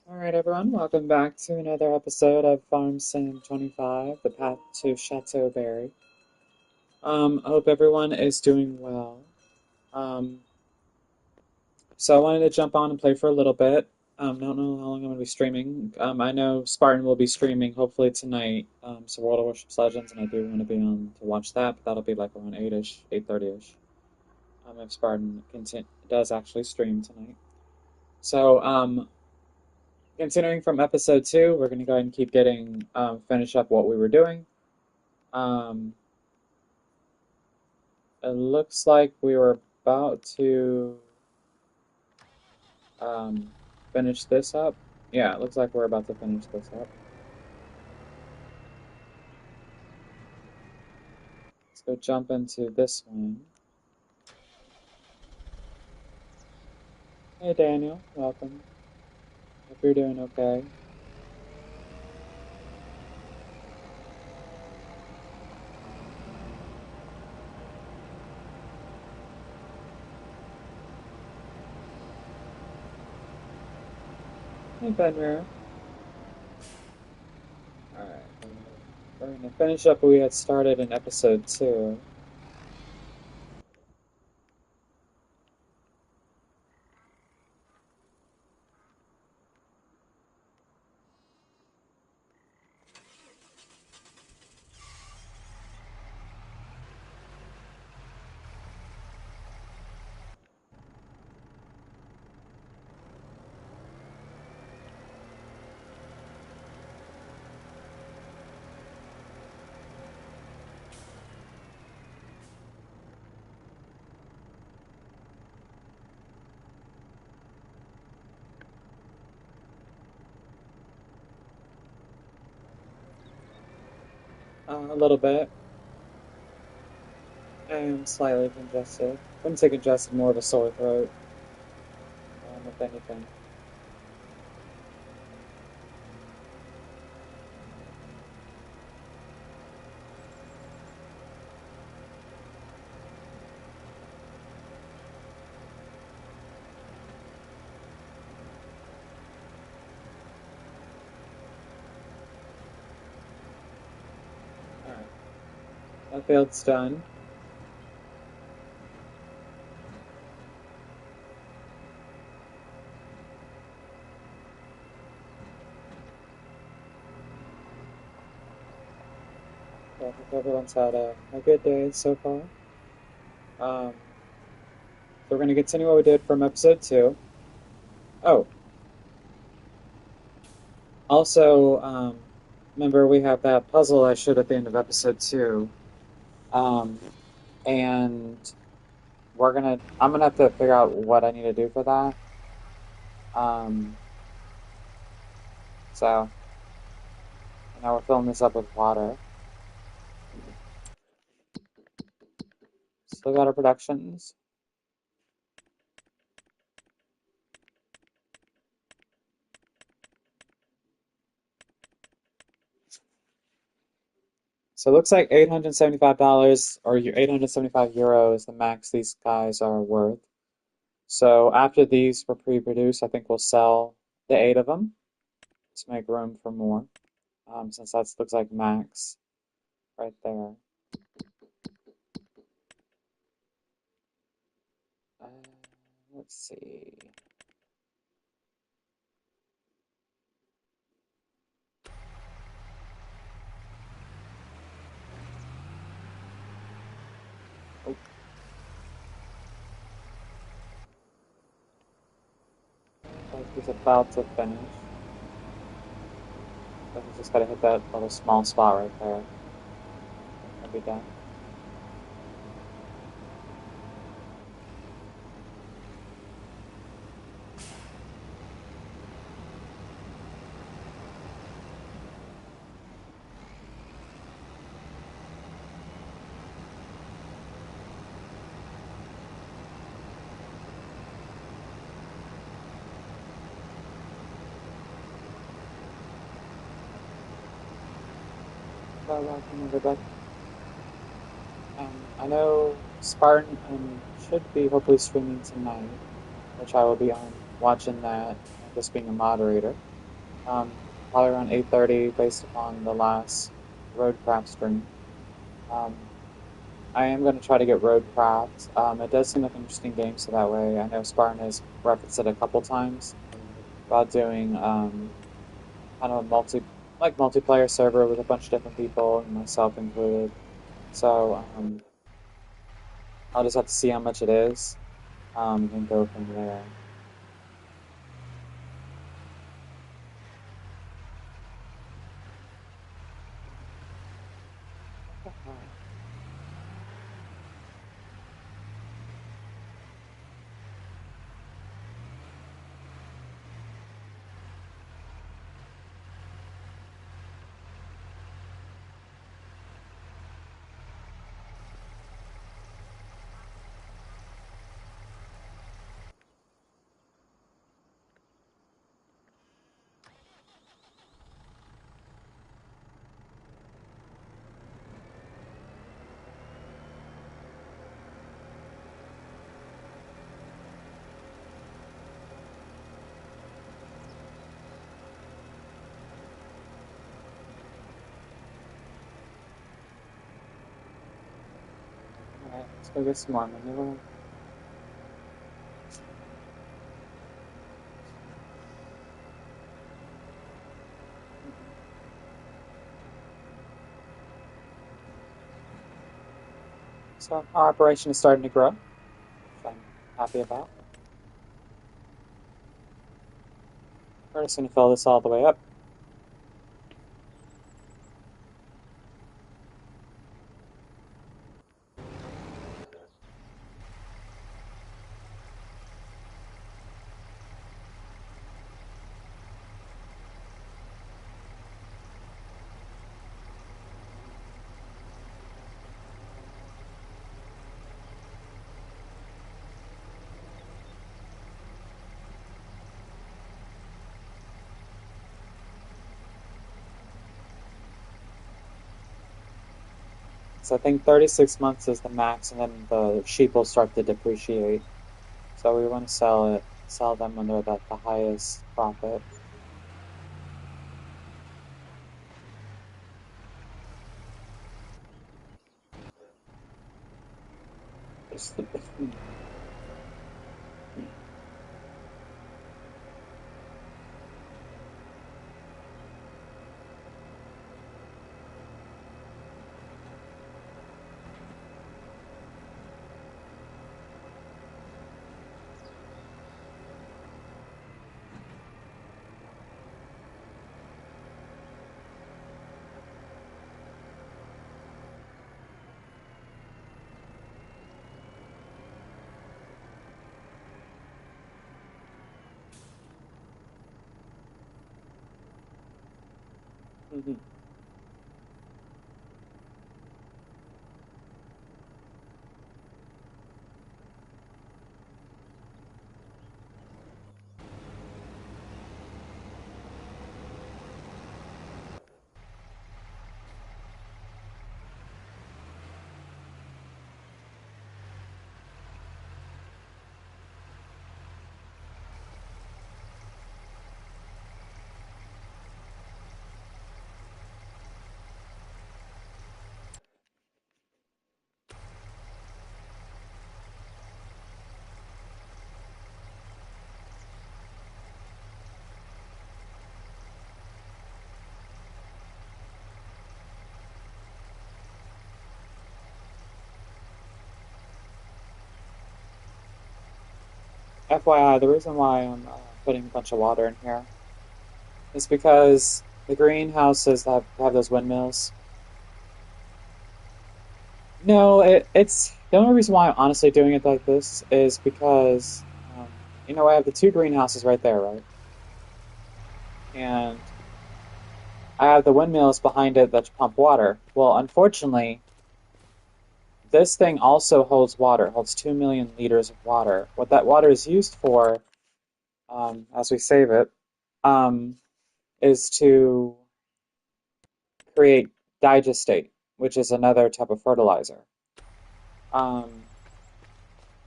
Alright everyone, welcome back to another episode of Farm Sim 25, The Path to Chateau. I hope everyone is doing well. Um, so I wanted to jump on and play for a little bit. Don't know how long I'm going to be streaming. I know Spartan will be streaming hopefully tonight, so World of Warships Legends, and I do want to be on to watch that, but that'll be like around 8-ish, 8:30-ish, if Spartan does actually stream tonight. So, continuing from episode 2, we're going to go ahead and keep getting, finish up what we were doing. Um, it looks like we were about to um, finish this up. Yeah, it looks like we're about to finish this up. Let's go jump into this one. Hey Daniel, welcome. Hope you're doing okay. Hey Benrir. Alright, we're going to finish up what we had started in episode 2. A little bit. I am slightly congested. Wouldn't say congested, more of a sore throat, if anything. Alright, that field's done. I hope everyone's had a good day so far. So we're going to continue what we did from episode 2. Oh, also, remember we have that puzzle I showed at the end of episode 2. Um, and I'm gonna have to figure out what I need to do for that. Um, so, now we're filling this up with water. Still got our productions. So it looks like $875 or €875 is the max these guys are worth. So after these were pre-produced, I think we'll sell the 8 of them to make room for more, since that looks like max right there. Uh, let's see. Oh, like he's about to finish. So he's just gotta hit that little small spot right there. I'll be done. So welcome everybody. I know Spartan should be hopefully streaming tonight, which I will be on watching that, just being a moderator. Probably around 8:30 based upon the last roadcraft stream. Um, I am going to try to get roadcraft. It does seem like an interesting game, so that way I know Spartan has referenced it a couple times about doing kind of a multiplayer server with a bunch of different people, and myself included. So I'll just have to see how much it is, and go from there. Alright, let's go get some more manure. So our operation is starting to grow, which I'm happy about. We're just going to fill this all the way up. So I think 36 months is the max, and then the sheep will start to depreciate. So we want to sell them when they're at the highest profit. Mhm. FYI, the reason why I'm putting a bunch of water in here is because the greenhouses have those windmills. No, it's the only reason why I'm honestly doing it like this is because I have the two greenhouses right there, right? And I have the windmills behind it that pump water. Well, unfortunately, this thing also holds water, holds 2 million liters of water. What that water is used for, as we save it, um, is to create digestate, which is another type of fertilizer. Um,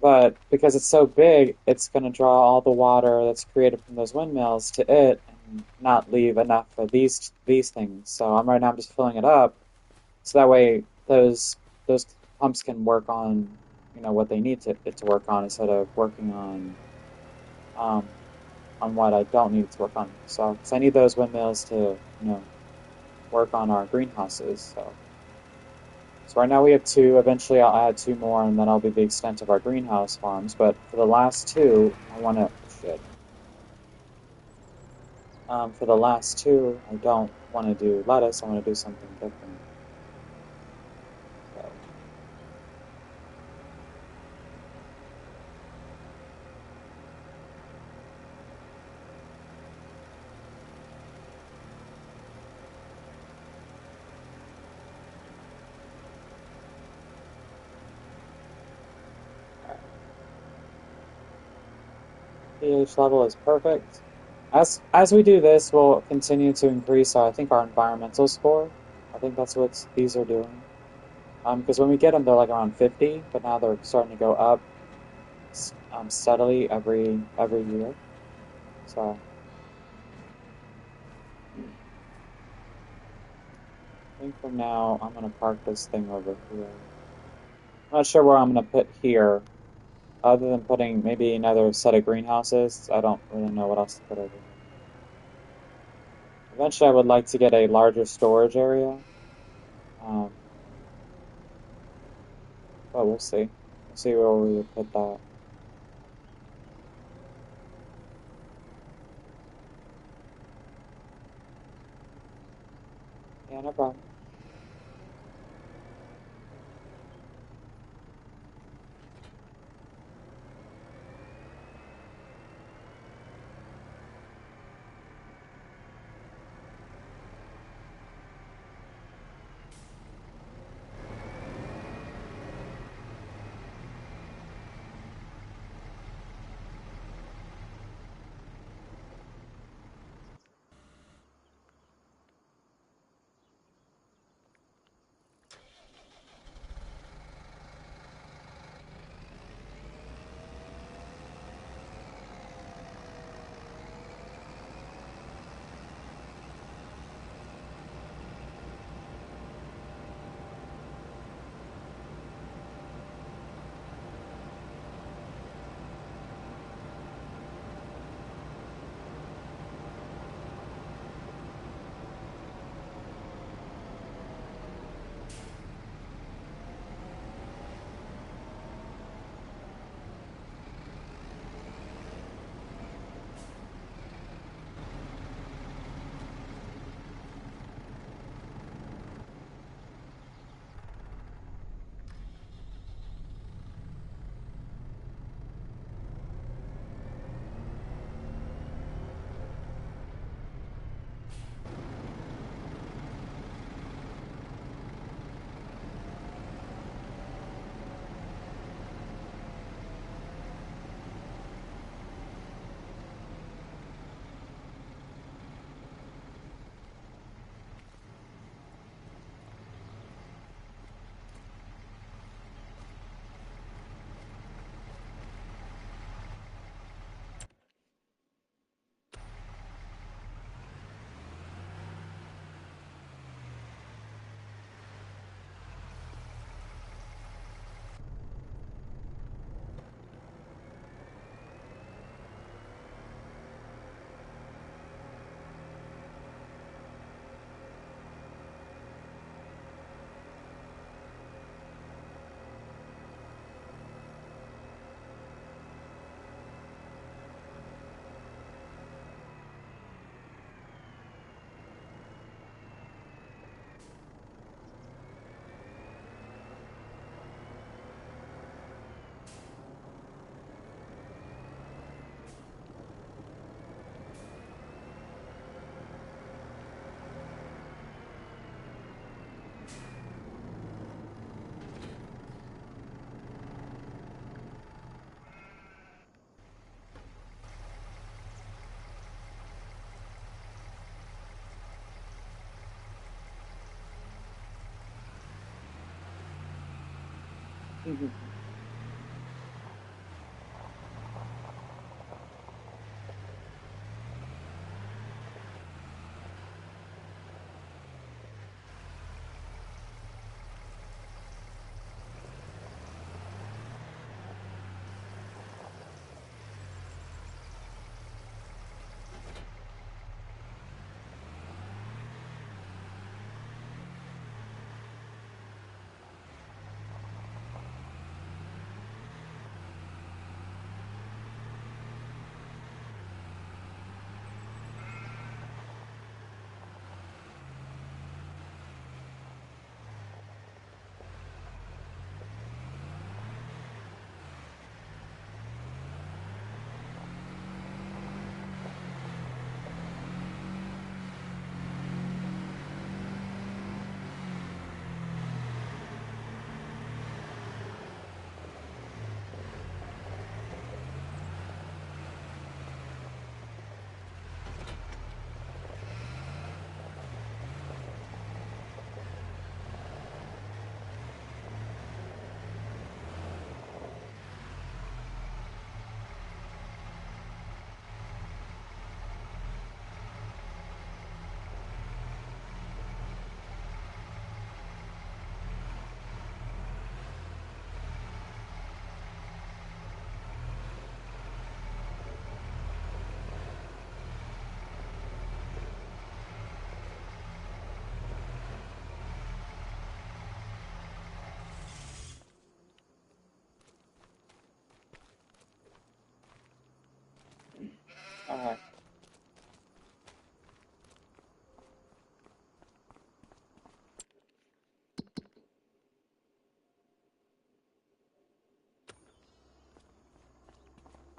but because it's so big, it's going to draw all the water that's created from those windmills to it, and not leave enough for these things. So right now I'm just filling it up, so that way those pumps can work on what they need it to work on instead of working um, on what I don't need it to work on. So, because I need those windmills to work on our greenhouses. So right now we have two. Eventually I'll add two more, and then I'll be the extent of our greenhouse farms. But for the last two, I want to shit. For the last two, I don't want to do lettuce. I want to do something different. So, pH level is perfect. As we do this, we'll continue to increase, I think, our environmental score. I think that's what these are doing. Because when we get them, they're like around 50, but now they're starting to go up steadily every year. So I think for now, I'm gonna park this thing over here. I'm not sure where I'm gonna put here, other than putting maybe another set of greenhouses. I don't really know what else to put over here. Eventually, I would like to get a larger storage area, um, but we'll see. We'll see where we would put that. Yeah, no problem.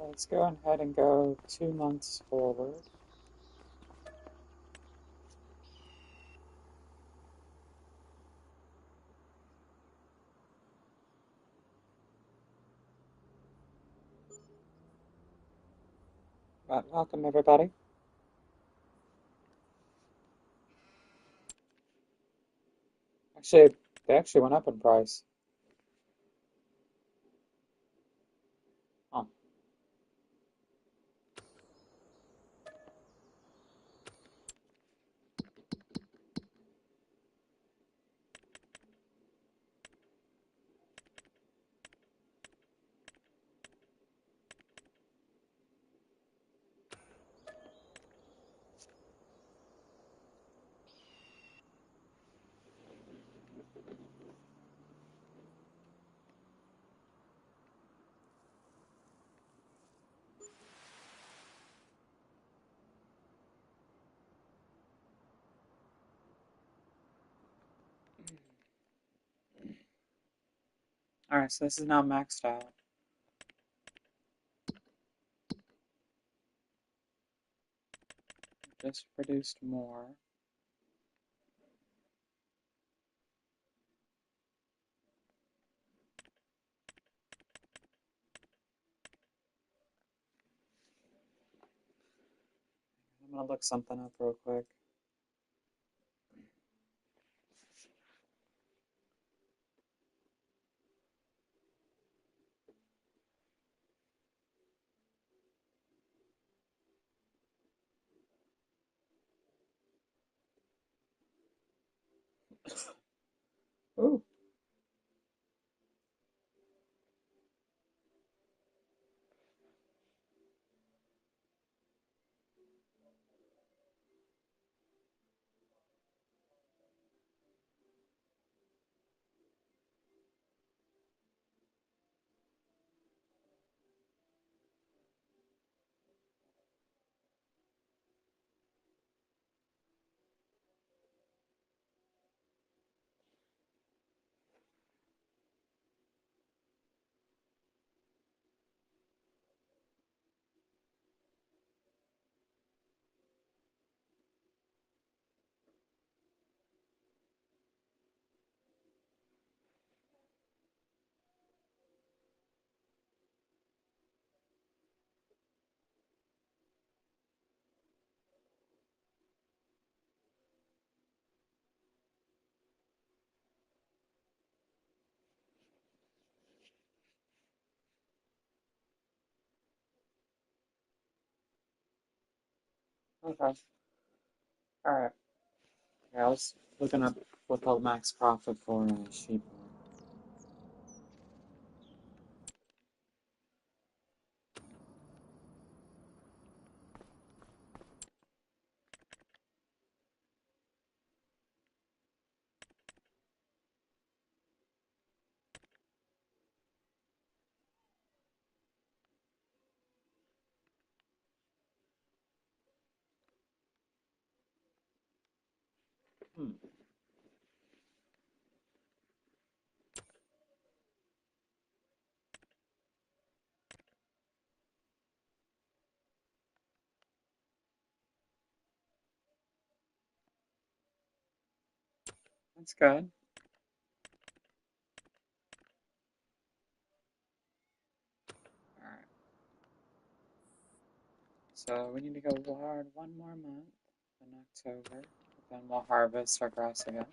let's go ahead and go 2 months forward. But welcome everybody. Actually, they actually went up in price. Oh, all right. So this is now maxed out. Just produced more. I'm gonna look something up real quick. Ooh. Okay. All right. Yeah, I was looking up what the max profit for sheep are. That's good. All right. So we need to go hard one more month in October. Then we'll harvest our grass again.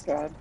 That's good.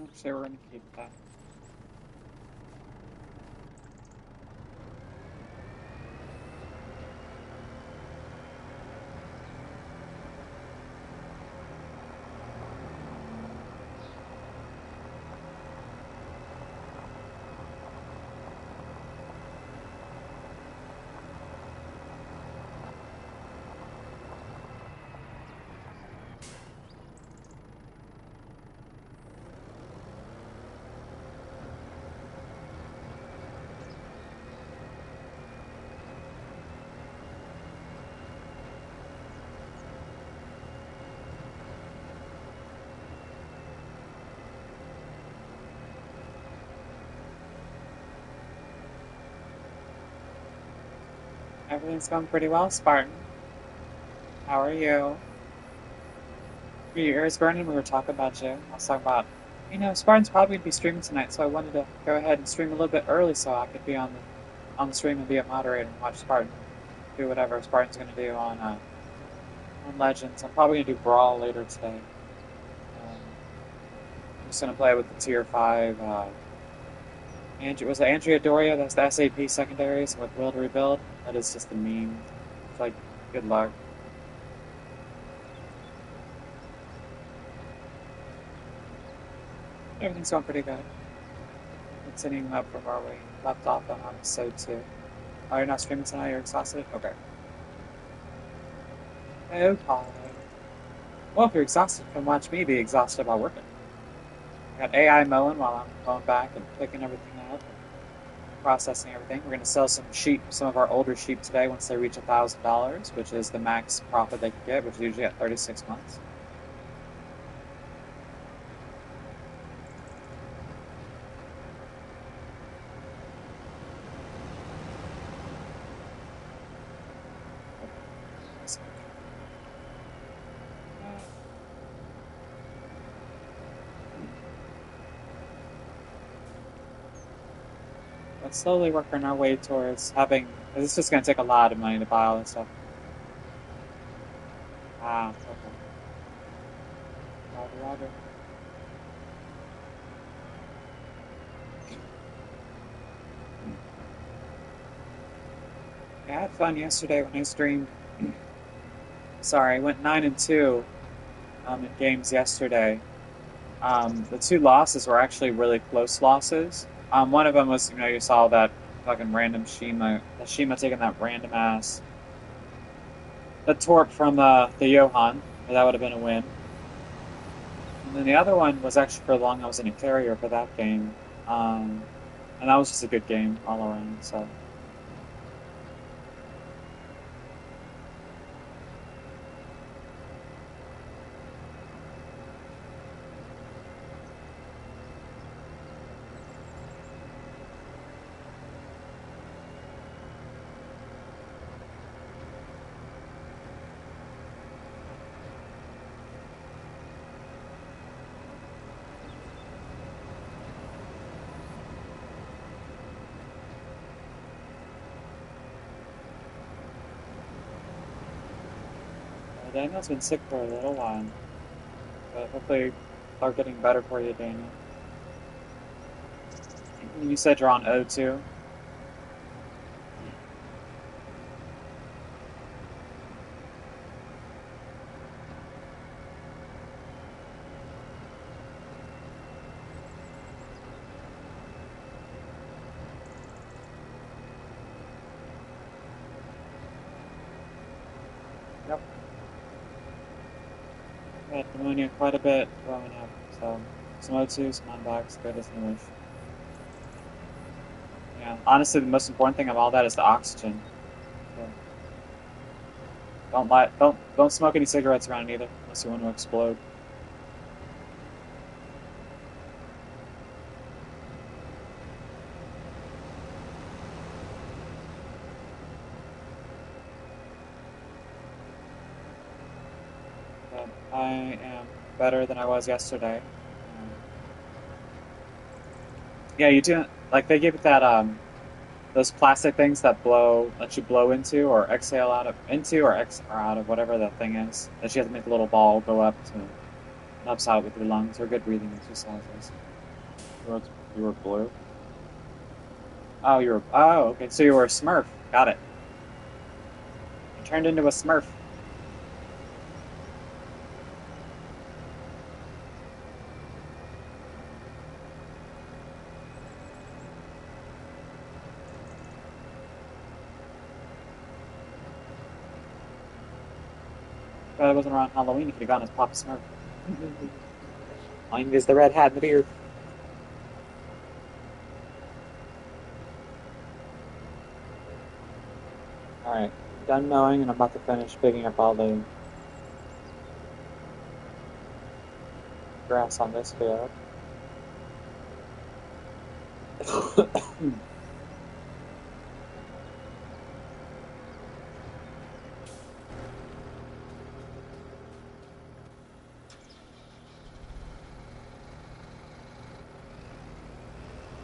Actually, we're gonna keep that. Everything's going pretty well, Spartan. How are you? Were your ears burning? We were talking about you. I was talking about, Spartan's probably gonna be streaming tonight, so I wanted to go ahead and stream a little bit early so I could be on the stream and be a moderator and watch Spartan do whatever Spartan's gonna do on Legends. I'm probably gonna do Brawl later today. I'm just gonna play with the tier 5. Was it Andrea Doria? That's the SAP secondaries with Will to Rebuild. That is just a meme. It's like, good luck. Everything's going pretty good. Continuing up from where we left off on episode 2. Oh, you're not streaming tonight? You're exhausted? Okay. Okay. Well, if you're exhausted, come watch me be exhausted while working. I got AI mowing while I'm going back and picking everything up and processing everything. We're going to sell some sheep, some of our older sheep today once they reach $1,000, which is the max profit they can get, which is usually at 36 months. But slowly working our way towards having. It's just going to take a lot of money to buy all this stuff. Ah, okay. Roger, roger. Yeah, I had fun yesterday when I streamed. Sorry, I went 9-2 in games yesterday. The two losses were actually really close losses. One of them was, you saw that fucking random the Shima taking that random ass, the torp from the Johan. That would have been a win. And then the other one was actually for long I was in a carrier for that game. And that was just a good game all around, so. Daniel's been sick for a little while, but hopefully start getting better for you, Daniel. You said you're on O2. Yep. I had pneumonia quite a bit growing up, so some O2, some on-box, good as new wish. Yeah, honestly, the most important thing of all that is the oxygen. So don't smoke any cigarettes around either, unless you want to explode. I am better than I was yesterday. Yeah, you do like they give it that those plastic things that let you blow into or exhale out of into or ex or out of whatever that thing is. That you have to make a little ball go up to ups out with your lungs. They're good breathing exercises. You were, you were blue. Oh okay. So you were a Smurf. Got it. You turned into a Smurf. But it wasn't around Halloween. You could have gone as Papa Smurf. All you need is the red hat and the beard. All right, done mowing, and I'm about to finish picking up all the grass on this field.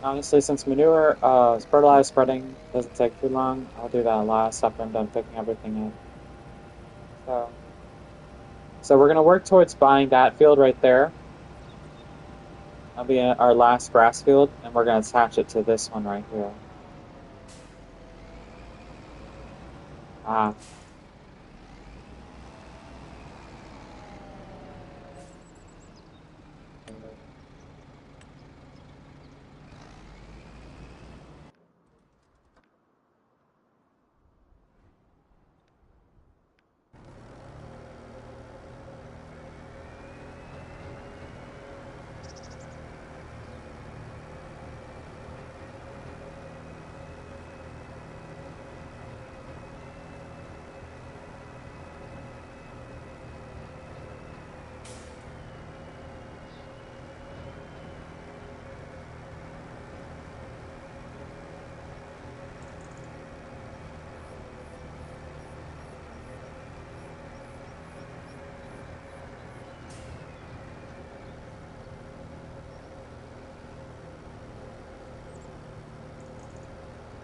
Honestly, since manure, fertilizer spreading doesn't take too long, I'll do that last after I'm done picking everything up. So, so we're gonna work towards buying that field right there. That'll be our last grass field, and we're gonna attach it to this one right here. Ah,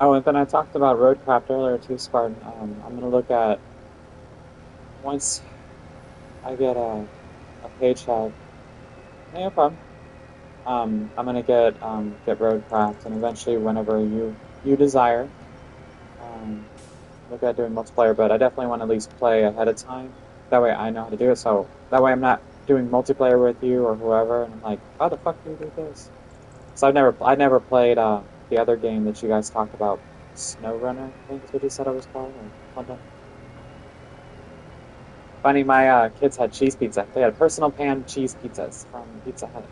oh, and then I talked about roadcraft earlier too, Spartan. I'm gonna look at once I get a paycheck. No problem. I'm gonna get roadcraft, and eventually, whenever you desire, um, look at doing multiplayer. But I definitely want to at least play ahead of time. That way, I know how to do it. So that way, I'm not doing multiplayer with you or whoever, and I'm like, how the fuck do you do this? So I never played the other game that you guys talked about, SnowRunner. I think is what you said it was called, or something. Funny, my kids had cheese pizza. They had personal pan cheese pizzas from Pizza Hut.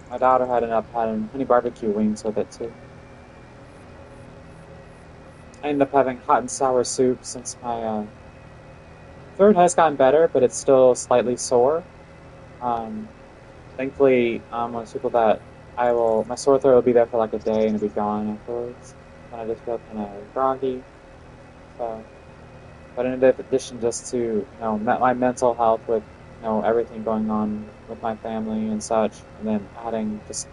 My daughter had ended up having honey barbecue wings with it too. I ended up having hot and sour soup since my throat has gotten better, but it's still slightly sore. Um, Thankfully, I'm one of those people that my sore throat will be there for like a day and it'll be gone afterwards. And I just feel kind of groggy. So, but in addition, just to, my mental health with, everything going on with my family and such, and then adding just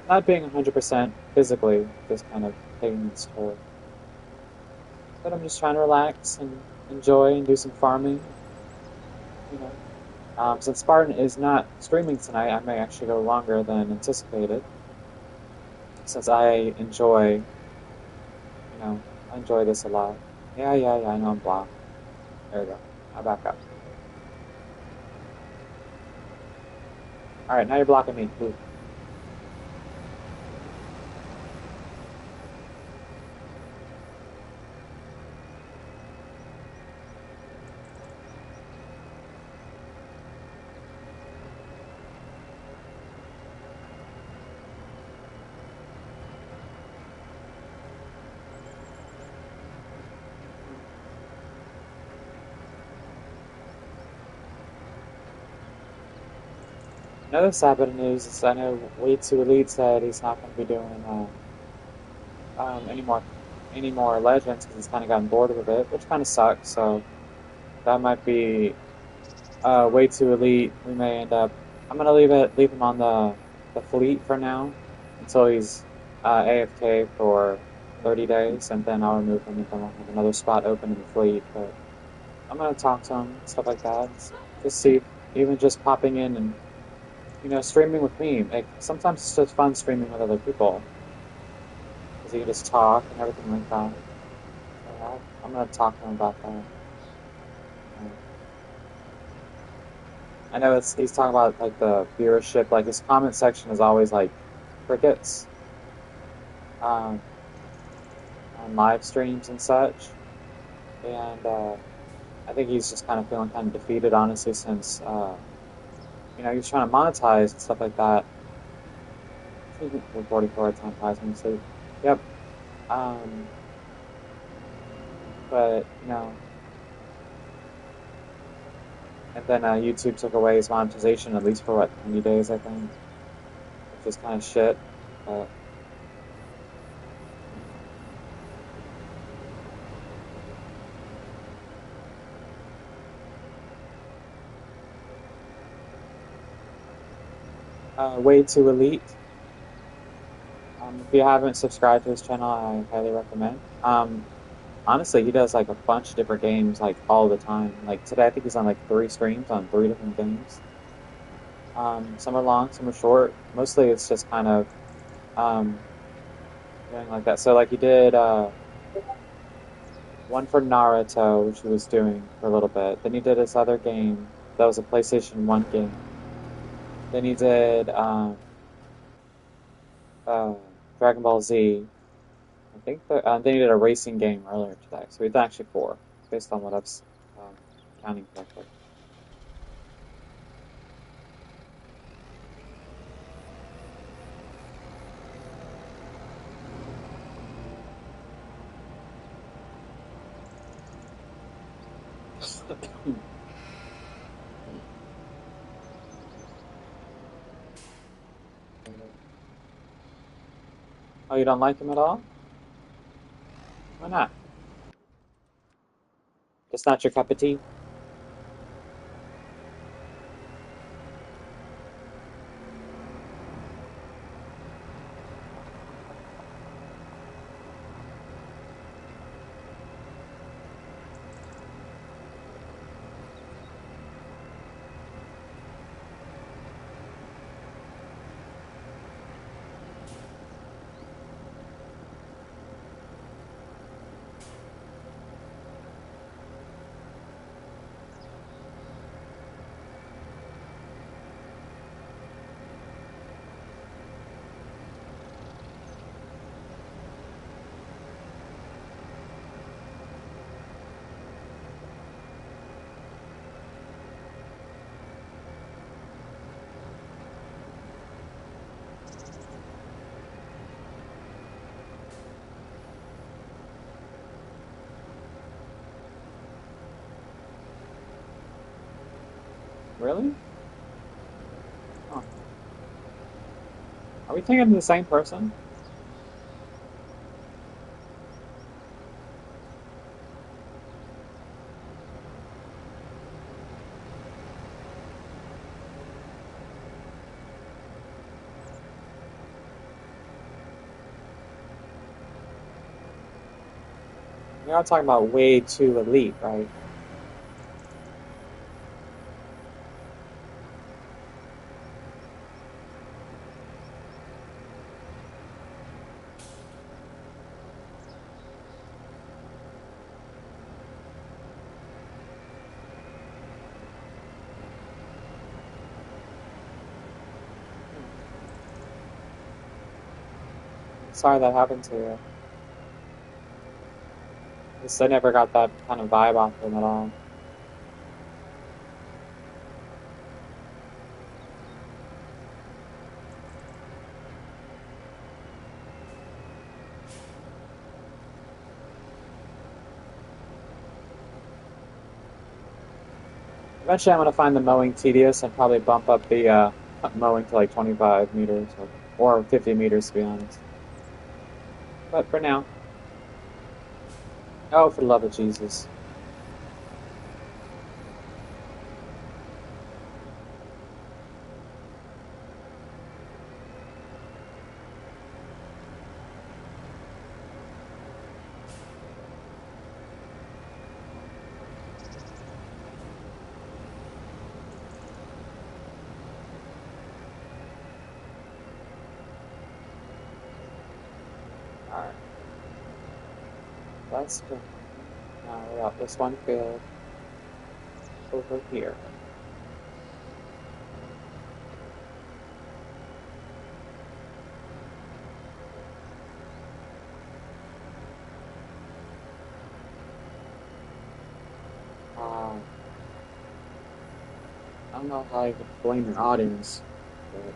not being 100% physically, just kind of taking its toll. But I'm just trying to relax and enjoy and do some farming, you know. Since Spartan is not streaming tonight, I may actually go longer than anticipated, since I enjoy this a lot. Yeah, I know I'm blocked. There we go. I back up. Alright, now you're blocking me. Ooh. Another sad bit of news is I know Way Too Elite said he's not going to be doing any more Legends because he's kind of gotten bored with it, which kind of sucks. So that might be way too elite. We may end up. I'm gonna leave him on the fleet for now until he's AFK for 30 days, and then I'll remove him if I don't have another spot open in the fleet. But I'm gonna talk to him, stuff like that. Just see, even just popping in and streaming with me. Like sometimes it's just fun streaming with other people because you can just talk and everything like that. So I'm gonna talk to him about that. Uh, I know he's talking about like the viewership. Like his comment section is always like crickets um, on live streams and such, and I think he's just kind of feeling kind of defeated, honestly, since he's trying to monetize and stuff like that. Reporting for a time highs when sleep. Yep. Um, but and then YouTube took away his monetization at least for what 20 days, I think, which is kind of shit. But way too elite. If you haven't subscribed to his channel, I highly recommend. Honestly, he does like a bunch of different games like all the time. Like today, I think he's on like 3 streams on 3 different games. Some are long, some are short. Mostly, it's just kind of um, doing like that. So like he did one for Naruto, which he was doing for a little bit. Then he did his other game that was a PlayStation 1 game. Then he did uh, Dragon Ball Z. I think then he did a racing game earlier today. So he did actually 4, based on what I've um, counting correctly. Oh, you don't like him at all? Why not? Just not your cup of tea? Really? Huh. Are we thinking of the same person? We're not talking about way too elite, right? Sorry that happened to you. I never got that kind of vibe off him at all. Eventually, I'm gonna find the mowing tedious and probably bump up the mowing to like 25 meters or 50 meters, to be honest. But for now, oh, for the love of Jesus. That's good. Now we got this one field over here. Uh, I don't know how I could blame your audience, but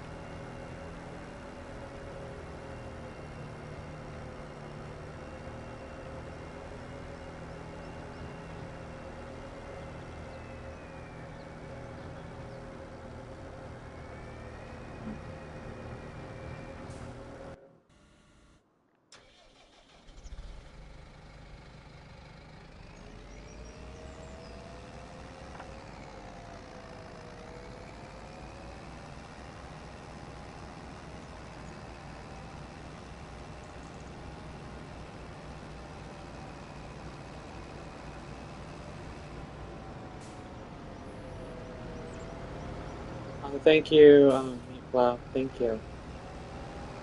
thank you, well, thank you,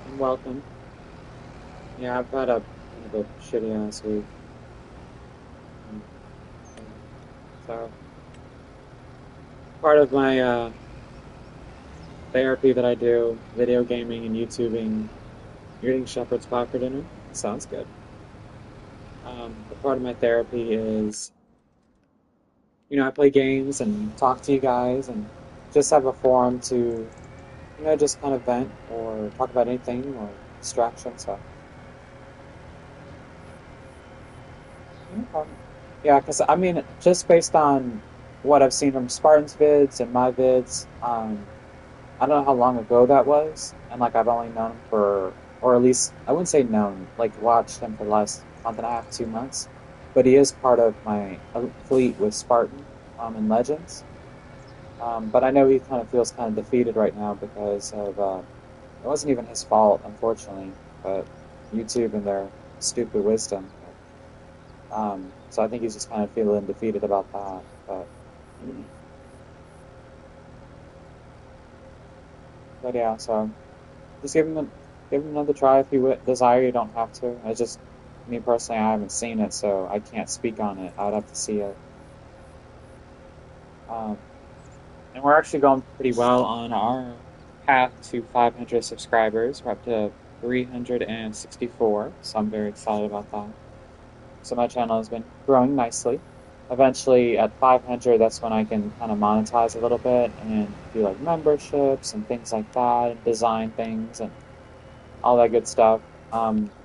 and welcome. Yeah, I've had a kind of a shitty ass week. Um, yeah. So part of my therapy that I do, video gaming and YouTubing, eating shepherd's pie for dinner. Sounds good. But part of my therapy is, I play games and talk to you guys and just have a forum to, just kind of vent or talk about anything or distraction. So, no problem. Yeah, because I mean, just based on what I've seen from Spartan's vids and my vids, I don't know how long ago that was, and like I've only known him for, or at least I wouldn't say known, like watched him for the last month and a half, 2 months. But he is part of my fleet with Spartan, in Legends. But I know he kind of feels kind of defeated right now because of it wasn't even his fault, unfortunately, but YouTube and their stupid wisdom. So I think he's just kind of feeling defeated about that. But yeah, so just give him another try if you desire. You don't have to. I just me personally, I haven't seen it, so I can't speak on it. I'd have to see it. Um, and we're actually going pretty well on our path to 500 subscribers. We're up to 364, so I'm very excited about that. So my channel has been growing nicely. Eventually, at 500, that's when I can kind of monetize a little bit and do like memberships and things like that, and design things and all that good stuff.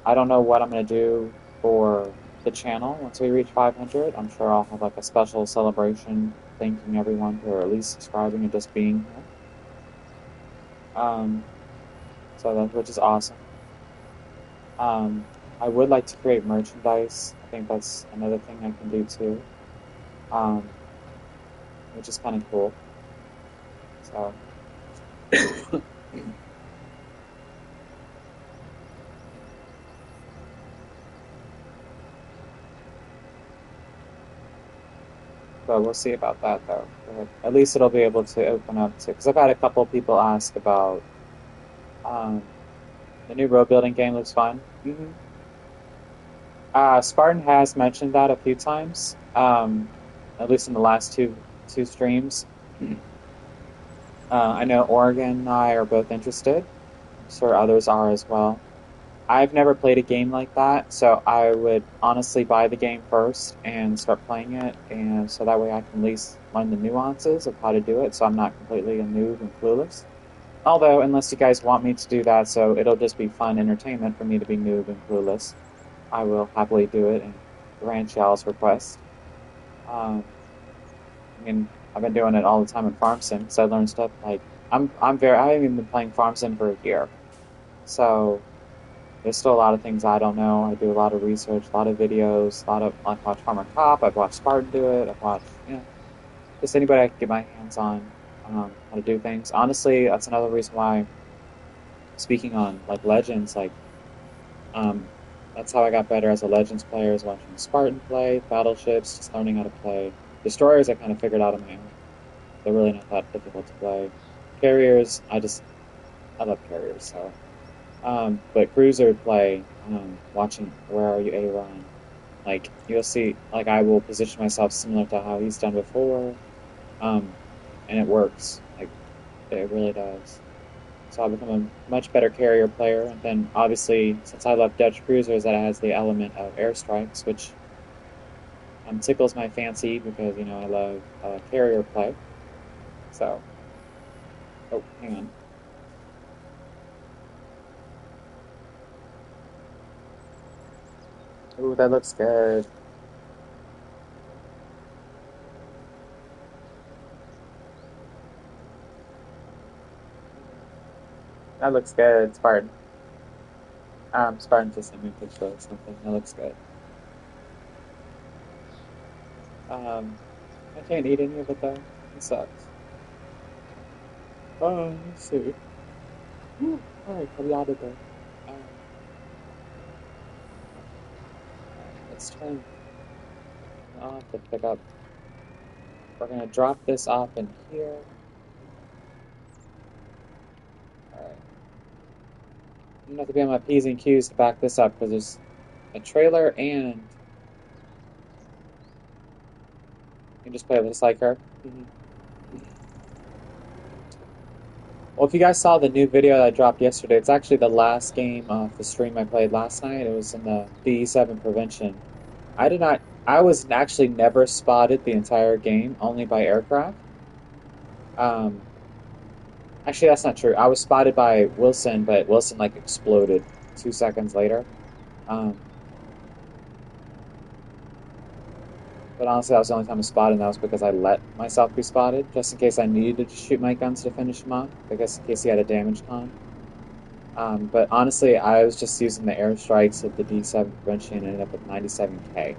I don't know what I'm going to do for the channel once we reach 500. I'm sure I'll have like a special celebration thanking everyone for at least subscribing and just being here. Um, so that which is awesome. Um, I would like to create merchandise. I think that's another thing I can do too, um, which is kind of cool. So, but we'll see about that though. But at least it'll be able to open up to, because I've had a couple people ask about um, the new road building game looks fun. Spartan has mentioned that a few times, at least in the last two streams. I know Oregon and I are both interested. I'm sure others are as well. I've never played a game like that, so I would honestly buy the game first and start playing it, and so that way I can at least learn the nuances of how to do it, so I'm not completely a noob and clueless. Although, unless you guys want me to do that, so it'll just be fun entertainment for me to be noob and clueless, I will happily do it and grant y'all's request. Um, I mean, I've been doing it all the time in Farm Sim because I learned stuff like I haven't even been playing Farm Sim for a year, so there's still a lot of things I don't know. I do a lot of research, a lot of videos, a lot of I've watched Farmer Cop, I've watched Spartan do it, I've watched just anybody I can get my hands on how to do things. Honestly, that's another reason why speaking on like Legends, like um, that's how I got better as a Legends player is watching Spartan play, battleships, just learning how to play. Destroyers I kind of figured out on my own. They're really not that difficult to play. Carriers, I love carriers, so but cruiser play, watching Where Are You, A-Run, Like you'll see, like I will position myself similar to how he's done before, um, and it works. Like it really does. So I'll become a much better carrier player. And then obviously, since I love Dutch cruisers, that has the element of airstrikes, which tickles my fancy because I love carrier play. So, oh, hang on. Ooh, that looks good. That looks good, Spartan. Spartan just sent me a picture of something. That looks good. Um, I can't eat any of it though. It sucks. Let's see. Ooh, all right, caviar though. All right, let's turn. I'll have to pick up. We're gonna drop this off in here. All right. I'm gonna have to be on my P's and Q's to back this up because there's a trailer and you can just play just like her. Well, if you guys saw the new video that I dropped yesterday, it's actually the last game of the stream I played last night. It was in the DE7 Prevention. I did not. I was actually never spotted the entire game, only by aircraft. Um, Actually, that's not true. I was spotted by Wilson, but Wilson like exploded 2 seconds later. Um, but honestly, that was the only time I spotted, and that was because I let myself be spotted, just in case I needed to shoot my guns to finish him off. I guess in case he had a damage con. But honestly, I was just using the airstrikes of the D7 prevention and ended up with 97K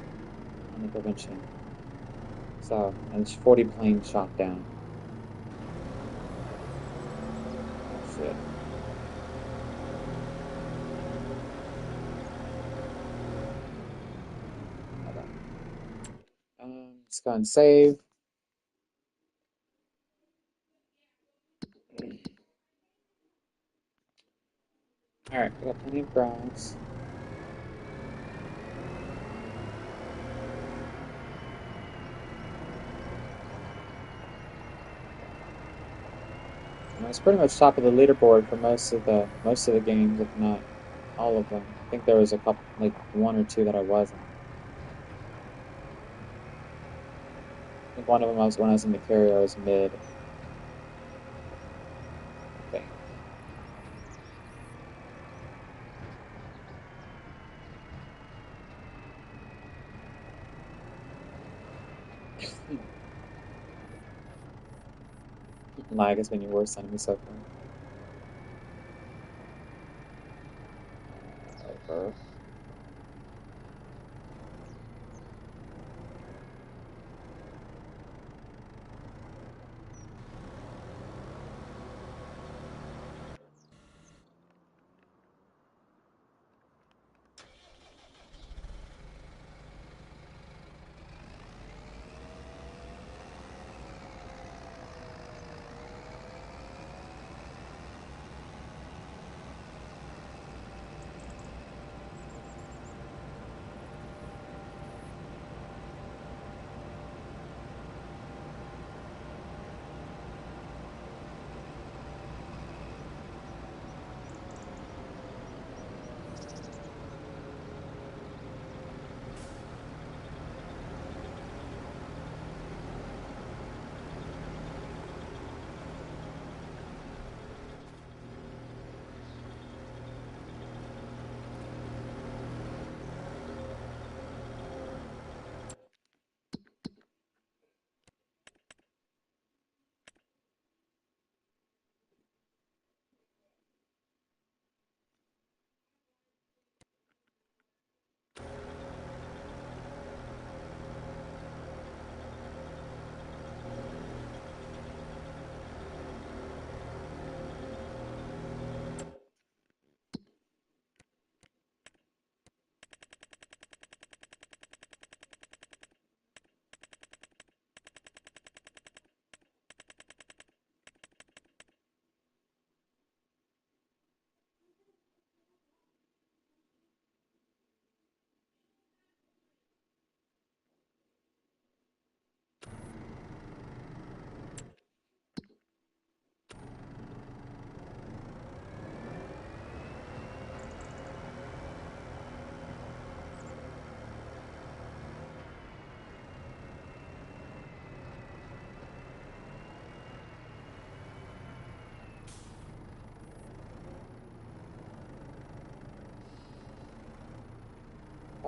on the prevention. So, and it's 40 planes shot down. Oh, shit. Hold on. Let's go and save. Alright, we got plenty of grass. And I was pretty much top of the leaderboard for most of the games, if not all of them. I think there was a couple, like one or two that I wasn't. I think one of them was when I was in the carrier, I was mid. Okay. Lag has been your worst enemy so far. Over.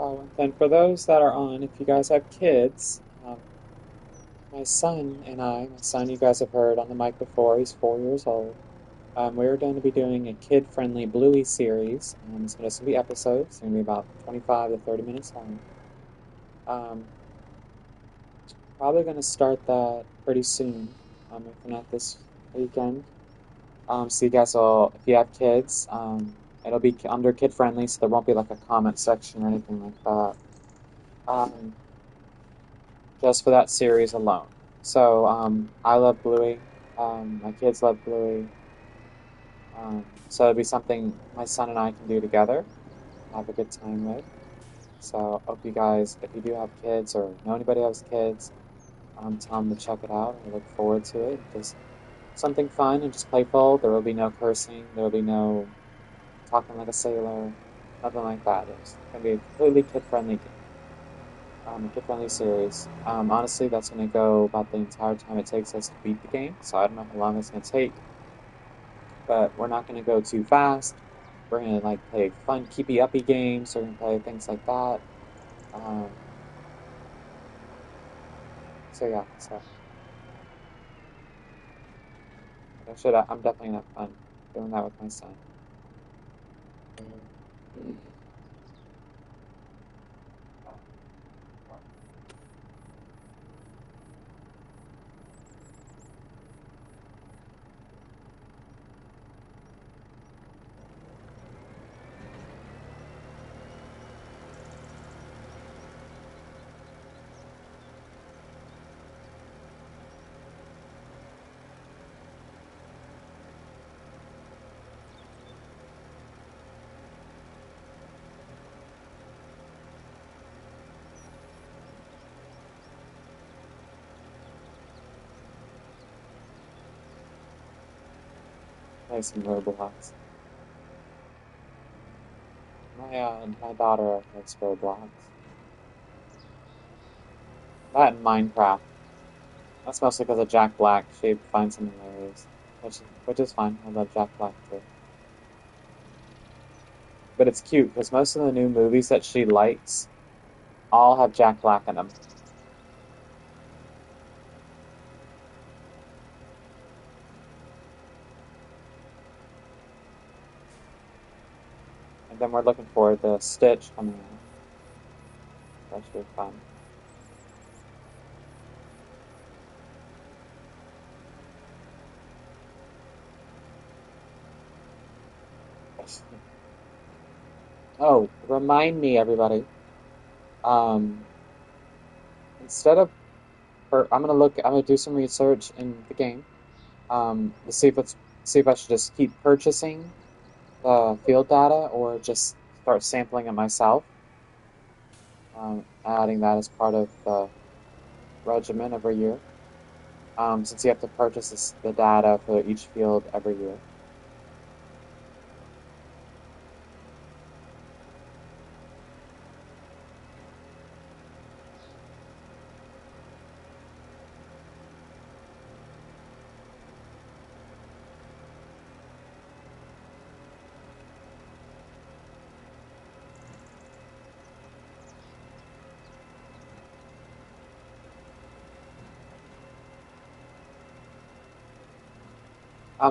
Oh, and then for those that are on, if you guys have kids, my son and my son, you guys have heard on the mic before, he's 4 years old. We're going to be doing a kid-friendly Bluey series. It's going to be episodes. It's going to be about 25 to 30 minutes long. Um, Probably going to start that pretty soon, if not this weekend. So you guys will, if you have kids, it'll be under kid-friendly, so there won't be like a comment section or anything like that. Um, just for that series alone. So I love Bluey. My kids love Bluey. So it'll be something my son and I can do together, have a good time with. So I hope you guys, if you do have kids or know anybody who has kids, tell them to check it out. I look forward to it. Just something fun and just playful. There will be no cursing. There will be no talking like a sailor. Nothing like that. It's gonna be a completely kid-friendly series. Honestly, that's gonna go about the entire time it takes us to beat the game. So I don't know how long it's gonna take, but we're not gonna go too fast. We're gonna like play fun, keepy uppy games. We're gonna play things like that. Um, so yeah, so I'm definitely gonna have fun doing that with my son. Play some Roblox. My daughter likes Roblox. That and Minecraft. That's mostly because of Jack Black. She finds him hilarious, which is fine. I love Jack Black too. But it's cute because most of the new movies that she likes all have Jack Black in them. And then we're looking forward to Stitch coming out. That should be fun. Oh, remind me, everybody. Um, instead of I'm gonna look. I'm gonna do some research in the game. To see if I should just keep purchasing the field data or just start sampling it myself. Adding that as part of the regimen every year. Since you have to purchase the data for each field every year.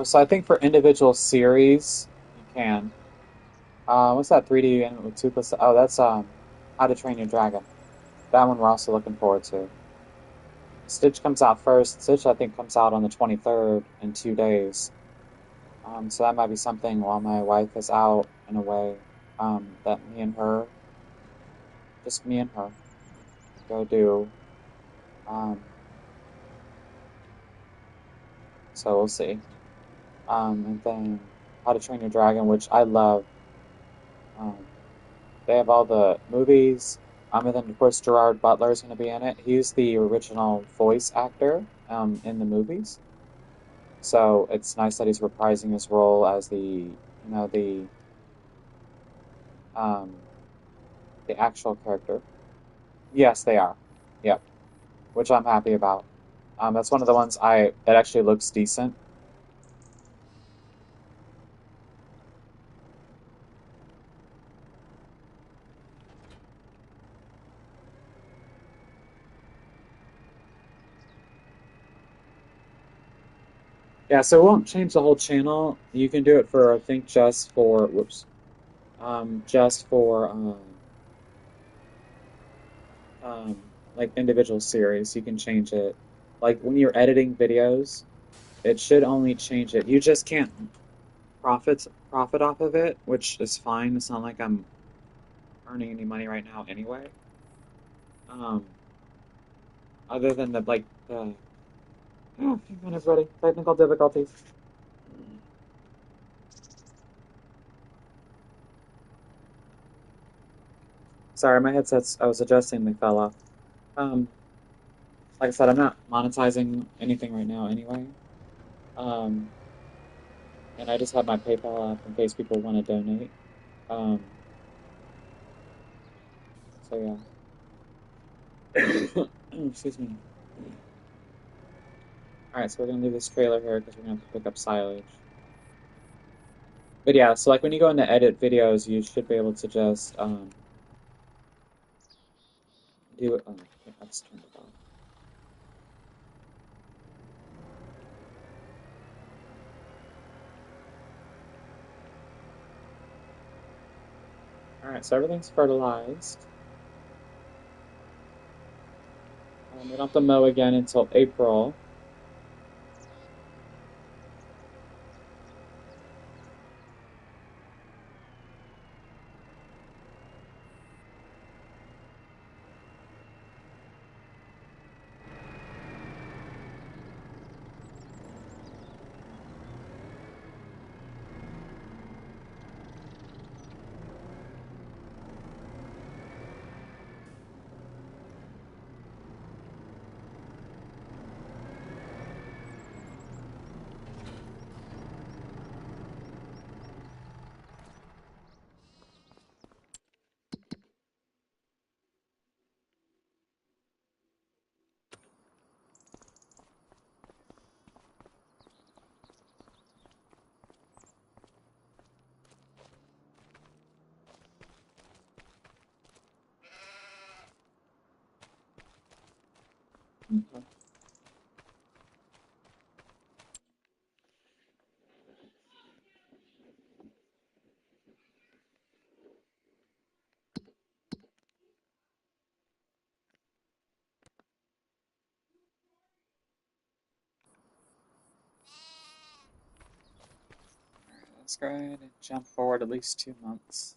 So I think for individual series, you can. What's that 3D and with toothless? Oh, that's How to Train Your Dragon. That one we're also looking forward to. Stitch comes out first. Stitch I think comes out on the 23rd in 2 days. So that might be something while my wife is out and away. That just me and her, go do. Um, so we'll see. And then How to Train Your Dragon, which I love. Um, they have all the movies. And then of course Gerard Butler is going to be in it. He's the original voice actor in the movies. So it's nice that he's reprising his role as um, the actual character. Yes, they are. Yep, which I'm happy about. That's one of the ones that actually looks decent. Yeah, so it won't change the whole channel. You can do it for, I think, just for, whoops, just for, like individual series. You can change it. Like when you're editing videos, it should only change it. You just can't profit off of it, which is fine. It's not like I'm earning any money right now anyway. Um, other than the like the oh, hang on everybody, technical difficulties. Sorry, my headsets I was adjusting, they fell off. Um, like I said, I'm not monetizing anything right now anyway. Um, and I just have my PayPal app in case people want to donate. Um, so yeah. Excuse me. All right, so we're gonna leave this trailer here because we're gonna have to pick up silage. But yeah, so like when you go into edit videos, you should be able to just do it. Oh, okay, I just turned it off. All right, so everything's fertilized. We don't have to mow again until April. Okay. All right, let's go ahead and jump forward at least 2 months.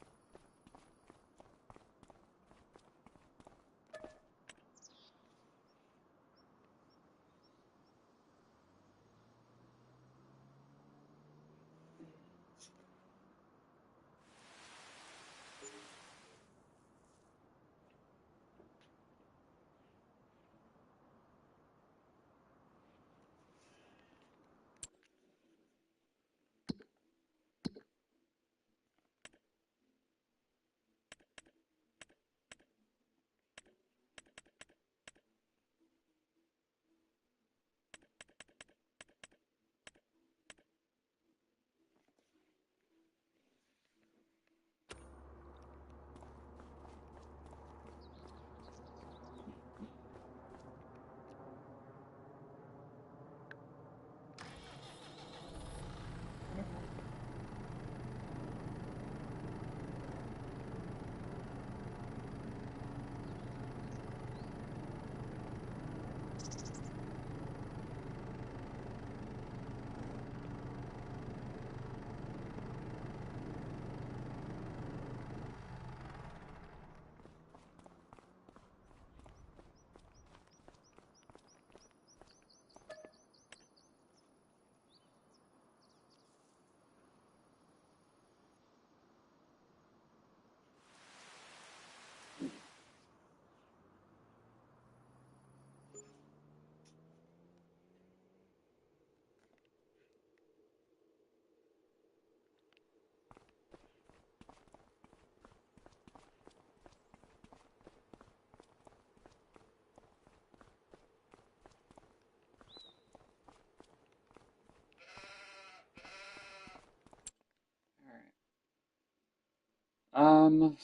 All right.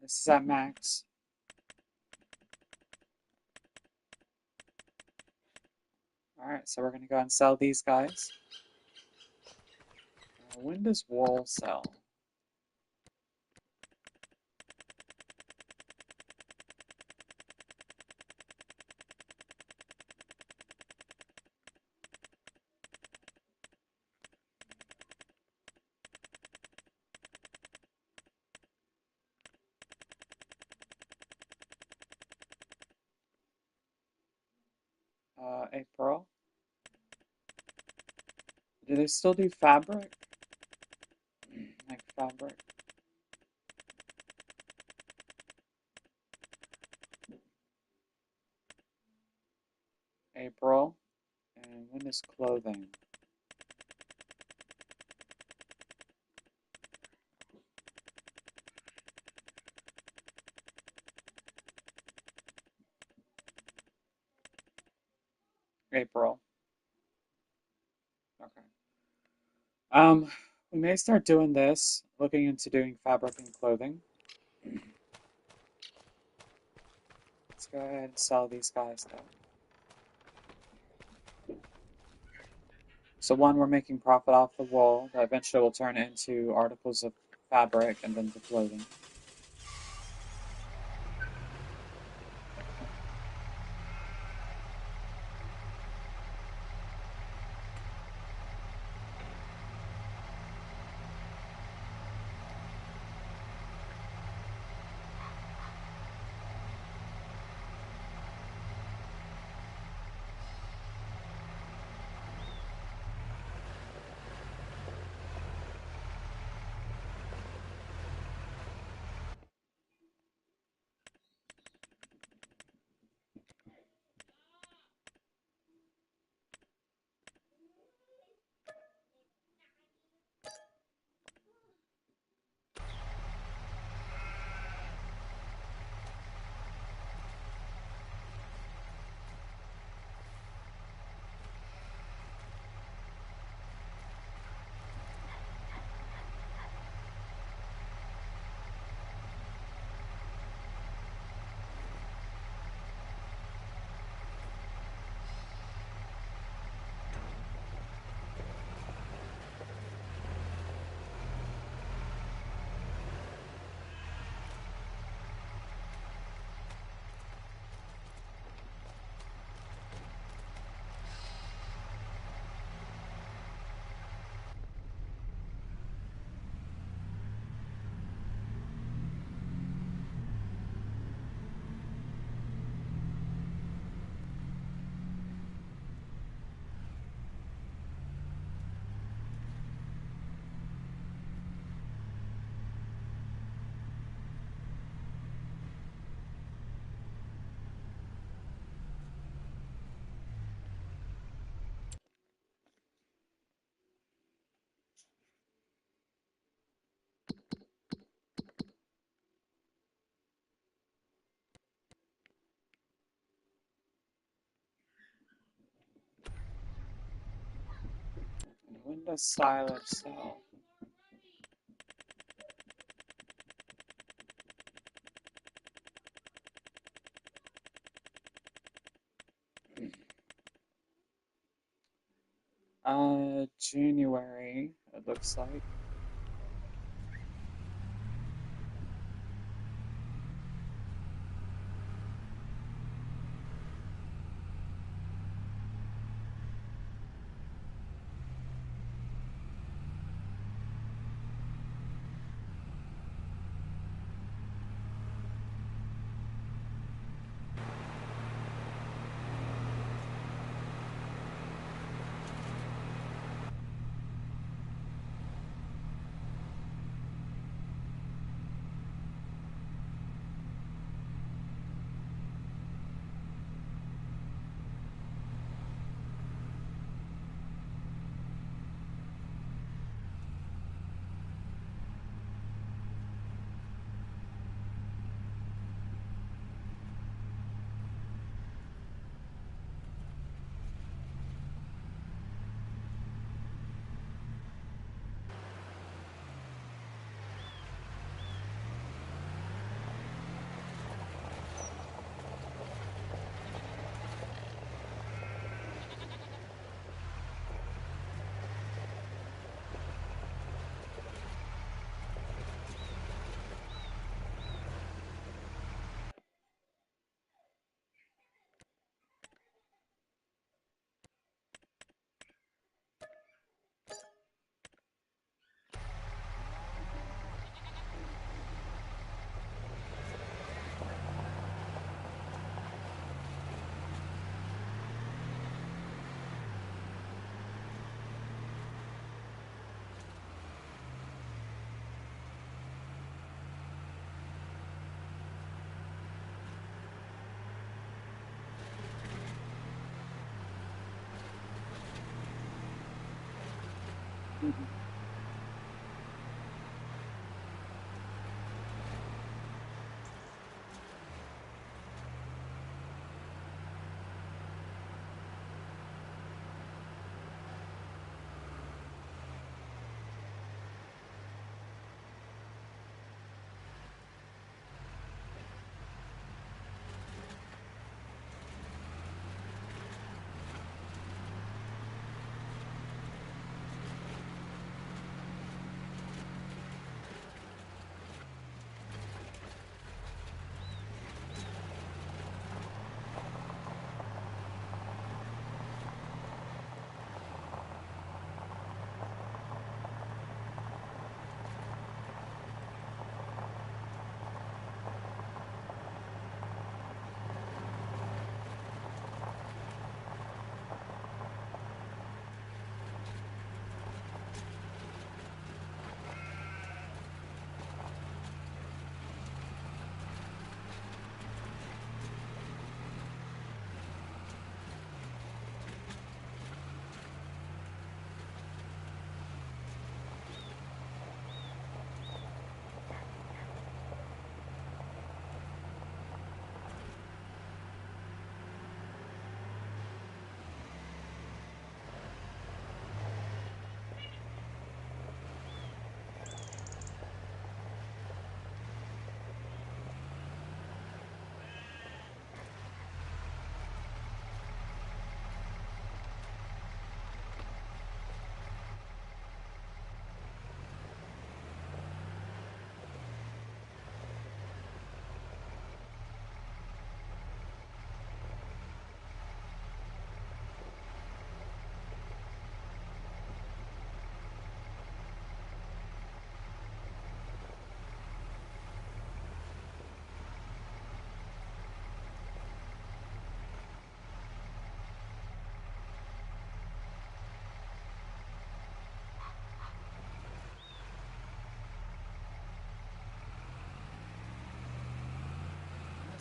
This is at max. Alright, so we're going to go and sell these guys. When does wool sell? April. Do they still do fabric? Like fabric? April. And when is clothing? April. Okay. We may start doing this, looking into doing fabric and clothing. Let's go ahead and sell these guys though. So one, we're making profit off the wool that eventually will turn into articles of fabric and then to clothing. And when does silage sell? January, it looks like.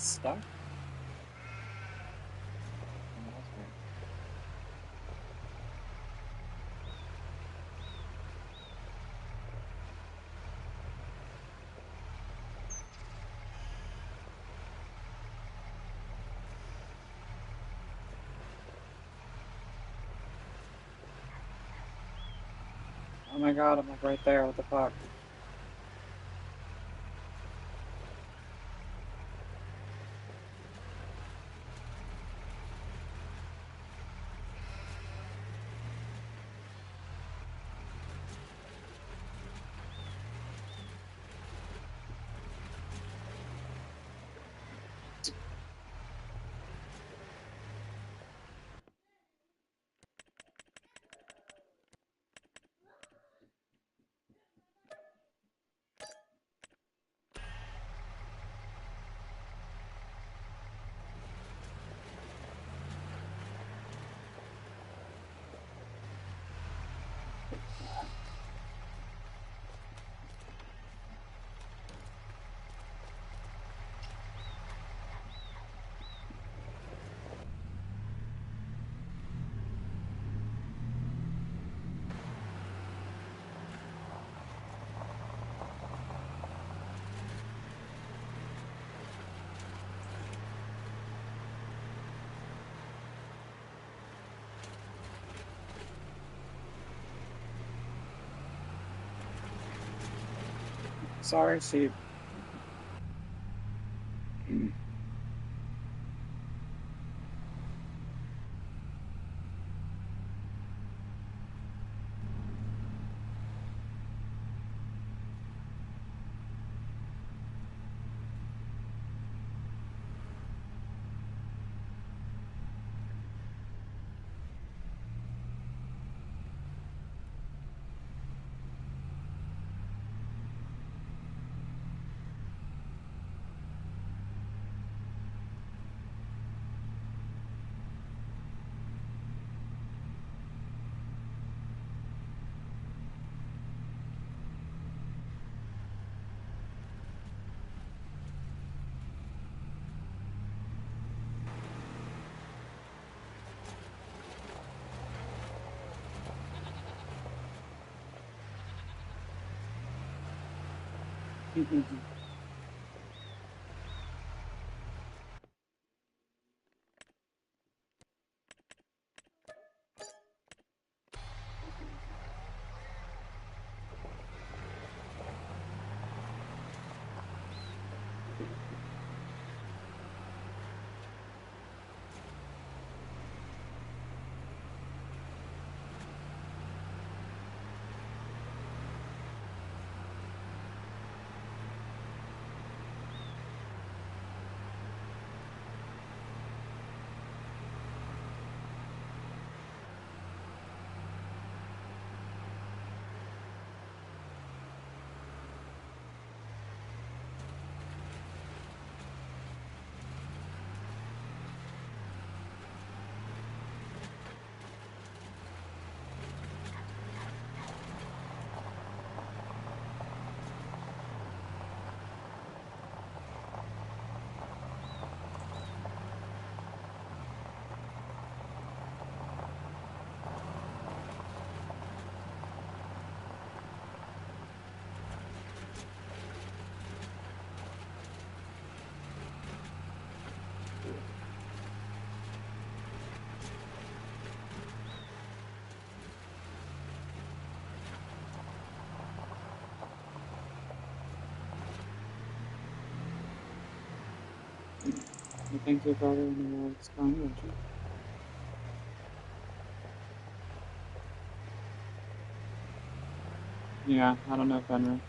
Stuck? Oh, that's weird. Oh my god, I'm like right there. What the fuck? Sorry, sheep. You think your brother in the world's gone, would you? Yeah, I don't know, Fenrir.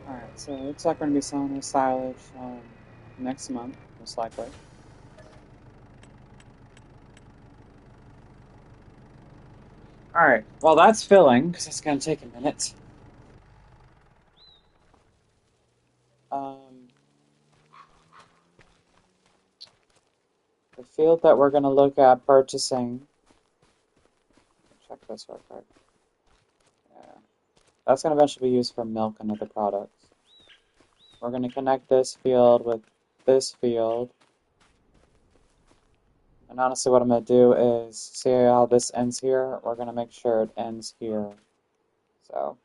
Alright, so it looks like we're going to be selling our silage next month, most likely. Alright, well that's filling, because it's going to take a minute. The field that we're going to look at purchasing, check this real quick. Yeah. That's going to eventually be used for milk and other products. We're going to connect this field with this field. And honestly, what I'm going to do is, see how this ends here? We're going to make sure it ends here. So,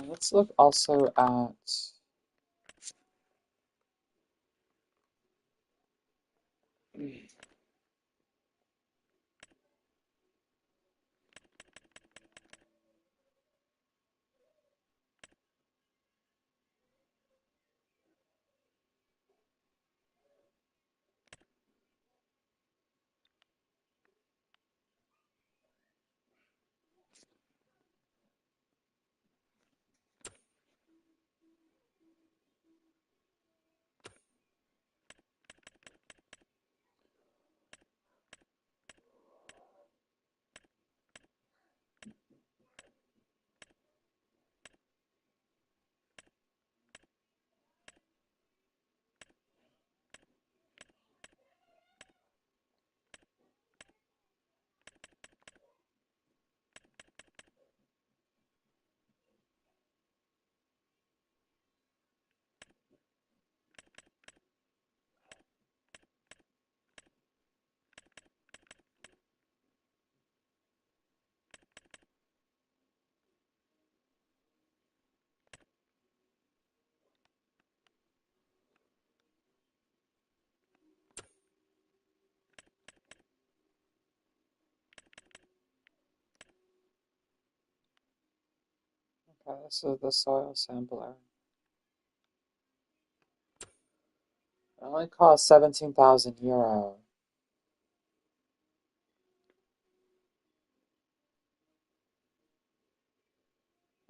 let's look also at... Okay, this is the soil sampler. It only costs 17,000 euro.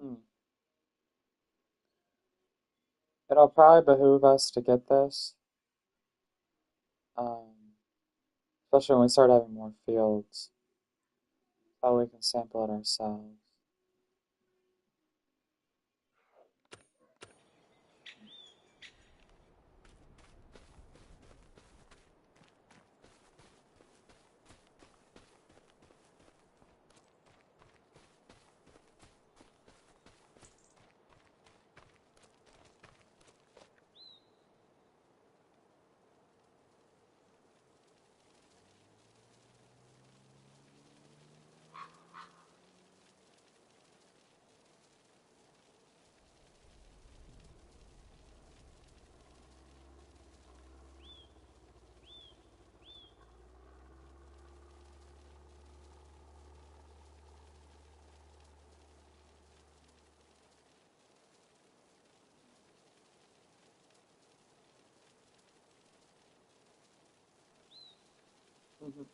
Hmm. It'll probably behoove us to get this, especially when we start having more fields. So we can sample it ourselves. Mhm.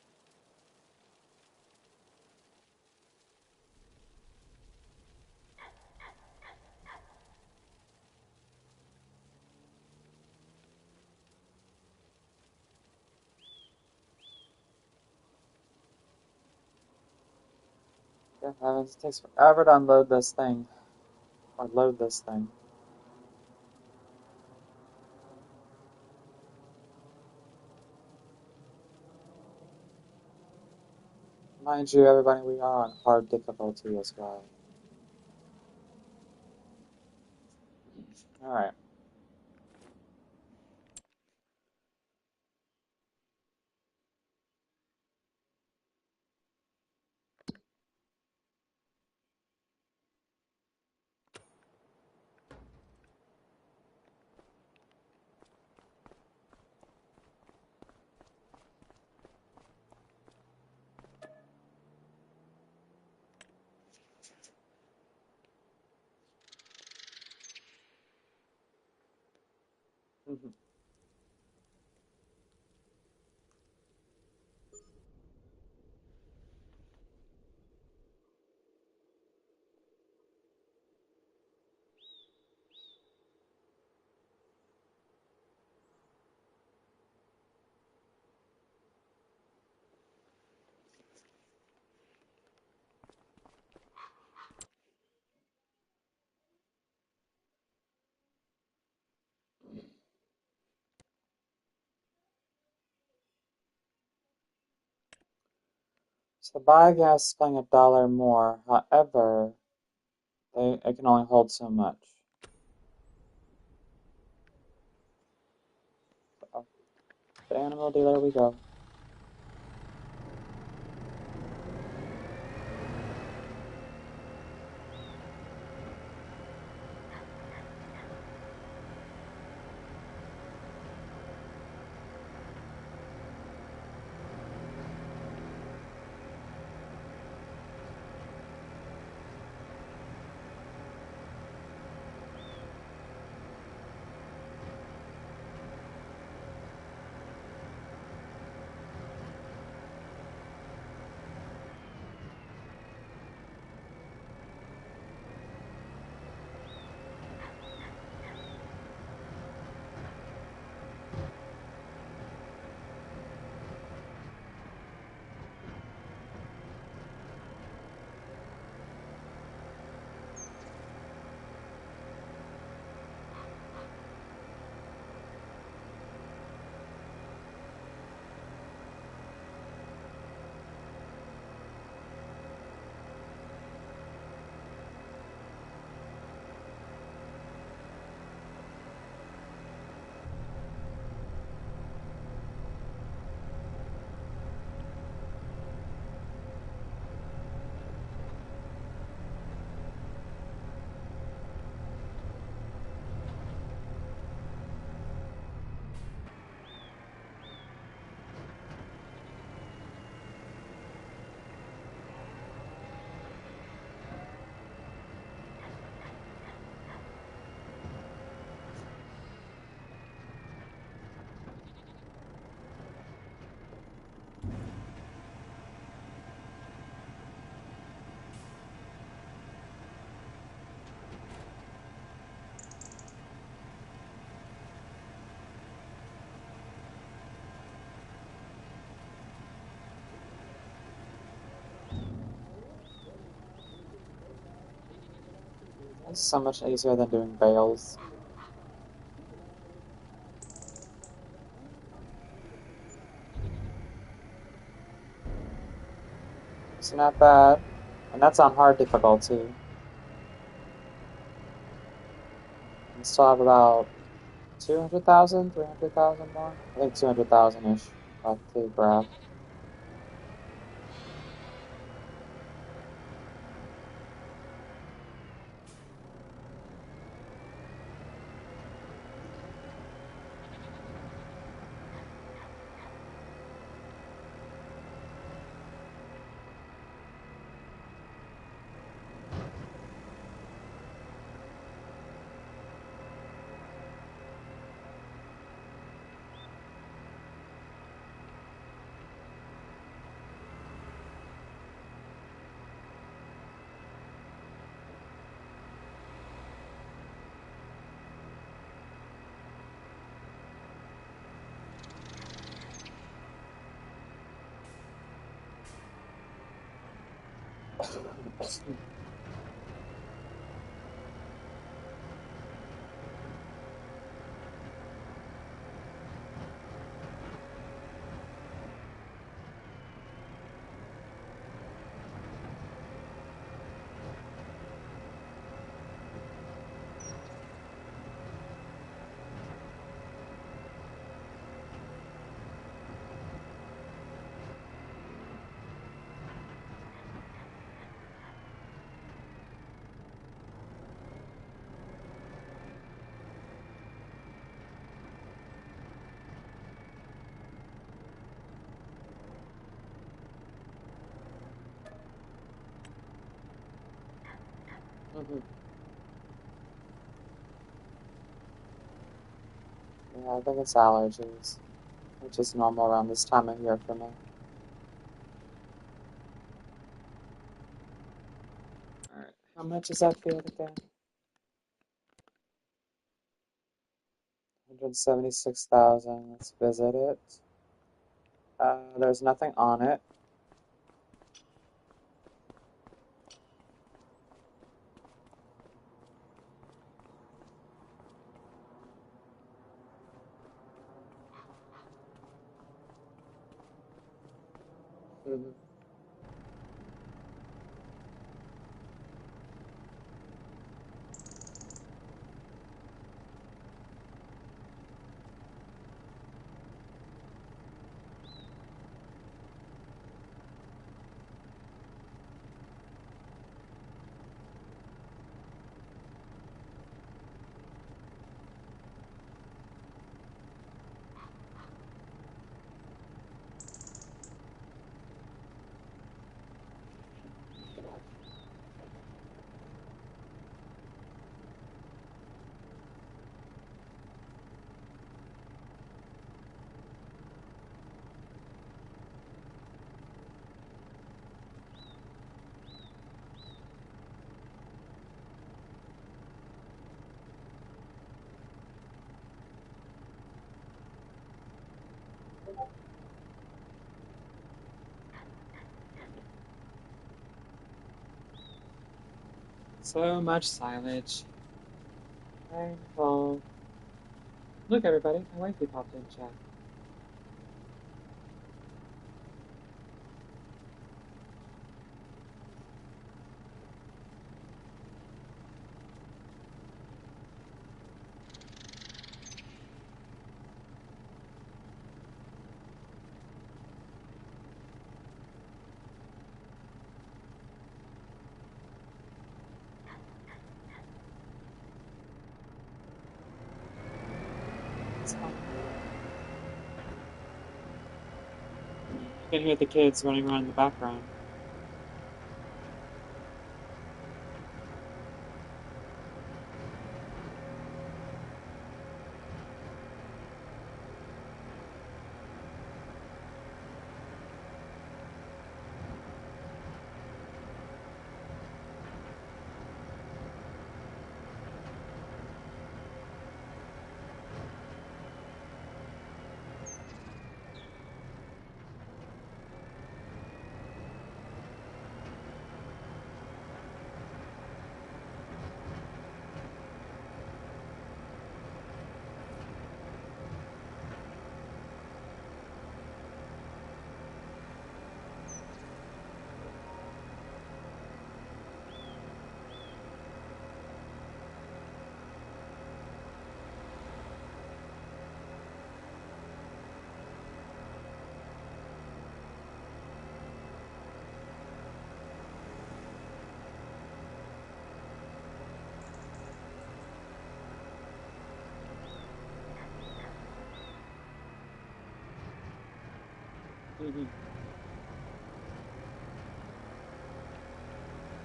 Yeah, it takes forever to unload this thing, or load this thing. Mind you, everybody, we are on hard difficulty as well. Alright. Mhm. So the biogas is paying $1 more. However, it can only hold so much. So, the animal dealer we go. It's so much easier than doing bales. It's not bad. And that's on hard difficulty. We still have about 200,000, 300,000 more? I think 200,000-ish left to grab. Mhm. Yeah, I think it's allergies, which is normal around this time of year for me. Alright, how much is that field again? 176,000. Let's visit it. There's nothing on it. Mhm. So much silage. Painful. Look, everybody, my wifey popped in chat. It's fine. You can hear the kids running around in the background.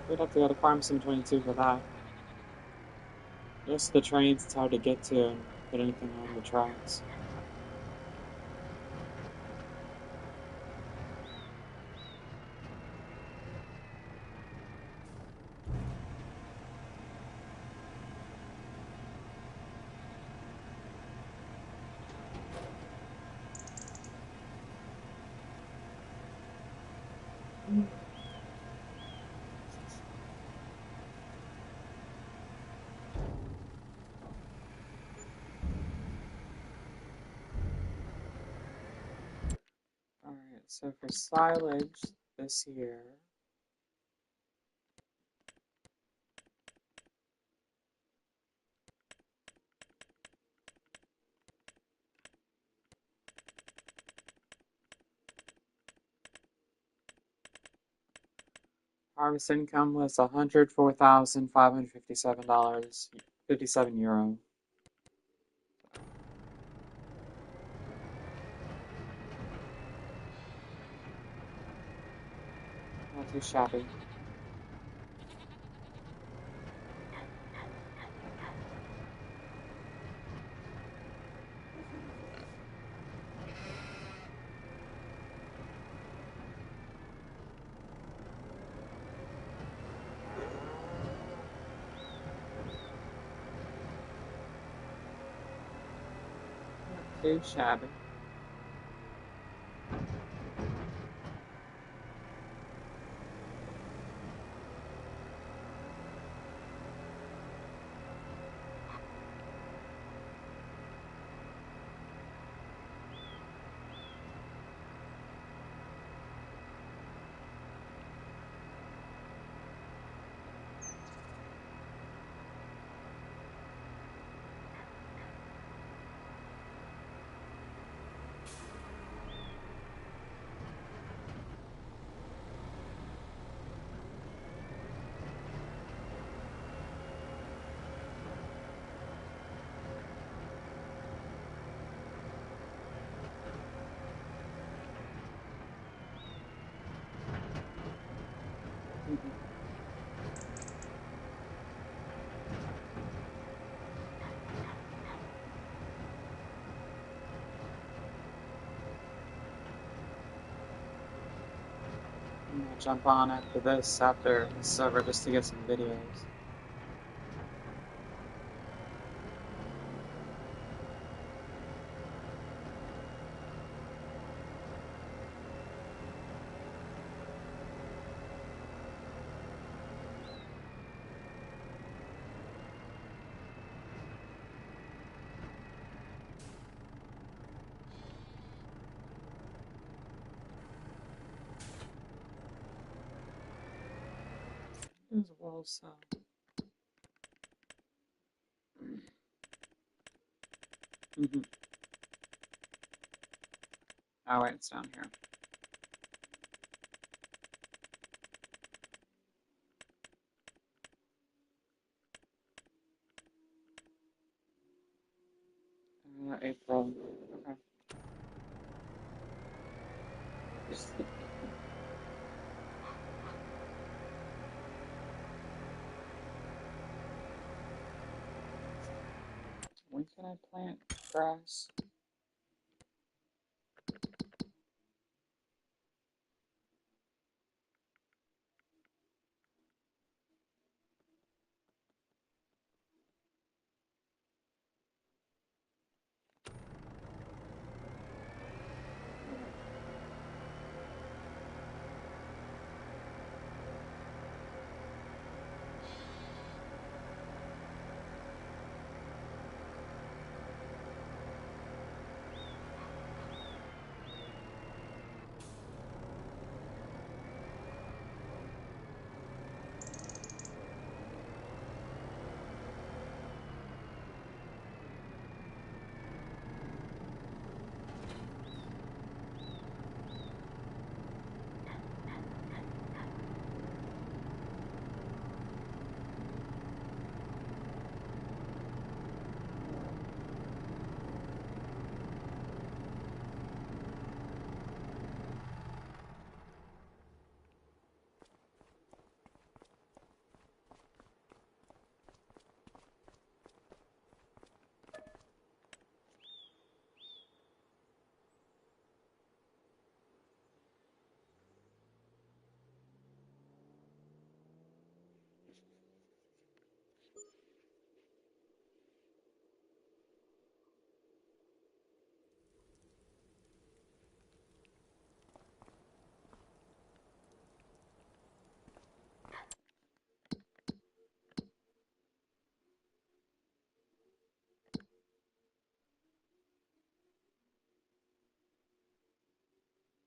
We'd have to go to Farm Sim 22 for that. Just the trains, it's hard to get to and put anything on the tracks. Alright, so for silage this year, harvest income was €104,557.57. Not too shabby. Not too shabby. I'm gonna jump on after this over just to get some videos. As well, so. Oh wait, it's down here. April. Okay. When can I plant grass?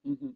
Hmm.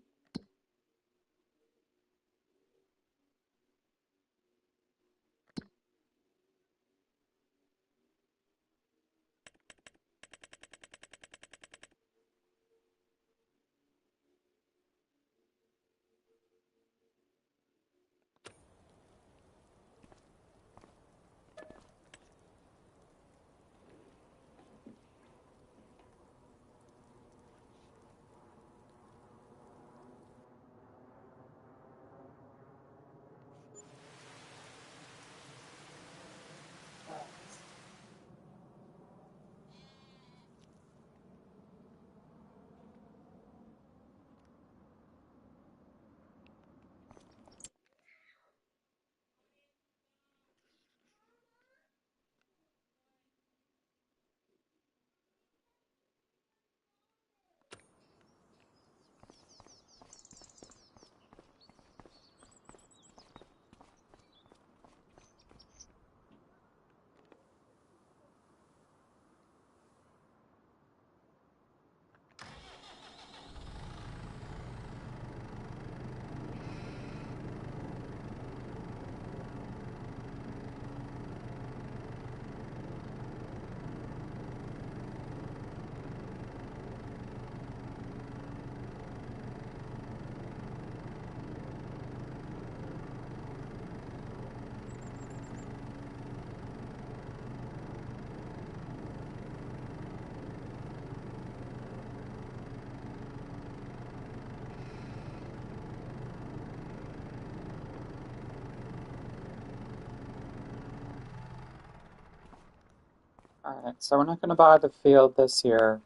All right, so we're not going to buy the field this year,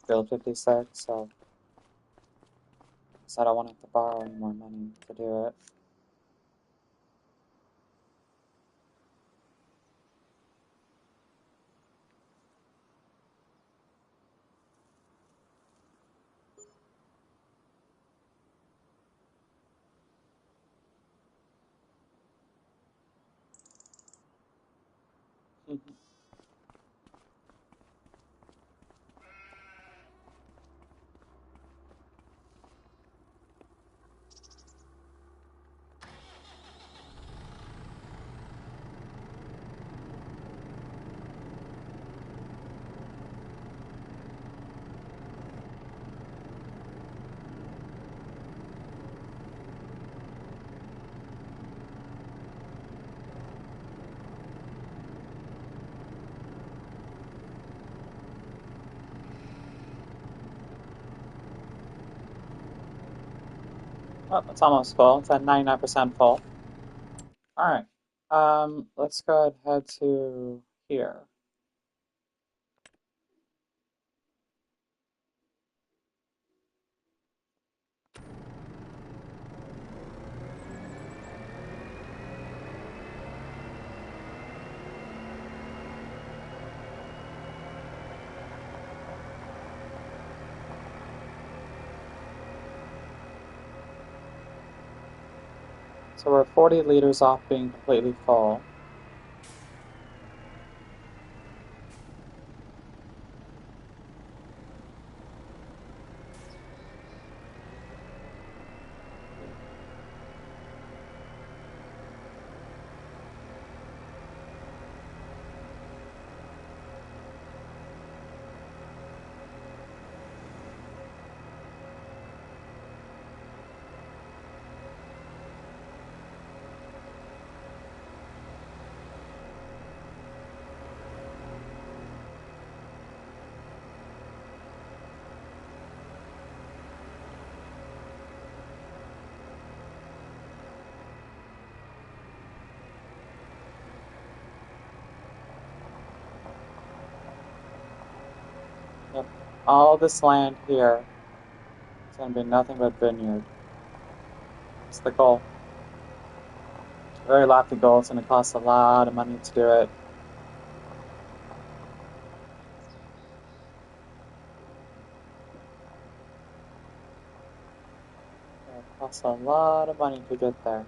field 56, so I don't want to have to borrow any more money to do it. Mhm. Oh, it's almost full. It's at 99% full. All right, let's go ahead and head to here. So we're 40 liters off being completely full. Yep. All this land here is going to be nothing but vineyard. It's the goal. Very lofty goal. It's going to cost a lot of money to do it. It costs a lot of money to get there.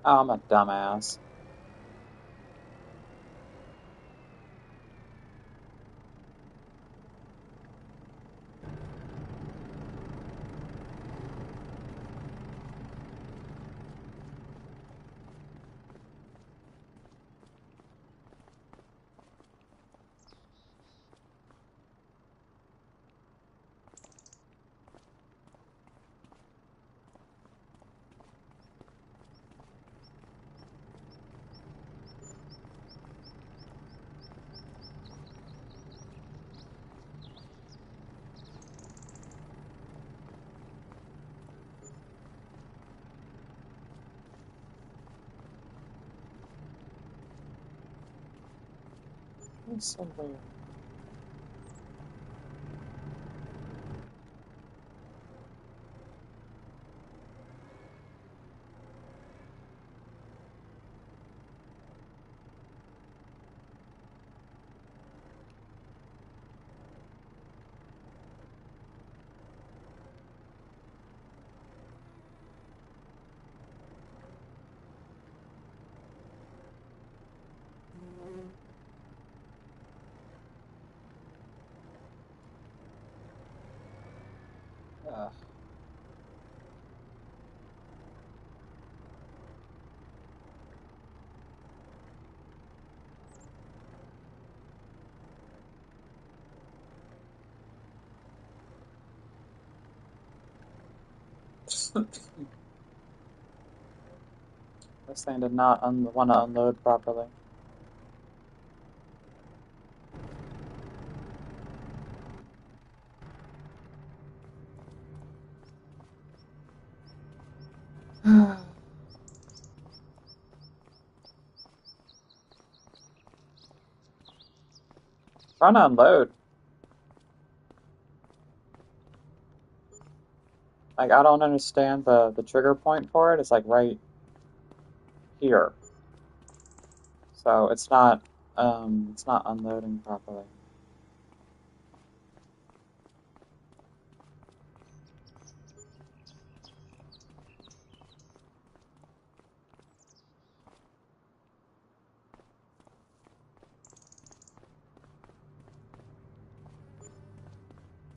Oh, I'm a dumbass. That's so weird. Ugh. This thing did not want to unload properly. Trying to unload. Like, I don't understand the trigger point for it. It's like right here. So it's not unloading properly.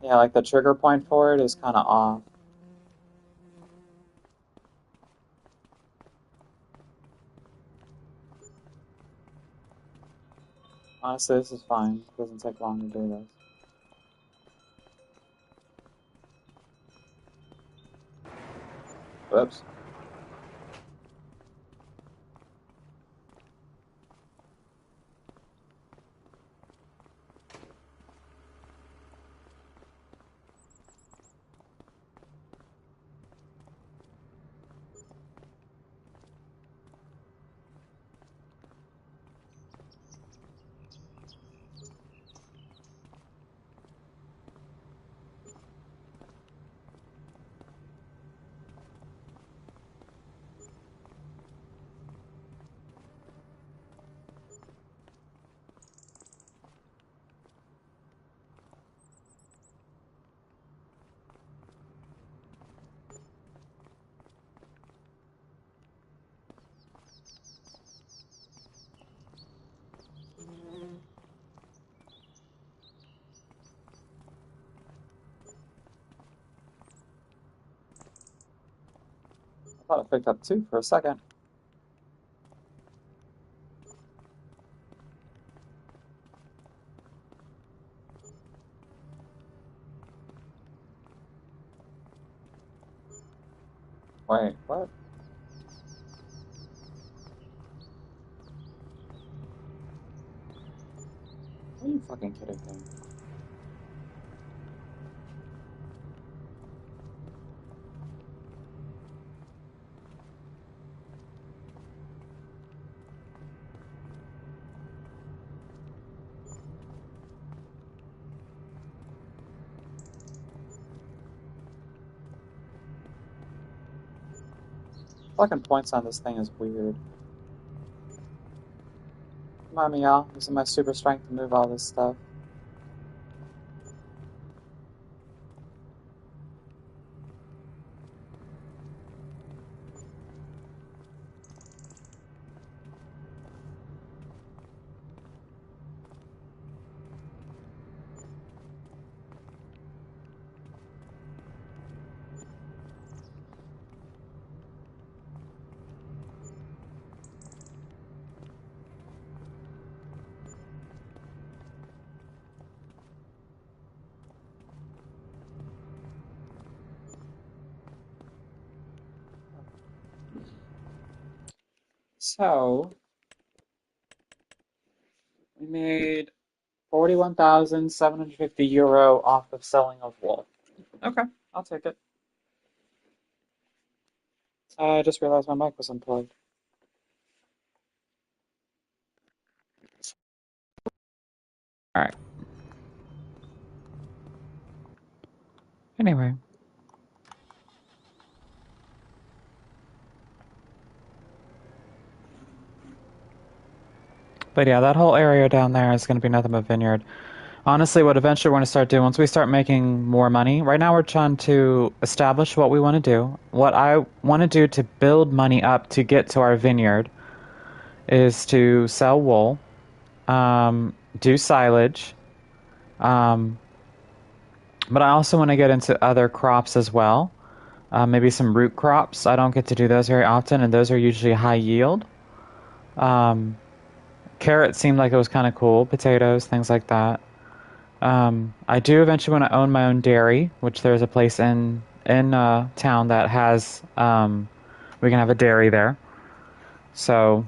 Yeah, like the trigger point for it is kind of off. Honestly, this is fine. It doesn't take long to do this. Whoops. I thought it picked up two for a second. Wait, what? Are you fucking kidding me? Fucking points on this thing is weird. Come on, me, y'all. Using my super strength to move all this stuff. So we made 41,750 euro off of selling of wool. Okay, I'll take it. I just realized my mic was unplugged. All right. Anyway. But yeah, that whole area down there is going to be nothing but vineyard. Honestly, what eventually we're going to start doing, once we start making more money, right now we're trying to establish what we want to do. What I want to do to build money up to get to our vineyard is to sell wool, do silage, um, but I also want to get into other crops as well. Maybe some root crops. I don't get to do those very often, and those are usually high yield. Um, Carrots seemed like it was kind of cool. Potatoes, things like that. I do eventually want to own my own dairy, which there's a place in town that has we can have a dairy there. So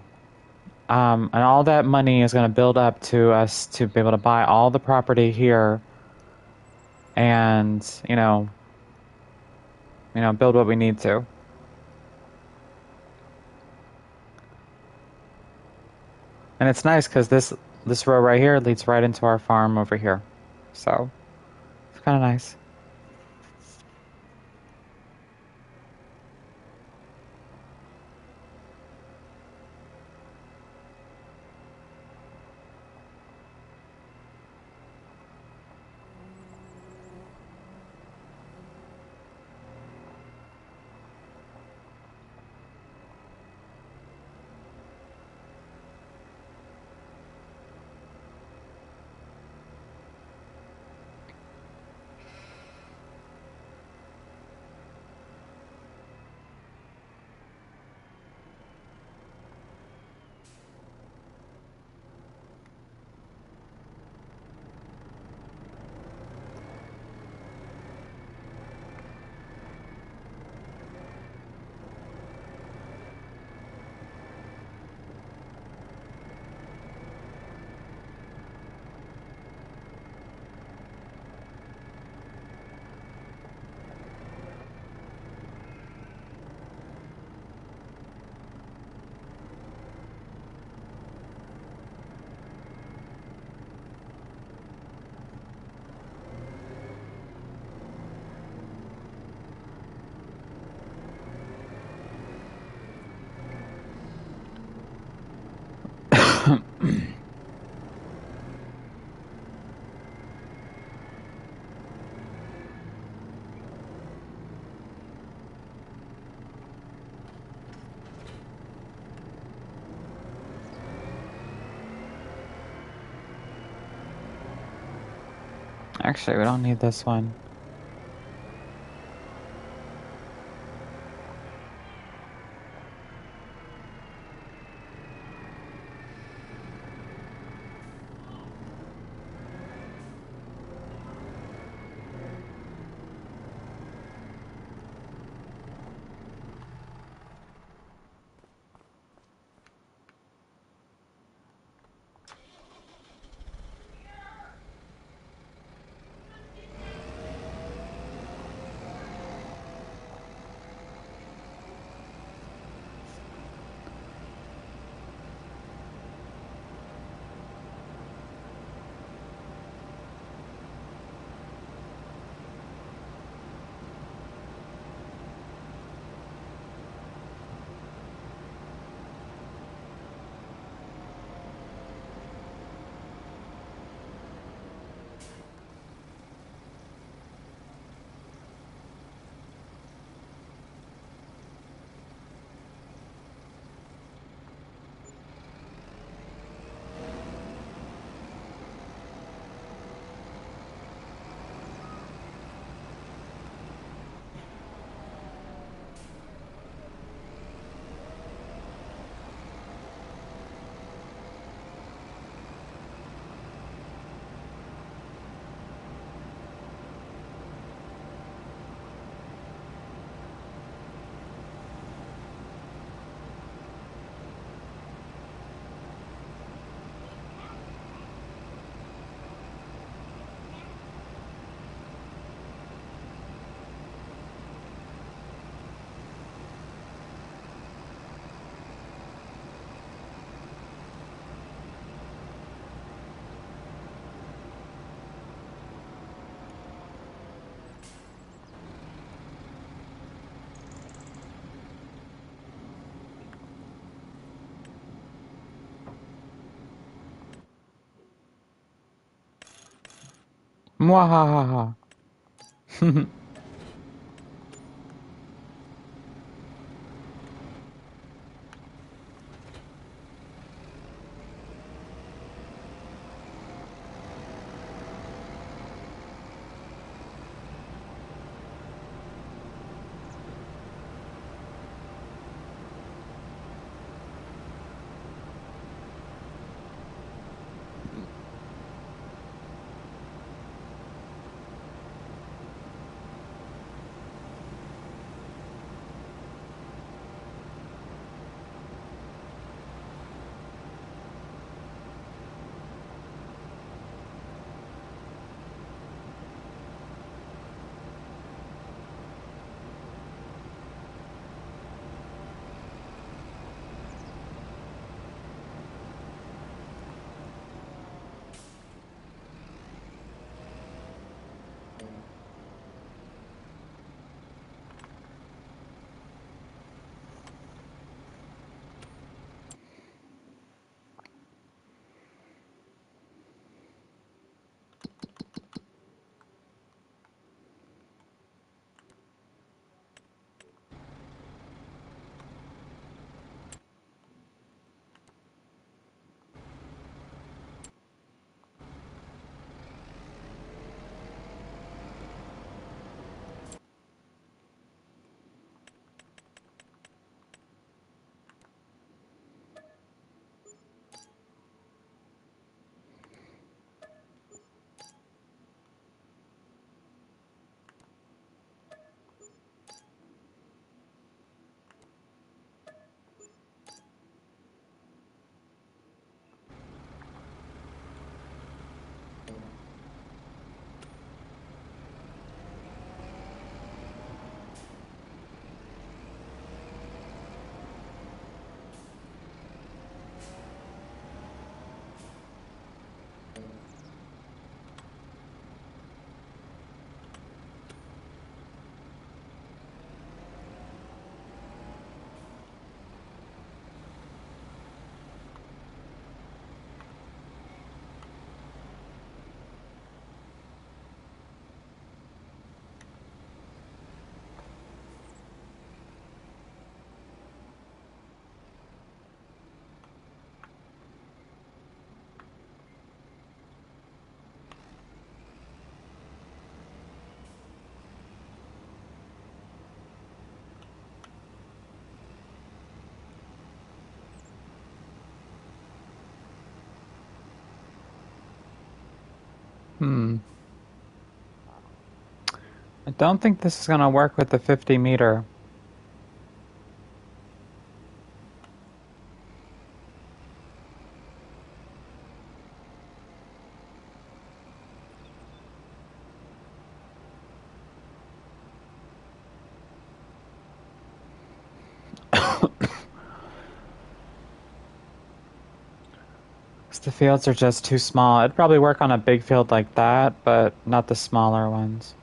and all that money is going to build up to us to be able to buy all the property here, and build what we need to. And it's nice because this road right here leads right into our farm over here, so it's kind of nice. Actually, we don't need this one. Mwahaha. I don't think this is gonna work with the 50 meter. The fields are just too small. It'd probably work on a big field like that, but not the smaller ones.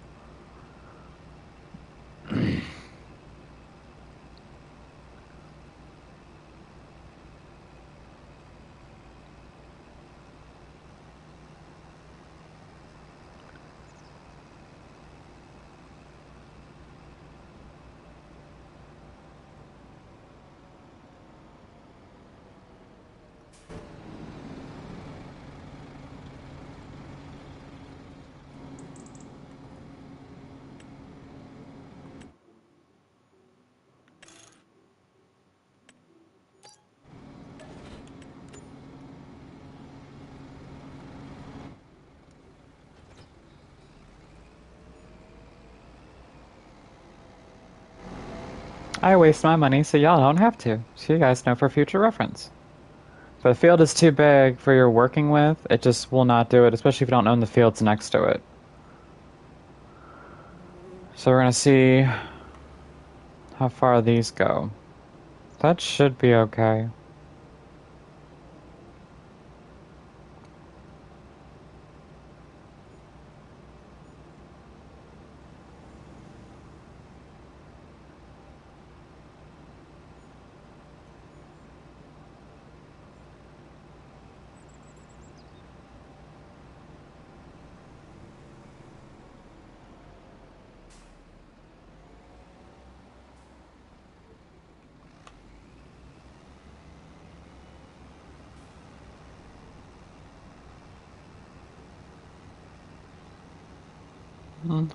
I waste my money so y'all don't have to, so you guys know for future reference. If a field is too big for your working with, it just will not do it, especially if you don't own the fields next to it. So we're gonna see how far these go. That should be okay.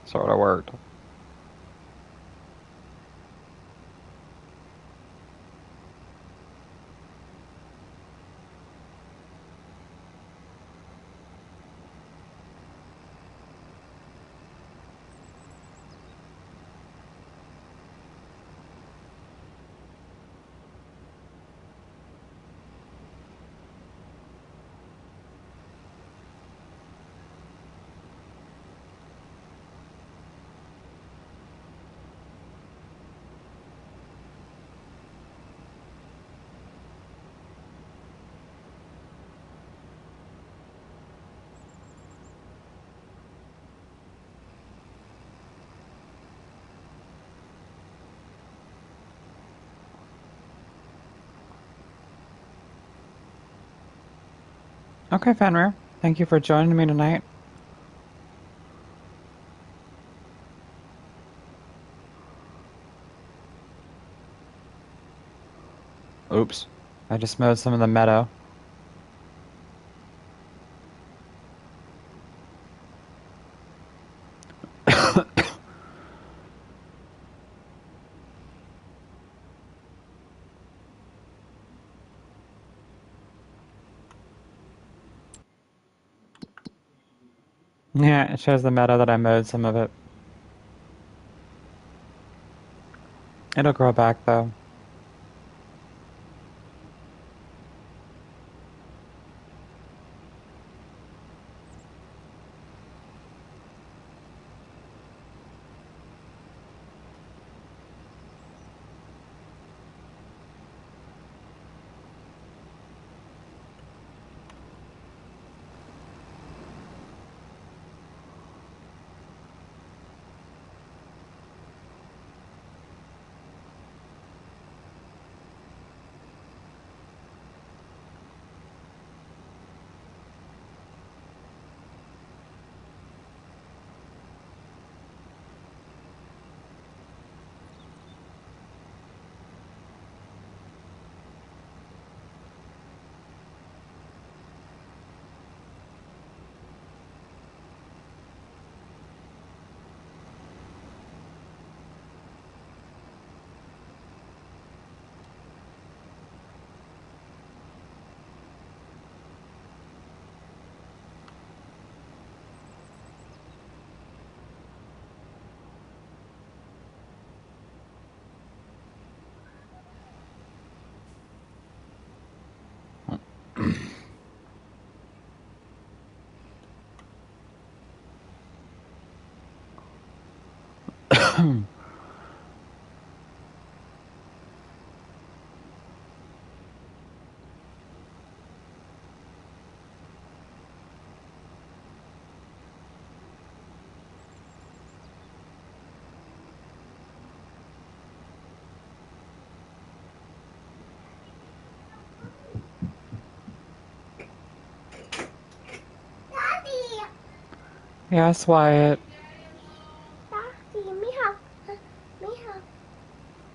Sort of worked. Okay, Fenrir. Thank you for joining me tonight. Oops. I just mowed some of the meadow. Yeah, it shows the meadow that I mowed some of it. It'll grow back though. Daddy, Yes, Wyatt. Daddy, me have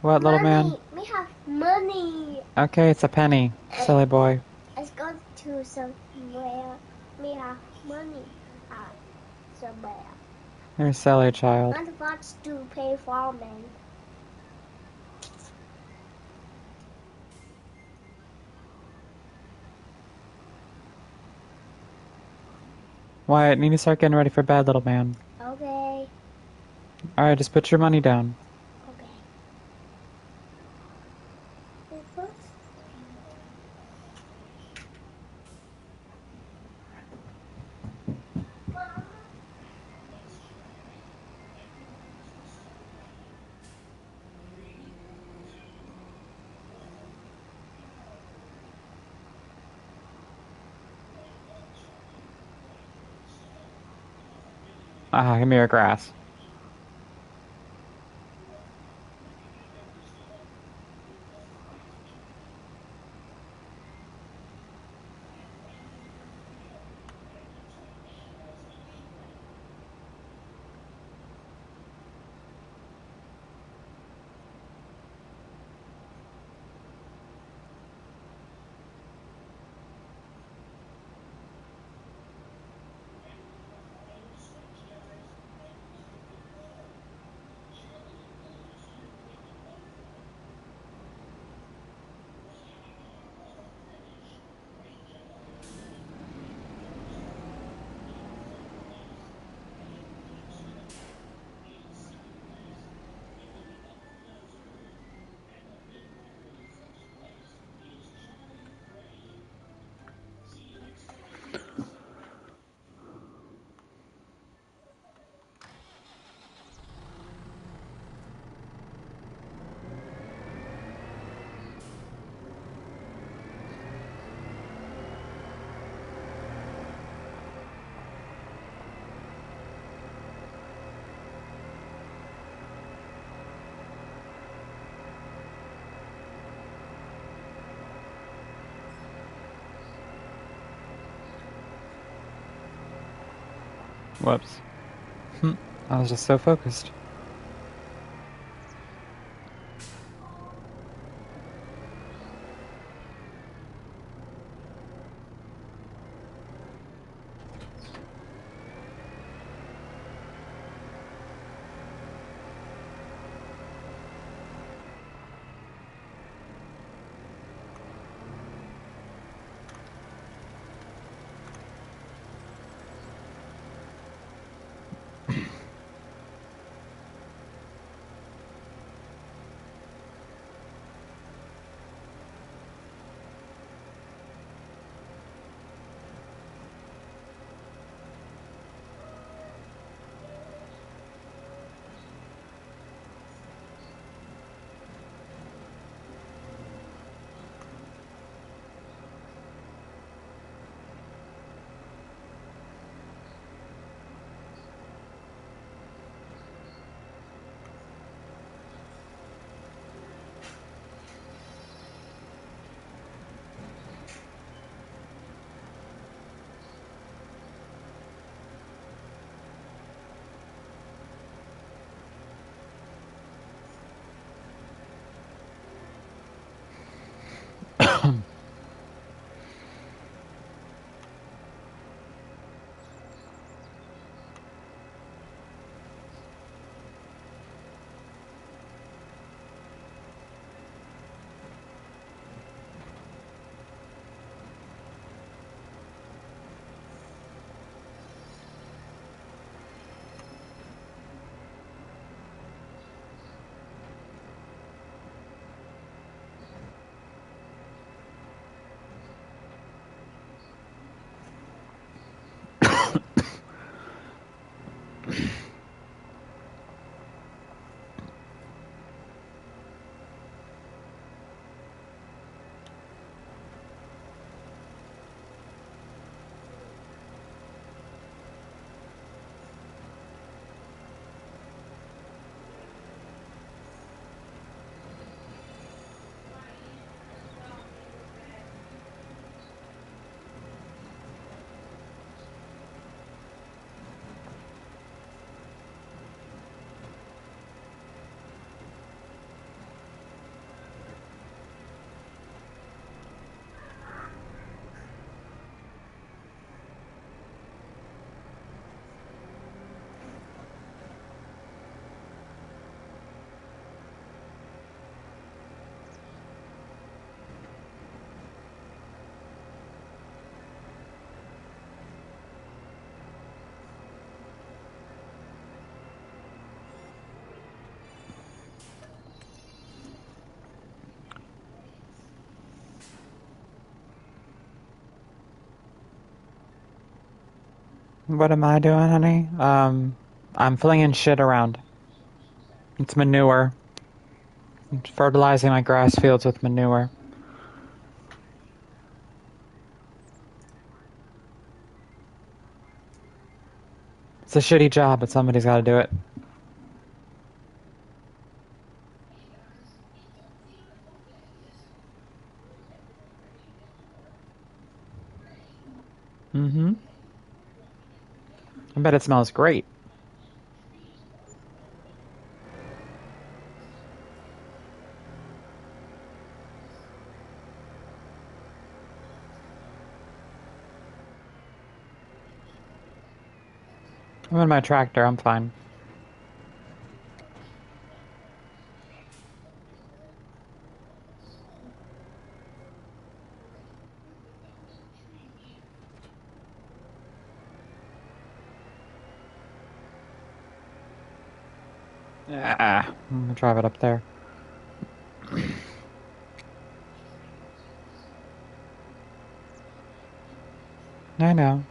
What, little man? me have money. Okay, it's a penny. Silly boy. Let's go to somewhere. Me have money. Somewhere. You're a silly child. Not much to pay for me. Wyatt, need to start getting ready for bed, little man. Okay. Alright, just put your money down. Okay. Give me your grass. Whoops. I was just so focused. What am I doing, honey? I'm flinging shit around. It's manure. I'm fertilizing my grass fields with manure. It's a shitty job, but somebody's got to do it. Mm-hmm. I bet it smells great. I'm in my tractor. I'm fine. I'm gonna drive it up there. I know.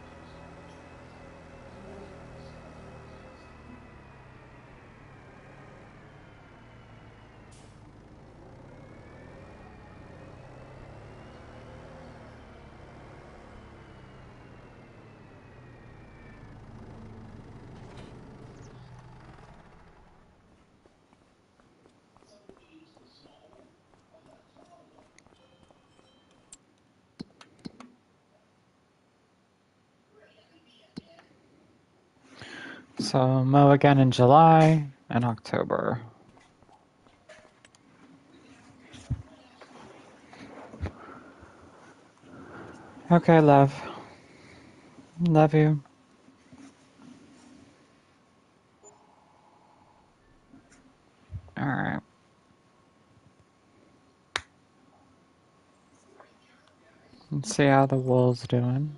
So mow again in July and October. Okay, love. Love you. Alright. Let's see how the wool's doing.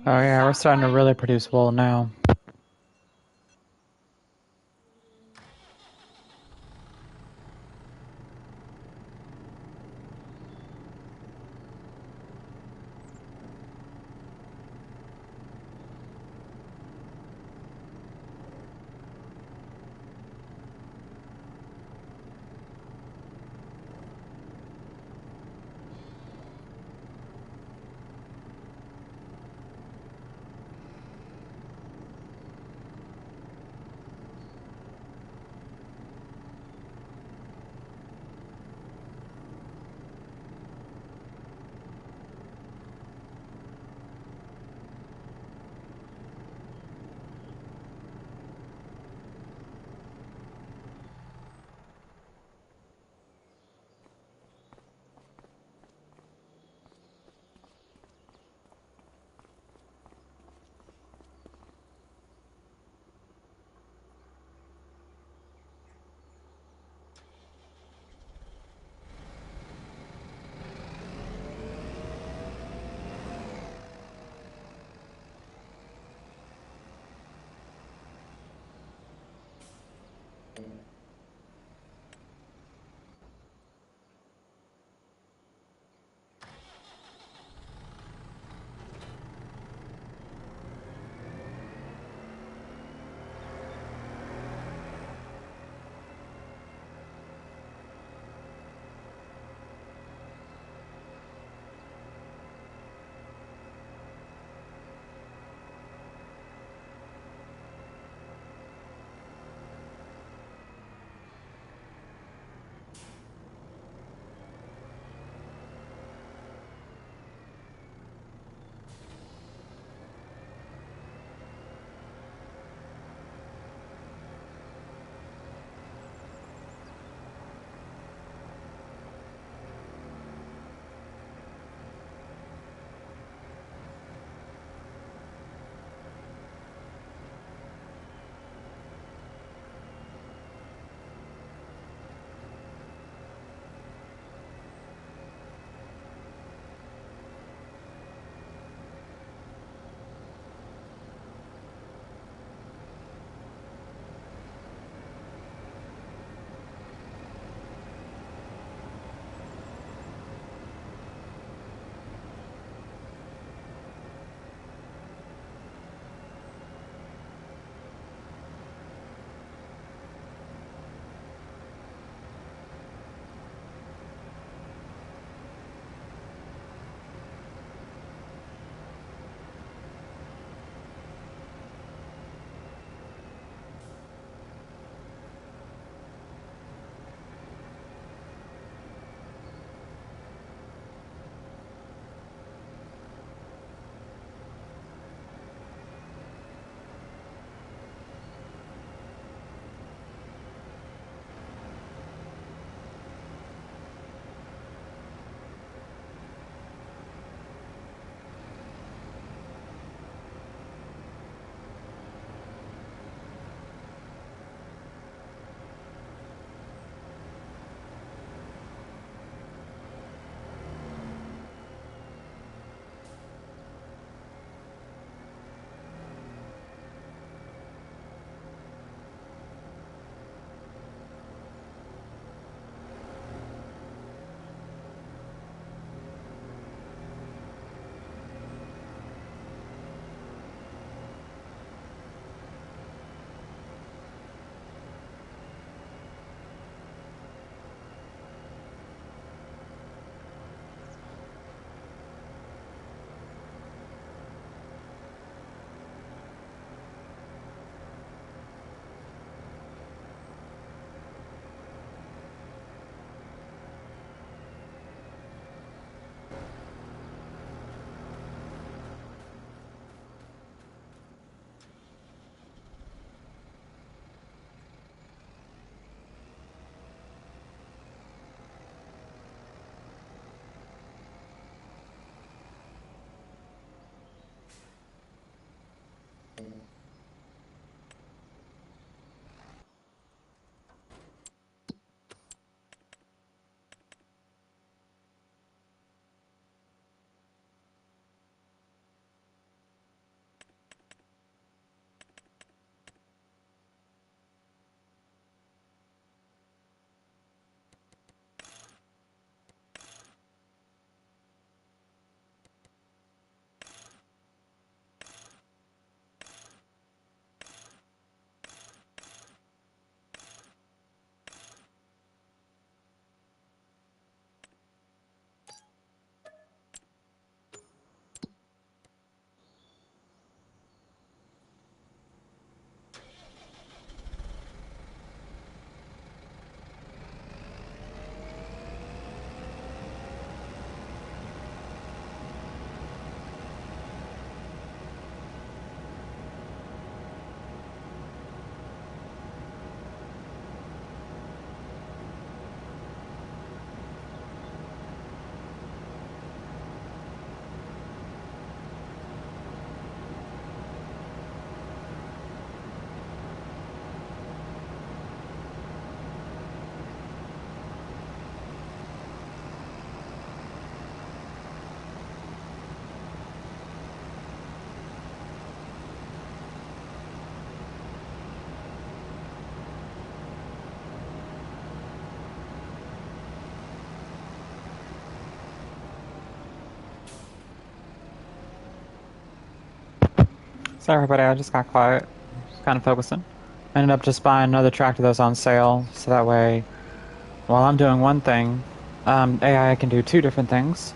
Oh yeah, we're starting to really produce wool now. Sorry, everybody, I just got quiet. Just kind of focusing. I ended up just buying another tractor that was on sale, so that way, while I'm doing one thing, AI can do two different things.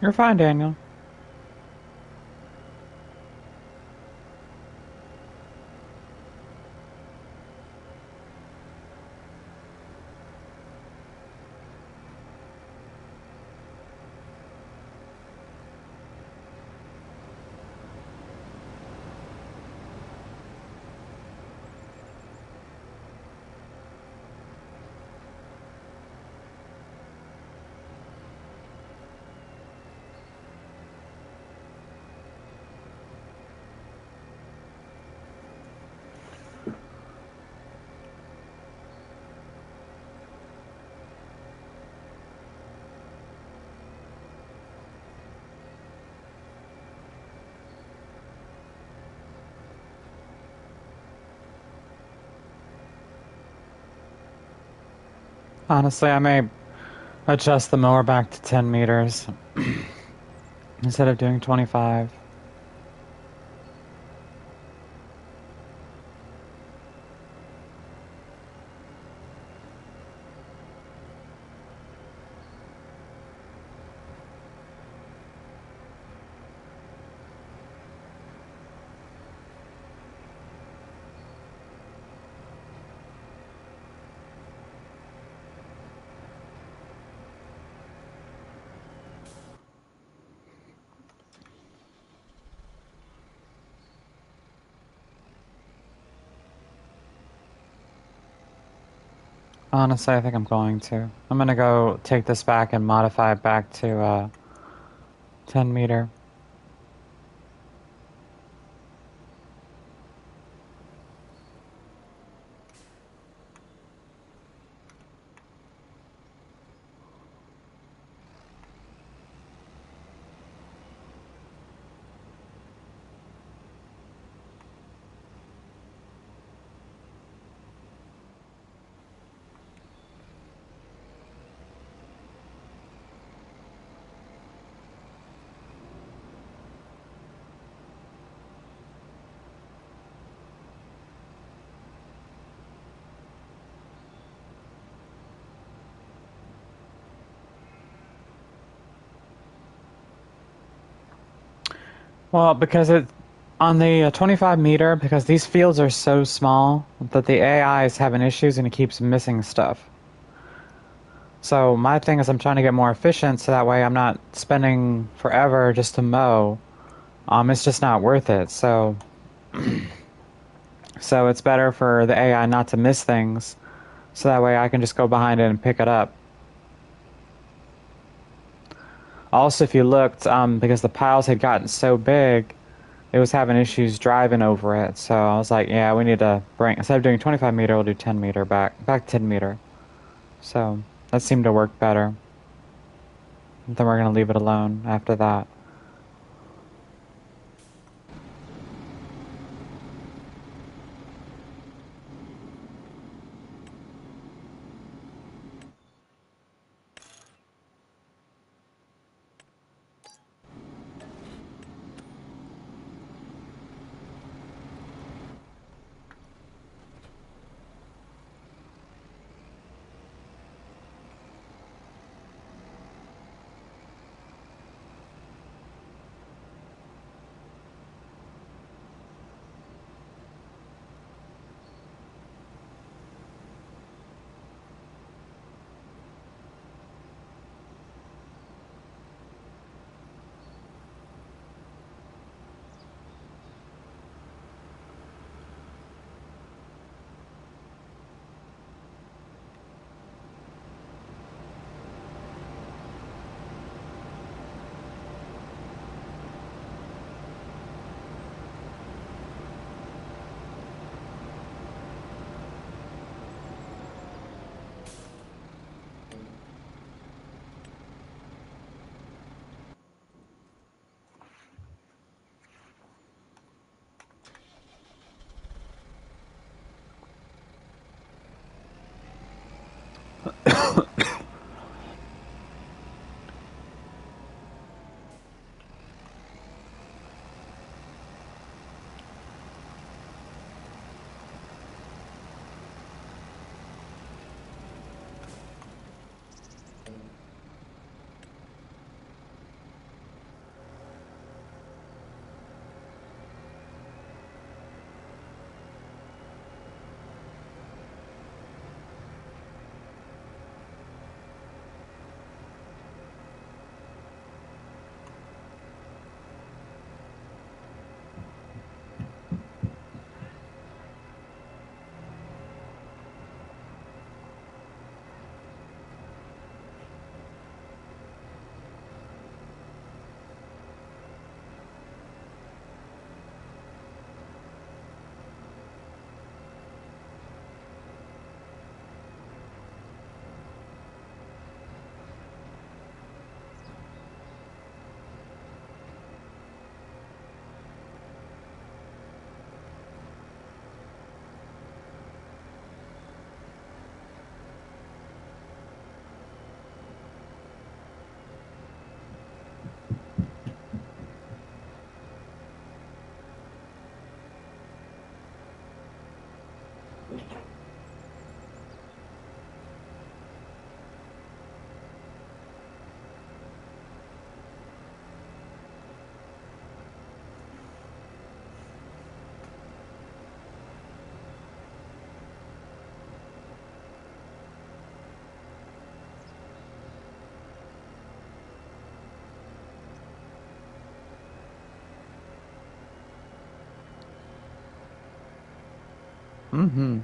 You're fine, Daniel. Honestly, I may adjust the mower back to 10 meters instead of doing 25. Honestly, I think I'm going to. I'm gonna go take this back and modify it back to 10 meter. Well, because it on the 25 meter, because these fields are so small that the AI is having issues and it keeps missing stuff. So my thing is I'm trying to get more efficient so that way I'm not spending forever just to mow. It's just not worth it. So it's better for the AI not to miss things, so that way I can just go behind it and pick it up. Also, if you looked, because the piles had gotten so big, it was having issues driving over it. So I was like, yeah, we need to bring, instead of doing 25 meter, we'll do 10 meter back 10 meter. So that seemed to work better. Then we're gonna leave it alone after that. Mm-hmm.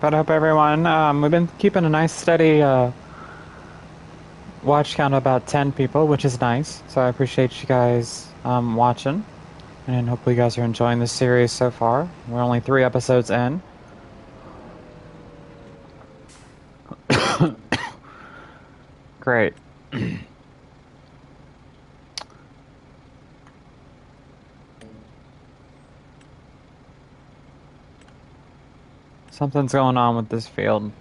But I hope everyone, we've been keeping a nice steady watch count of about 10 people, which is nice. So I appreciate you guys watching. And hopefully you guys are enjoying this series so far. We're only 3 episodes in. Great. Something's going on with this field.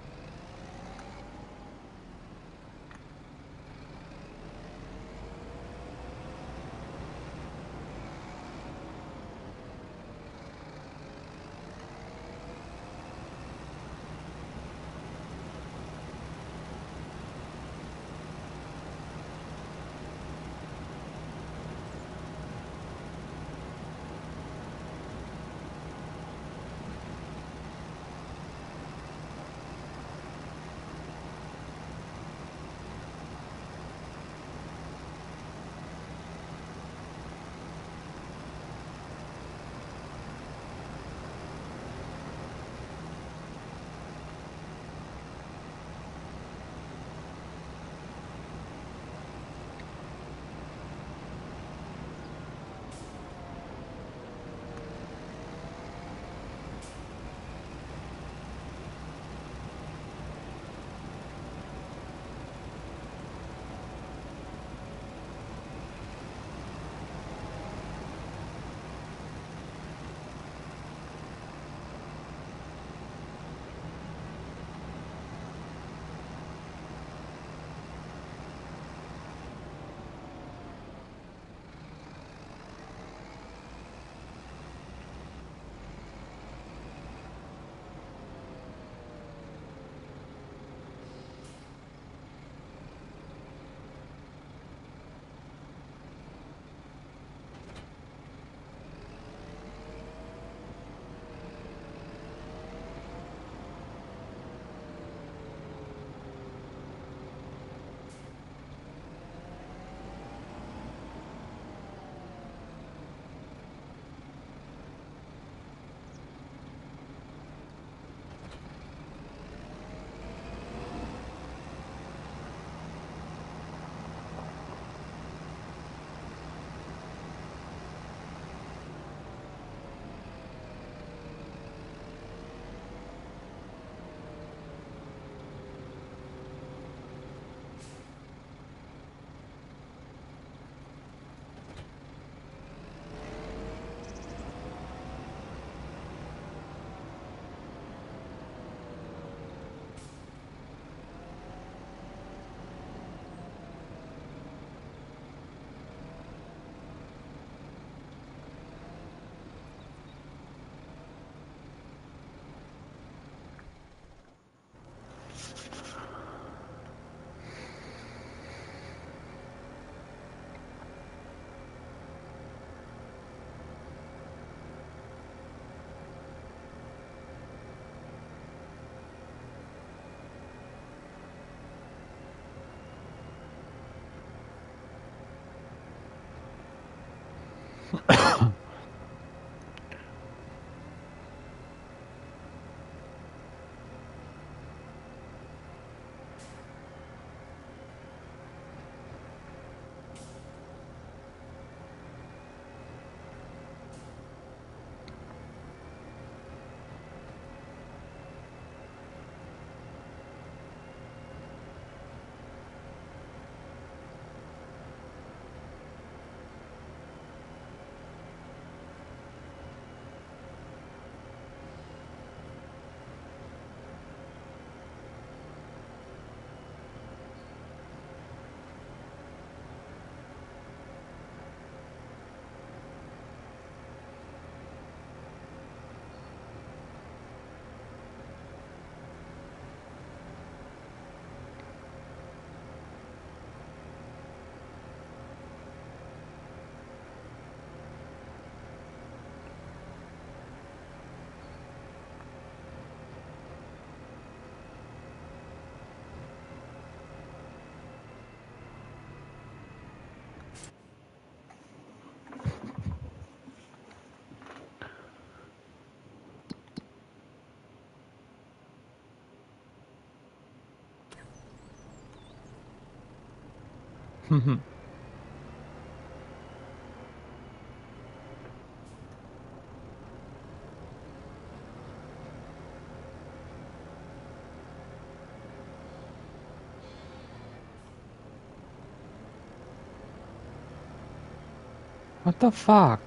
What the fuck?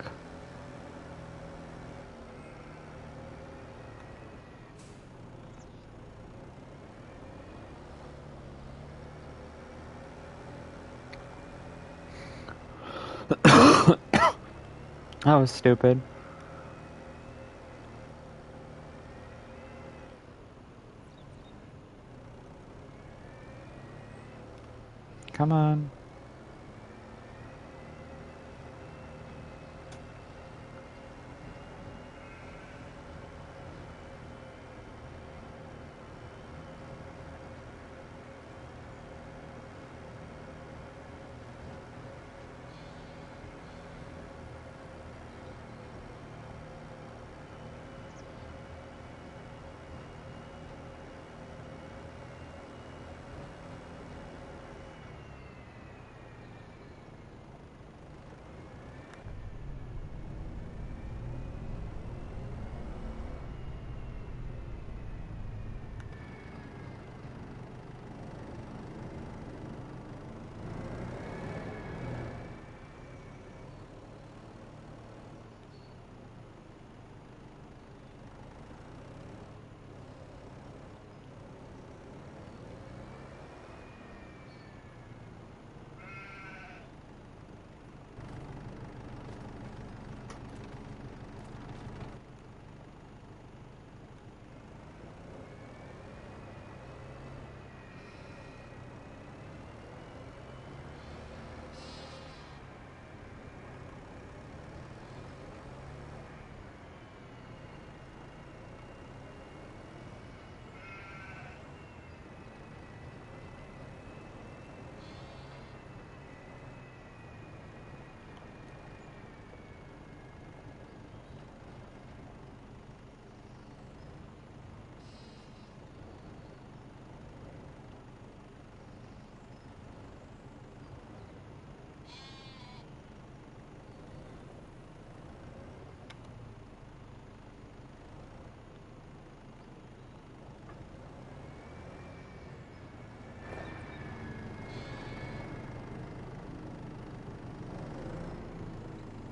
That was stupid. Come on.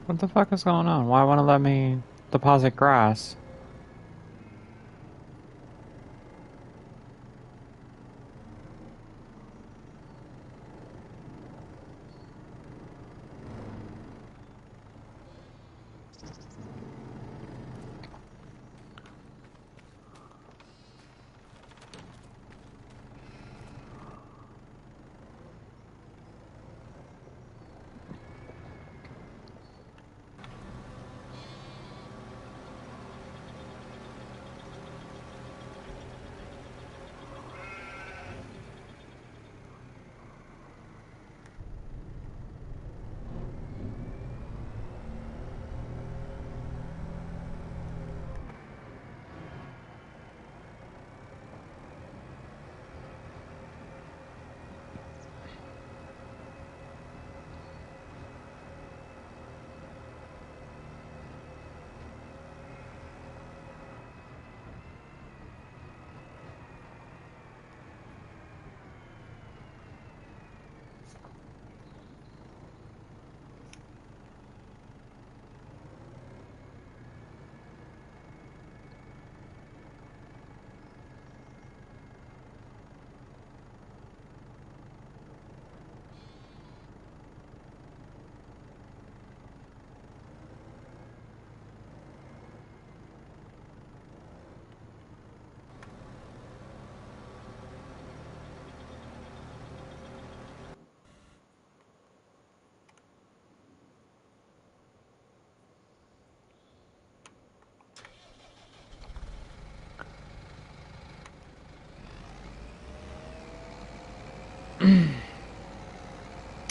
What the fuck is going on? Why won't it let me deposit grass?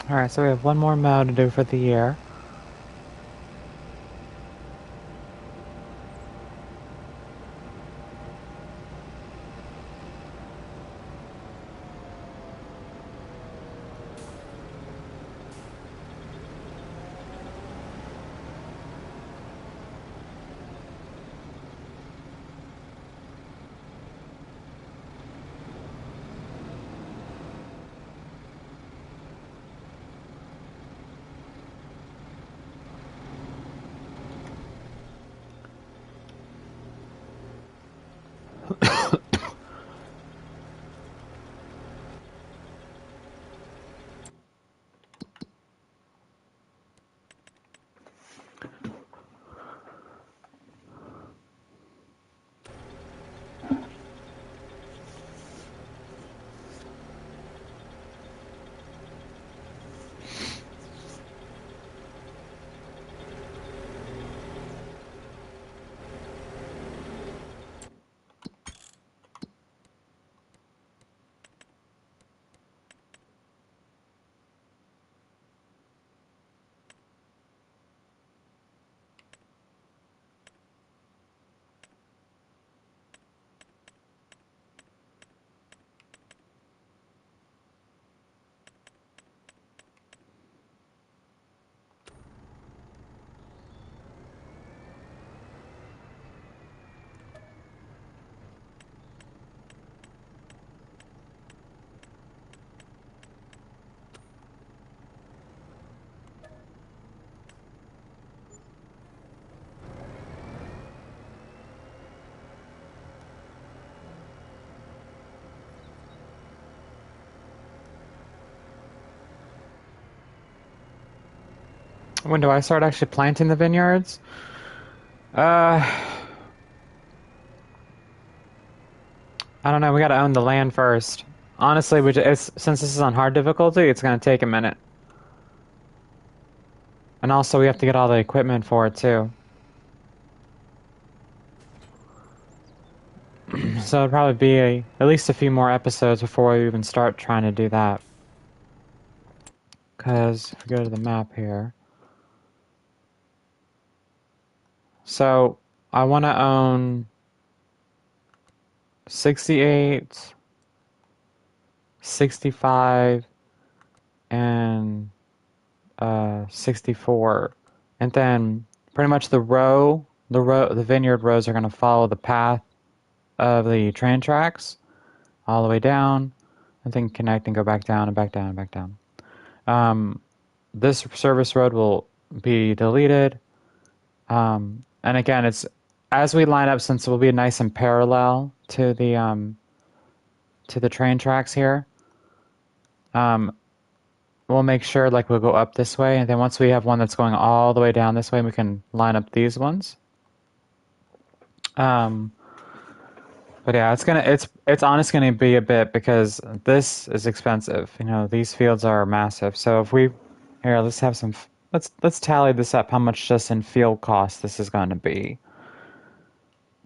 Alright, so we have one more mow to do for the year. When do I start actually planting the vineyards? I don't know. We gotta own the land first. Honestly, since this is on hard difficulty, it's gonna take a minute. And also, we have to get all the equipment for it too. So it'll probably be at least a few more episodes before we even start trying to do that. Because if we go to the map here, so I want to own 68, 65, and 64, and then pretty much the vineyard rows are going to follow the path of the train tracks all the way down, and then connect and go back down and back down and back down. This service road will be deleted, and again, it's as we line up, since it will be nice and parallel to the train tracks here. We'll make sure like we'll go up this way, and then once we have one that's going all the way down this way, we can line up these ones. But yeah, it's honestly gonna be a bit because this is expensive. You know, these fields are massive. So if we here, let's have some. Let's tally this up. How much just in field cost this is going to be,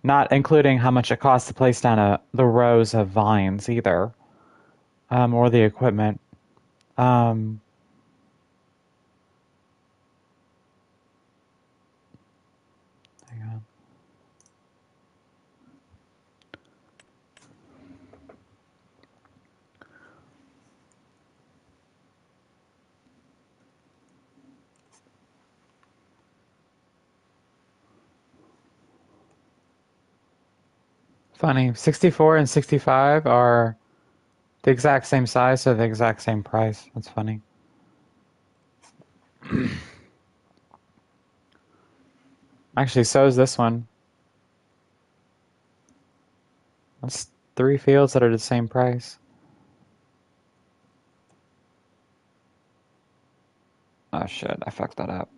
not including how much it costs to place down the rows of vines either, or the equipment. Um, hang on. Funny, 64 and 65 are the exact same size, so the exact same price. That's funny. Actually, so is this one. That's 3 fields that are the same price. Oh shit, I fucked that up.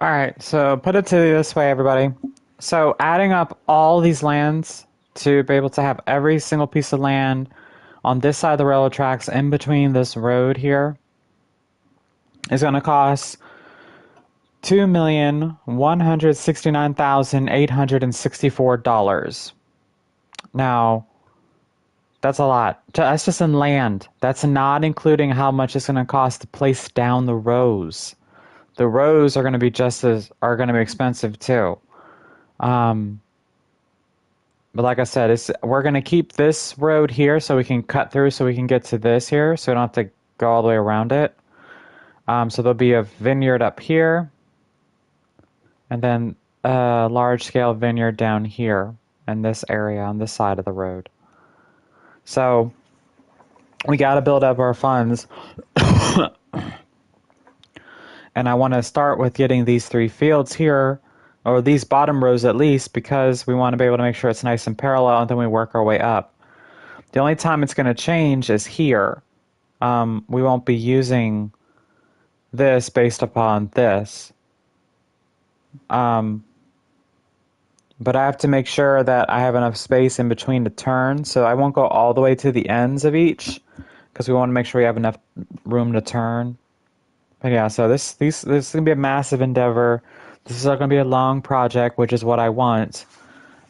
All right, so put it to you this way, everybody. So adding up all these lands to be able to have every single piece of land on this side of the railroad tracks in between this road here is going to cost $2,169,864. Now, that's a lot. That's just in land. That's not including how much it's going to cost to place down the rows. The rows are going to be expensive too. But like I said, we're going to keep this road here so we can cut through so we can get to this here so we don't have to go all the way around it. So there'll be a vineyard up here and then a large scale vineyard down here in this area on this side of the road. So we got to build up our funds. And I want to start with getting these 3 fields here, or these bottom rows at least, because we want to be able to make sure it's nice and parallel, and then we work our way up. The only time it's going to change is here. We won't be using this based upon this. But I have to make sure that I have enough space in between to turn, so I won't go all the way to the ends of each, because we want to make sure we have enough room to turn. But yeah, so this is going to be a massive endeavor. This is going to be a long project, which is what I want,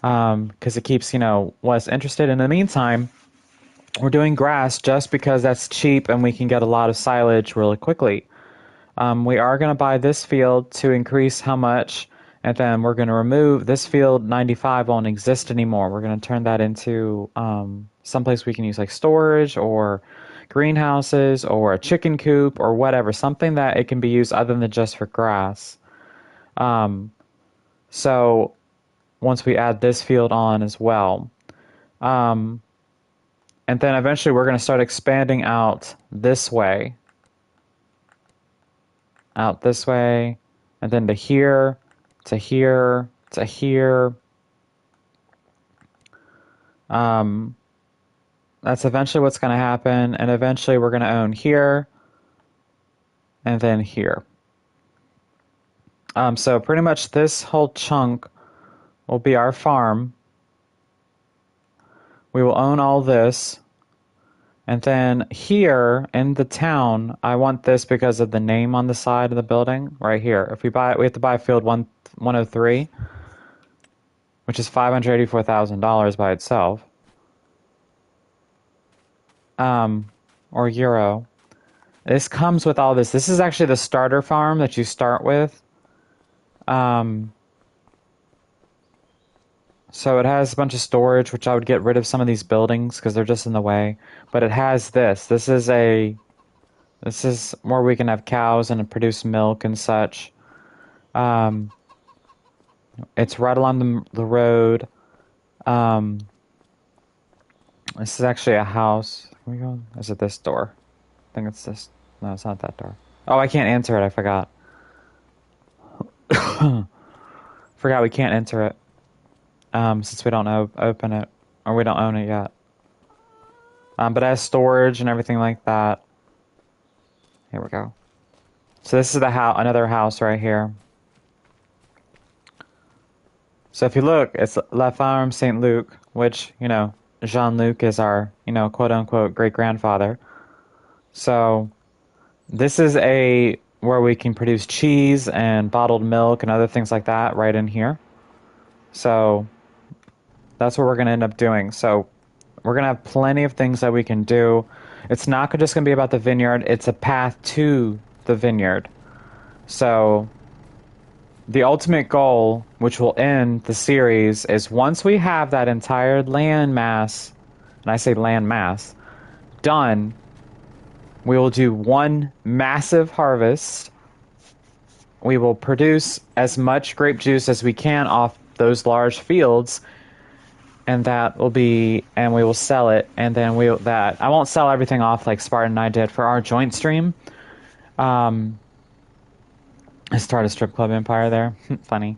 because it keeps, us interested. In the meantime, we're doing grass just because that's cheap and we can get a lot of silage really quickly. We are going to buy this field to increase how much, and then we're going to remove this field. 95 won't exist anymore. We're going to turn that into someplace we can use like storage or greenhouses or a chicken coop or whatever, something that it can be used other than just for grass. So once we add this field on as well, and then eventually we're going to start expanding out this way, and then to here, to here, to here. That's eventually what's going to happen, and eventually we're going to own here, and then here. So pretty much this whole chunk will be our farm. We will own all this, and then here in the town, I want this because of the name on the side of the building, right here. If we buy it, we have to buy field 103, which is $584,000 by itself. Or euro. This comes with all this. This is actually the starter farm that you start with. So it has a bunch of storage, which I would get rid of some of these buildings because they're just in the way. But it has this. This is where we can have cows and produce milk and such. It's right along the road. This is actually a house. Can we go? Is it this door? I think it's this. No, it's not that door. Oh, I can't enter it. I forgot. Forgot we can't enter it. Since we don't open it, or we don't own it yet. But it has storage and everything like that. Here we go. So this is the another house right here. So if you look, it's La Farm St. Luc, which, Jean-Luc is our, quote-unquote great-grandfather. So this is where we can produce cheese and bottled milk and other things like that right in here. So that's what we're going to end up doing. So we're going to have plenty of things that we can do. It's not just going to be about the vineyard. It's a path to the vineyard. So the ultimate goal, which will end the series, is once we have that entire land mass, and I say land mass, done, we will do one massive harvest. We will produce as much grape juice as we can off those large fields, and we will sell it, and then I won't sell everything off like Spartan and I did for our joint stream. I started a strip club empire there. Funny.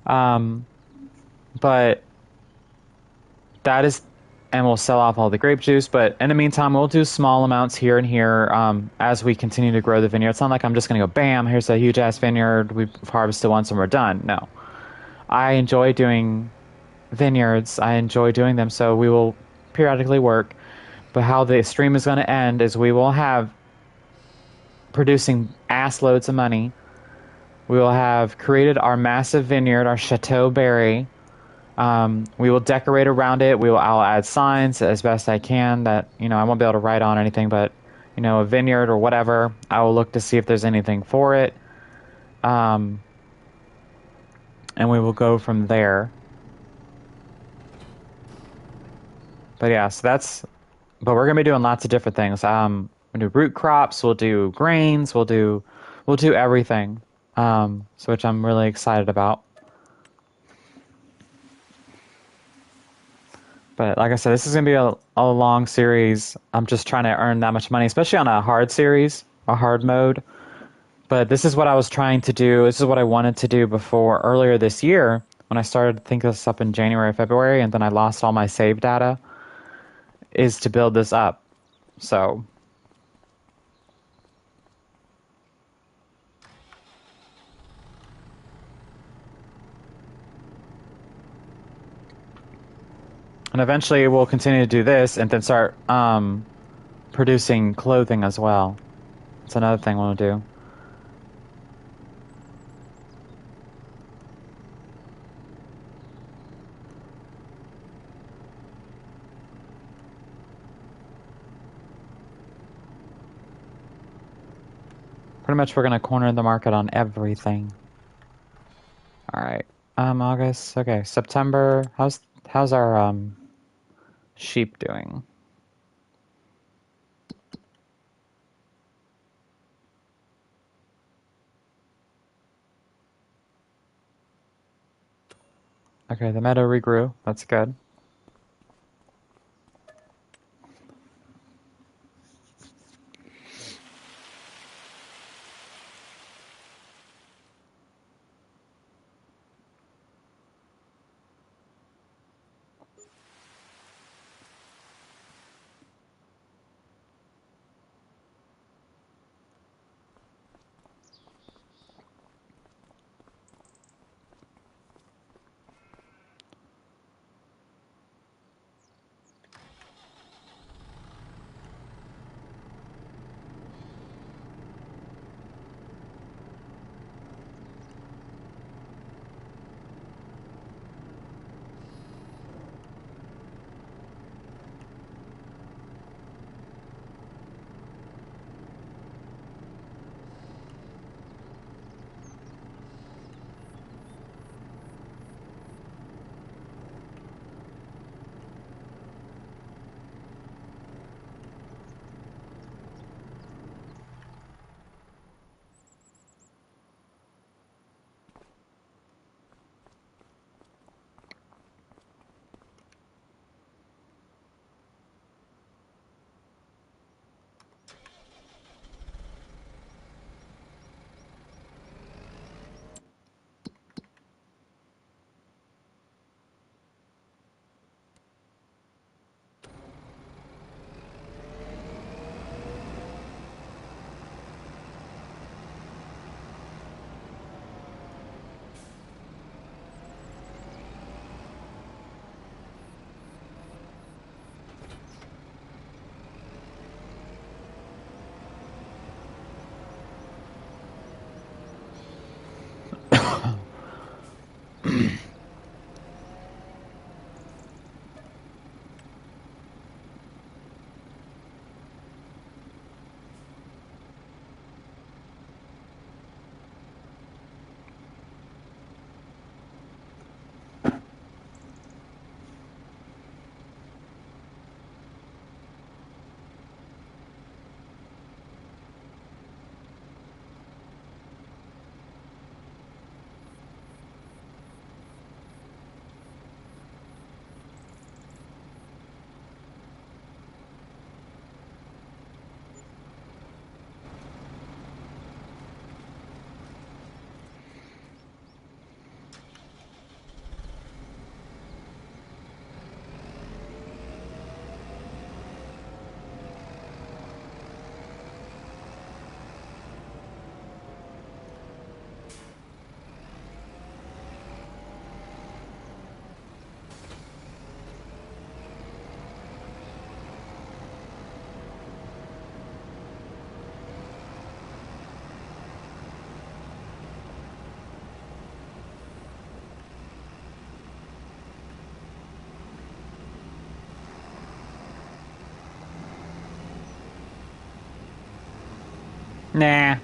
But that is and we'll sell off all the grape juice. But in the meantime, we'll do small amounts here and here as we continue to grow the vineyard. It's not like I'm just going to go, bam, here's a huge ass vineyard. We've harvested once and we're done. No. I enjoy doing vineyards. I enjoy doing them. So we will periodically work. But how the stream is going to end is we will have producing ass loads of money. We will have created our massive vineyard, our Chateau Berry. We will decorate around it. I'll add signs as best I can that, I won't be able to write on anything, but, a vineyard or whatever. I will look to see if there's anything for it. And we will go from there. But yeah, but we're going to be doing lots of different things. We'll do root crops, we'll do grains, we'll do everything. Which I'm really excited about. But like I said, this is going to be a long series. I'm just trying to earn that much money, especially on a hard series, a hard mode. But this is what I was trying to do. This is what I wanted to do earlier this year when I started to think this up in January, February, and then I lost all my save data, is to build this up. So and eventually we'll continue to do this and then start producing clothing as well. That's another thing we'll do. Pretty much we're going to corner the market on everything. Alright. August. Okay, September. How's our sheep doing? Okay, the meadow regrew. That's good. Nah.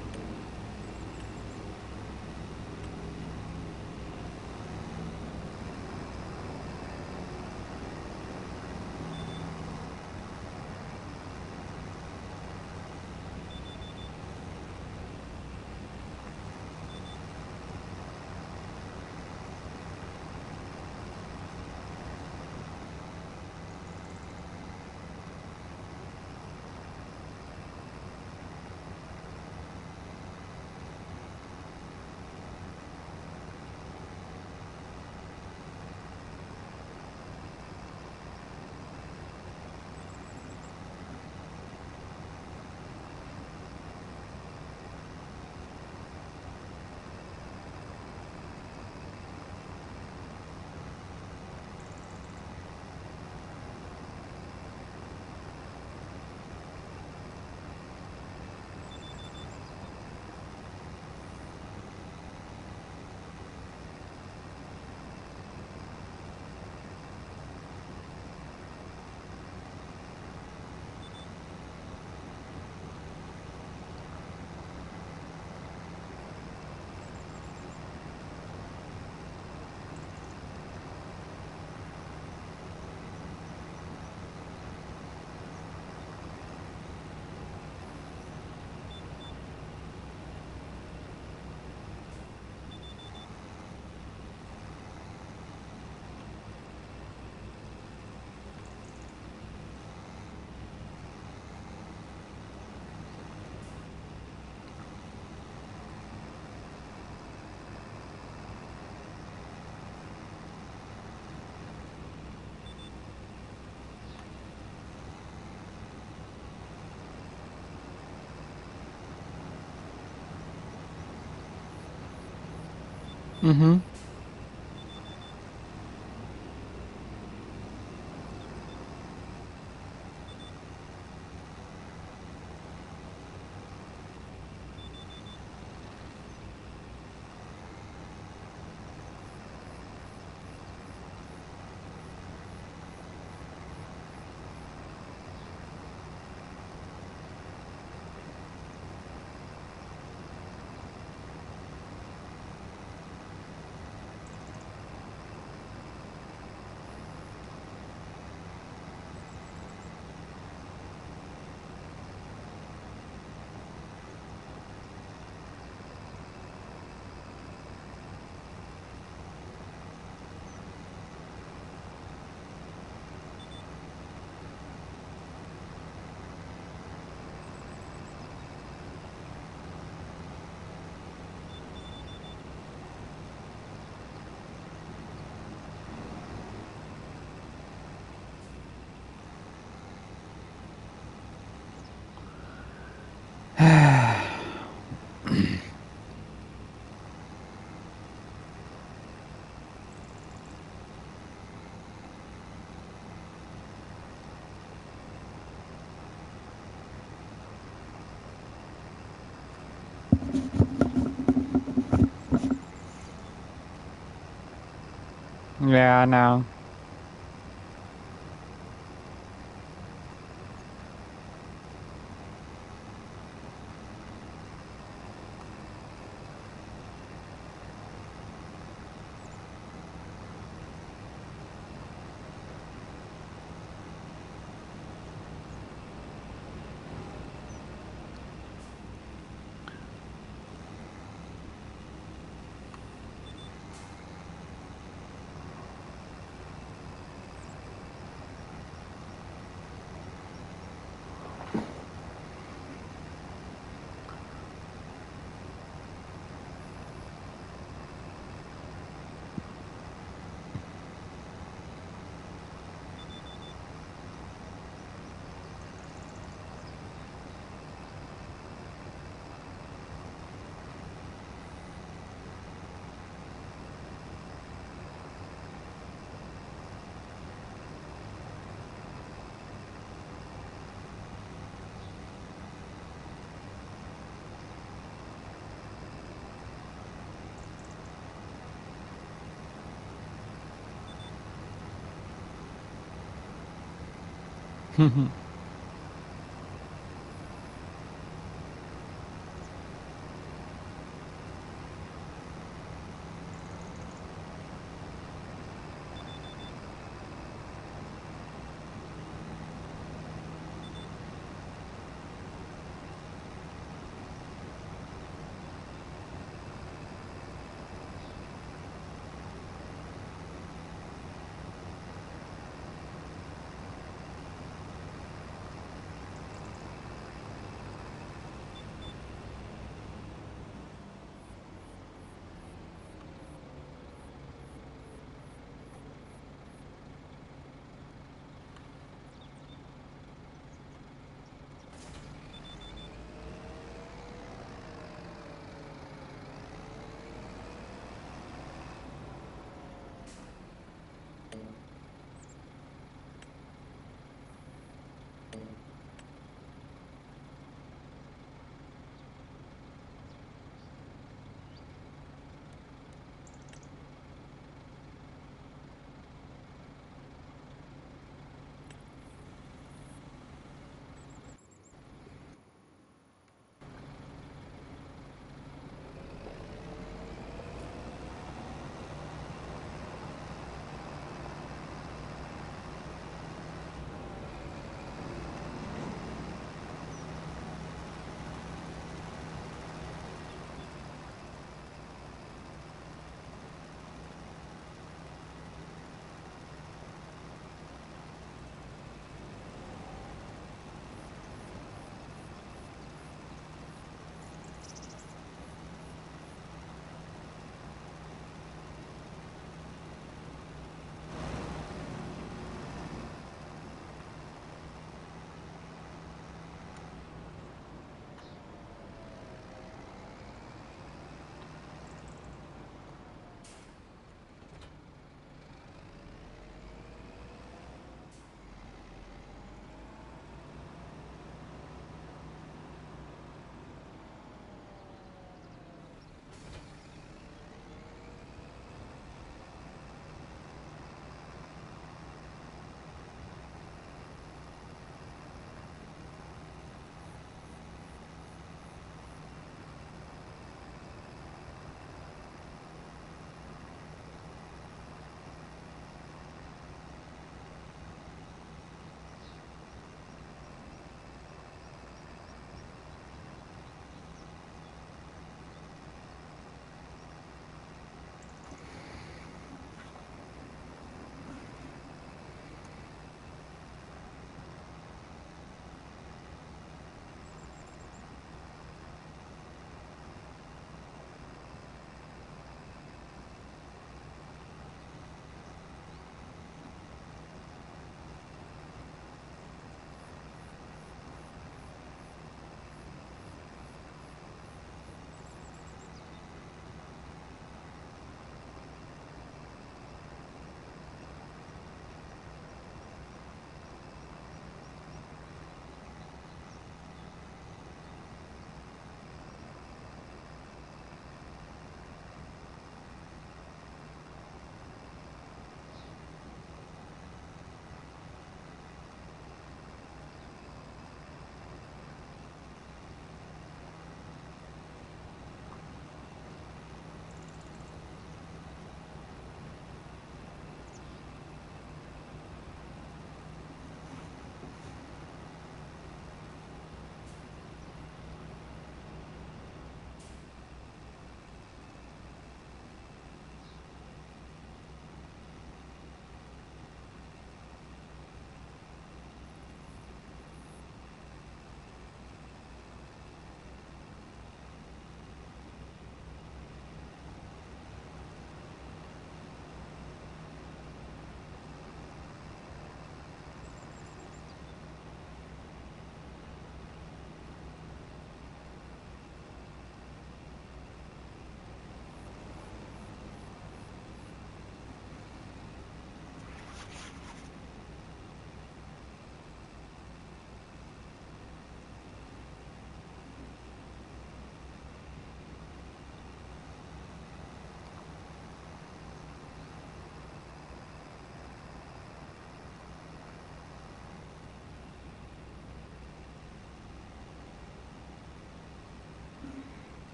Mm-hmm. Yeah, I know.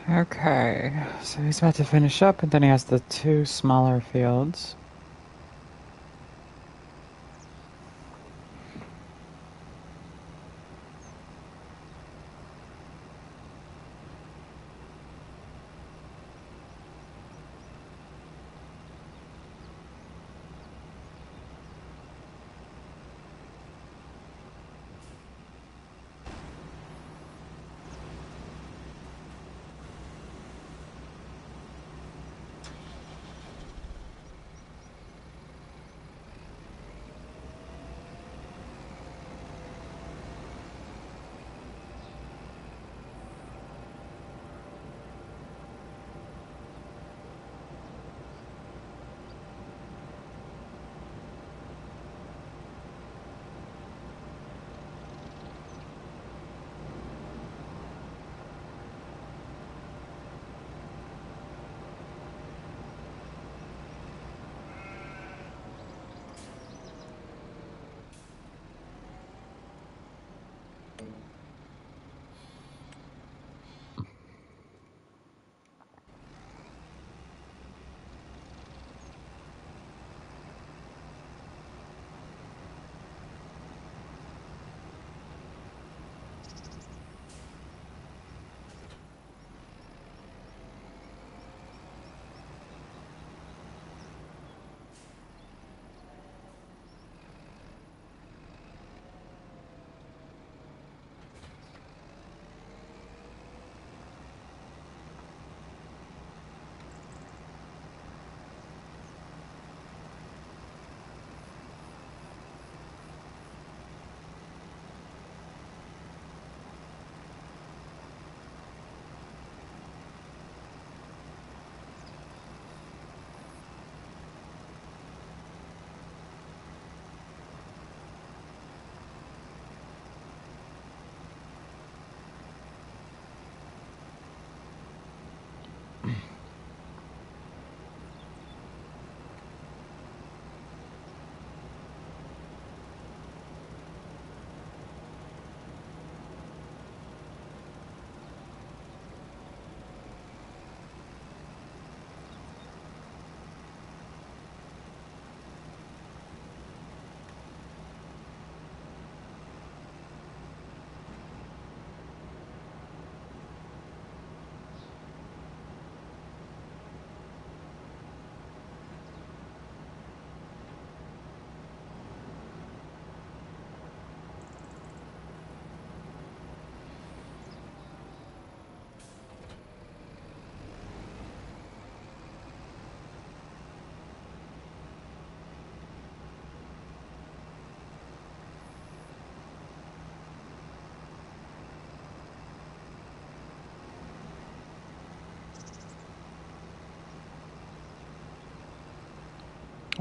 Okay, so he's about to finish up, and then he has the two smaller fields.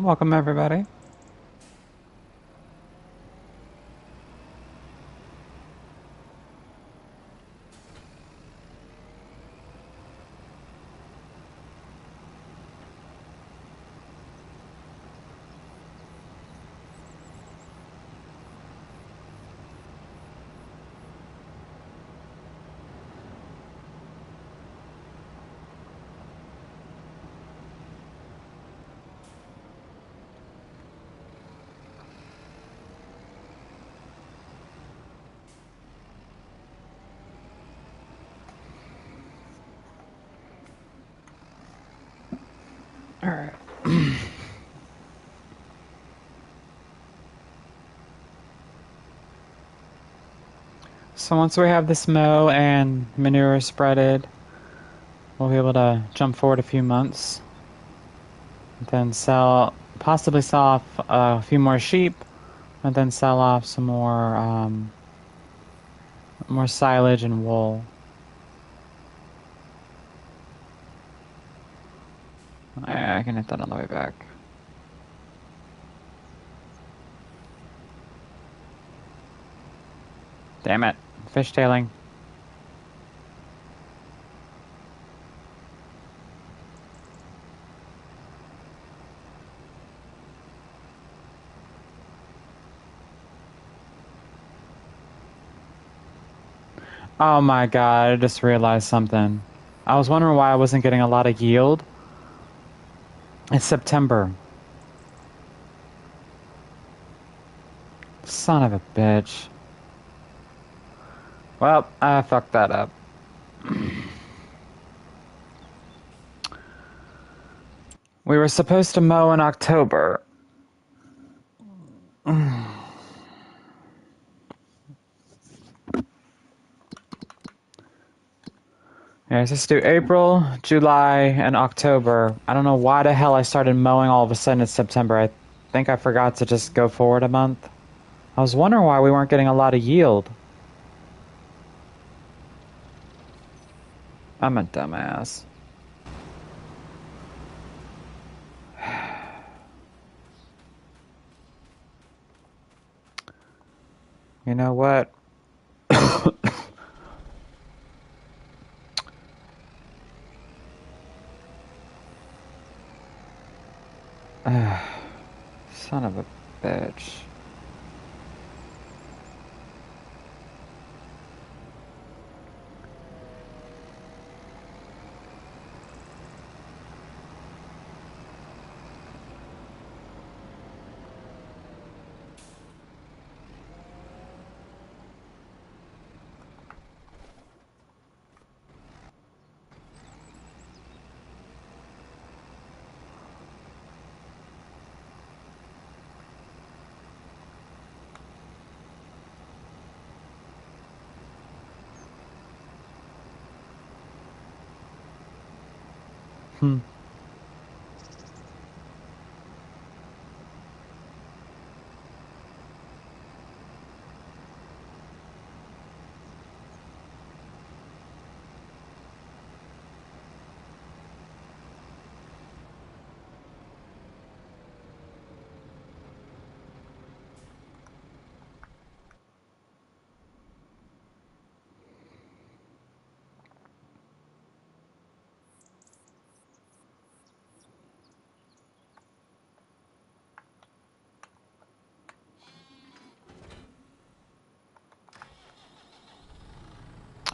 Welcome, everybody. All right. So once we have this mow and manure spreaded, we'll be able to jump forward a few months. Then possibly sell off a few more sheep, and then sell off some more silage and wool. I can hit that on the way back. Damn it. Fishtailing. Oh my god, I just realized something. I was wondering why I wasn't getting a lot of yield. It's September. Son of a bitch. Well, I fucked that up. We were supposed to mow in October. Yeah, it's just do April, July, and October. I don't know why the hell I started mowing all of a sudden in September. I think I forgot to just go forward a month. I was wondering why we weren't getting a lot of yield. I'm a dumbass. You know what? Son of a bitch. Hmm.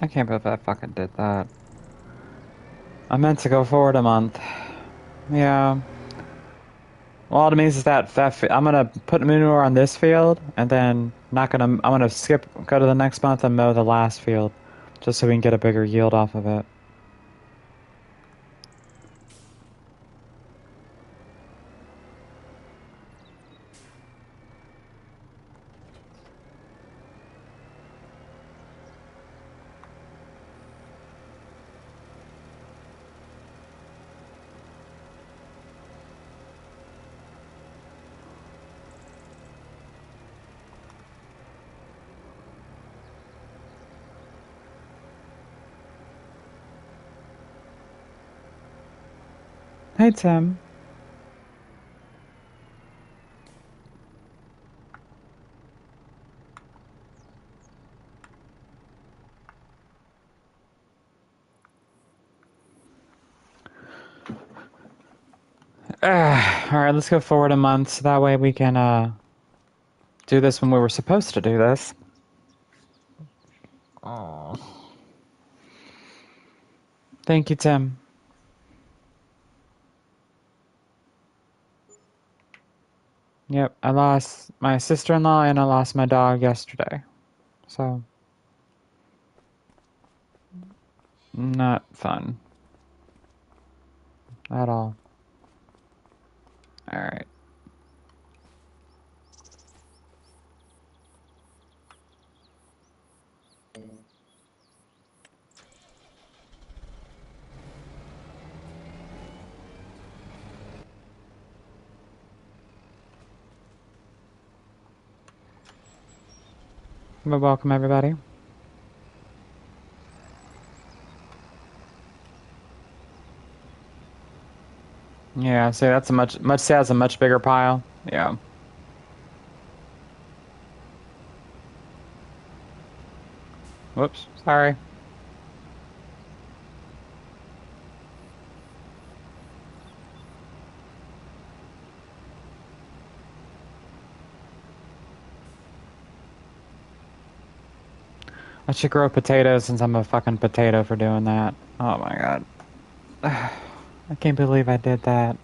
I can't believe I fucking did that. I meant to go forward a month. Yeah. Well, all it means is that I'm gonna put manure on this field, and then I'm gonna go to the next month and mow the last field, just so we can get a bigger yield off of it. Hey, Tim. Alright, let's go forward a month so that way we can do this when we were supposed to do this. Oh. Thank you, Tim. Yep, I lost my sister-in-law and I lost my dog yesterday. So, not fun. At all. Alright. Well, welcome, everybody. Yeah, see, that's a much that's a much bigger pile. Yeah. Whoops, sorry. I should grow potatoes since I'm a fucking potato for doing that. Oh my god. I can't believe I did that.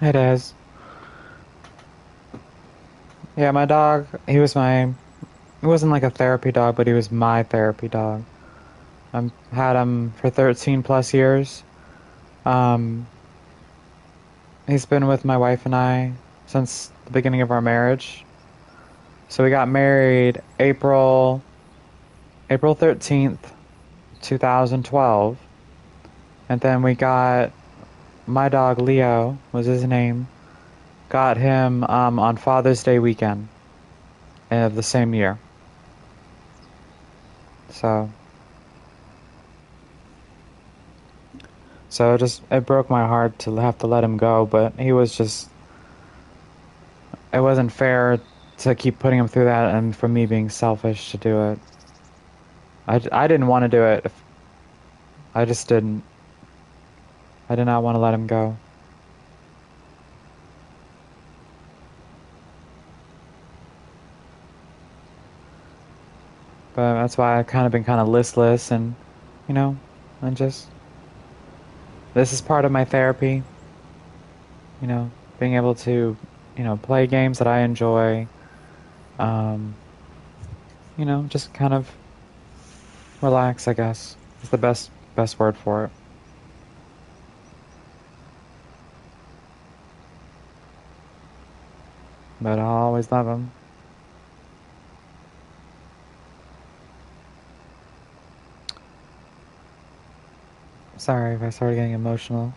It is. Yeah, my dog, he wasn't like a therapy dog, but he was my therapy dog. I've had him for 13 plus years. Um, he's been with my wife and I since the beginning of our marriage. So we got married April 13th, 2012. And then we got my dog Leo was his name. Got him on Father's Day weekend of the same year. So it broke my heart to have to let him go, but he was just it wasn't fair to keep putting him through that and for me being selfish to do it. I didn't want to do it. I just didn't. I did not want to let him go. But that's why I've kind of been kind of listless and, you know, and just, this is part of my therapy, you know, being able to, you know, play games that I enjoy, um, you know, just kind of relax, I guess, is the best word for it. But I'll always love him. Sorry if I started getting emotional.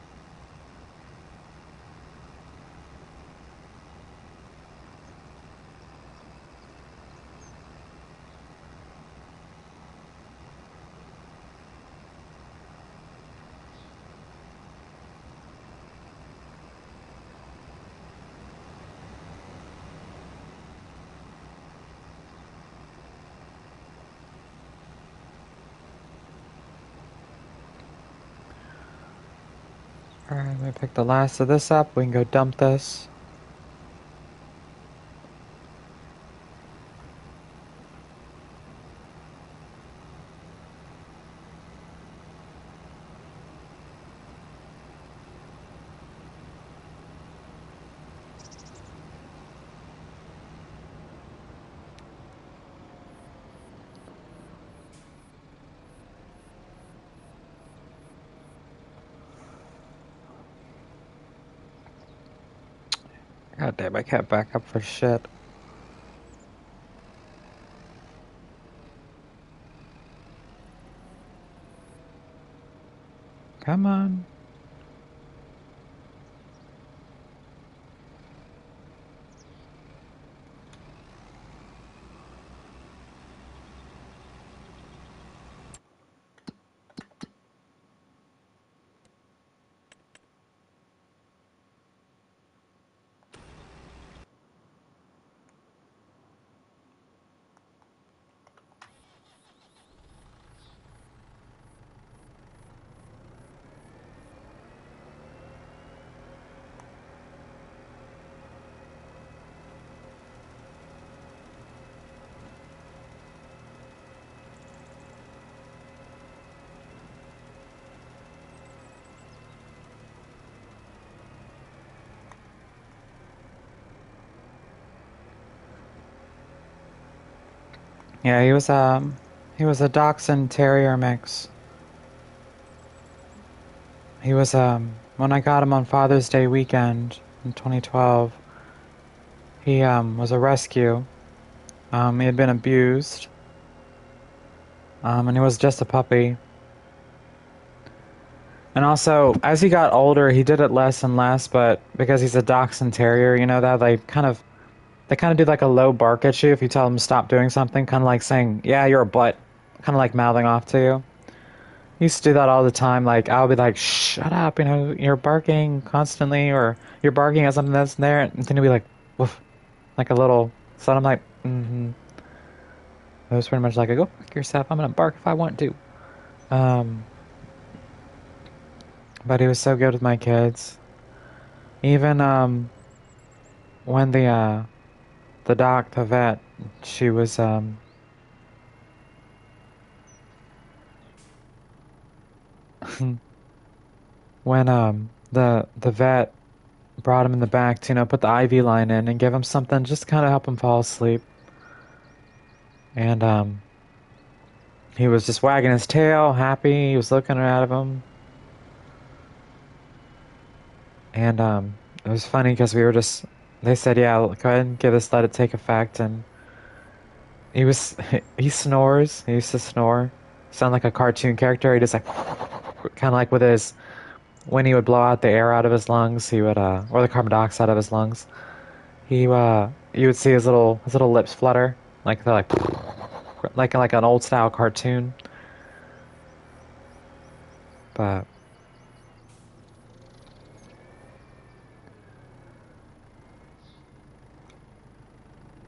Alright, let me pick the last of this up. We can go dump this. God damn, I can't back up for shit. Come on. Yeah, he was a Dachshund Terrier mix. He was when I got him on Father's Day weekend in 2012. He was a rescue. He had been abused. And he was just a puppy. And also, as he got older, he did it less and less, but because he's a Dachshund Terrier, you know that they kind of do like a low bark at you if you tell them to stop doing something, kind of like saying, "Yeah, you're a butt," kind of like mouthing off to you. He used to do that all the time. Like I'll be like, "Shut up," you know, you're barking constantly, or you're barking at something that's there, and then he'll be like, "Woof," like a little. So I'm like, "Mm-hmm." It was pretty much like, "Go fuck yourself. I'm gonna bark if I want to." Um, but he was so good with my kids. Even when the vet, she was when the vet brought him in the back to, you know, put the IV line in and give him something just to kind of help him fall asleep. And he was just wagging his tail, happy. He was looking at him. And it was funny because they said, yeah, go ahead and let it take effect. And he was, he snores. He used to snore. Sound like a cartoon character. He just like, kind of like with his, when he would blow out the air out of his lungs, he would, or the carbon dioxide out of his lungs, you would see his little lips flutter. Like they're like an old style cartoon. But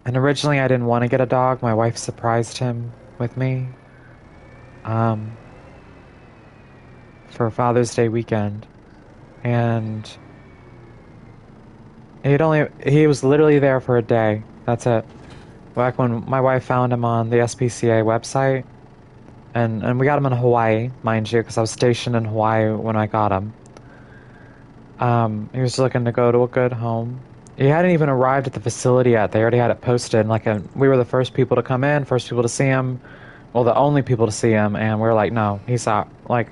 and originally I didn't want to get a dog. My wife surprised him with me um, for Father's Day weekend, and he was literally there for a day. That's it. Back when my wife found him on the SPCA website, and we got him in Hawaii, mind you, because I was stationed in Hawaii when I got him. He was looking to go to a good home. He hadn't even arrived at the facility yet. They already had it posted. We were the first people to come in, first people to see him. Well, the only people to see him, and we were like, no, he's out. Like,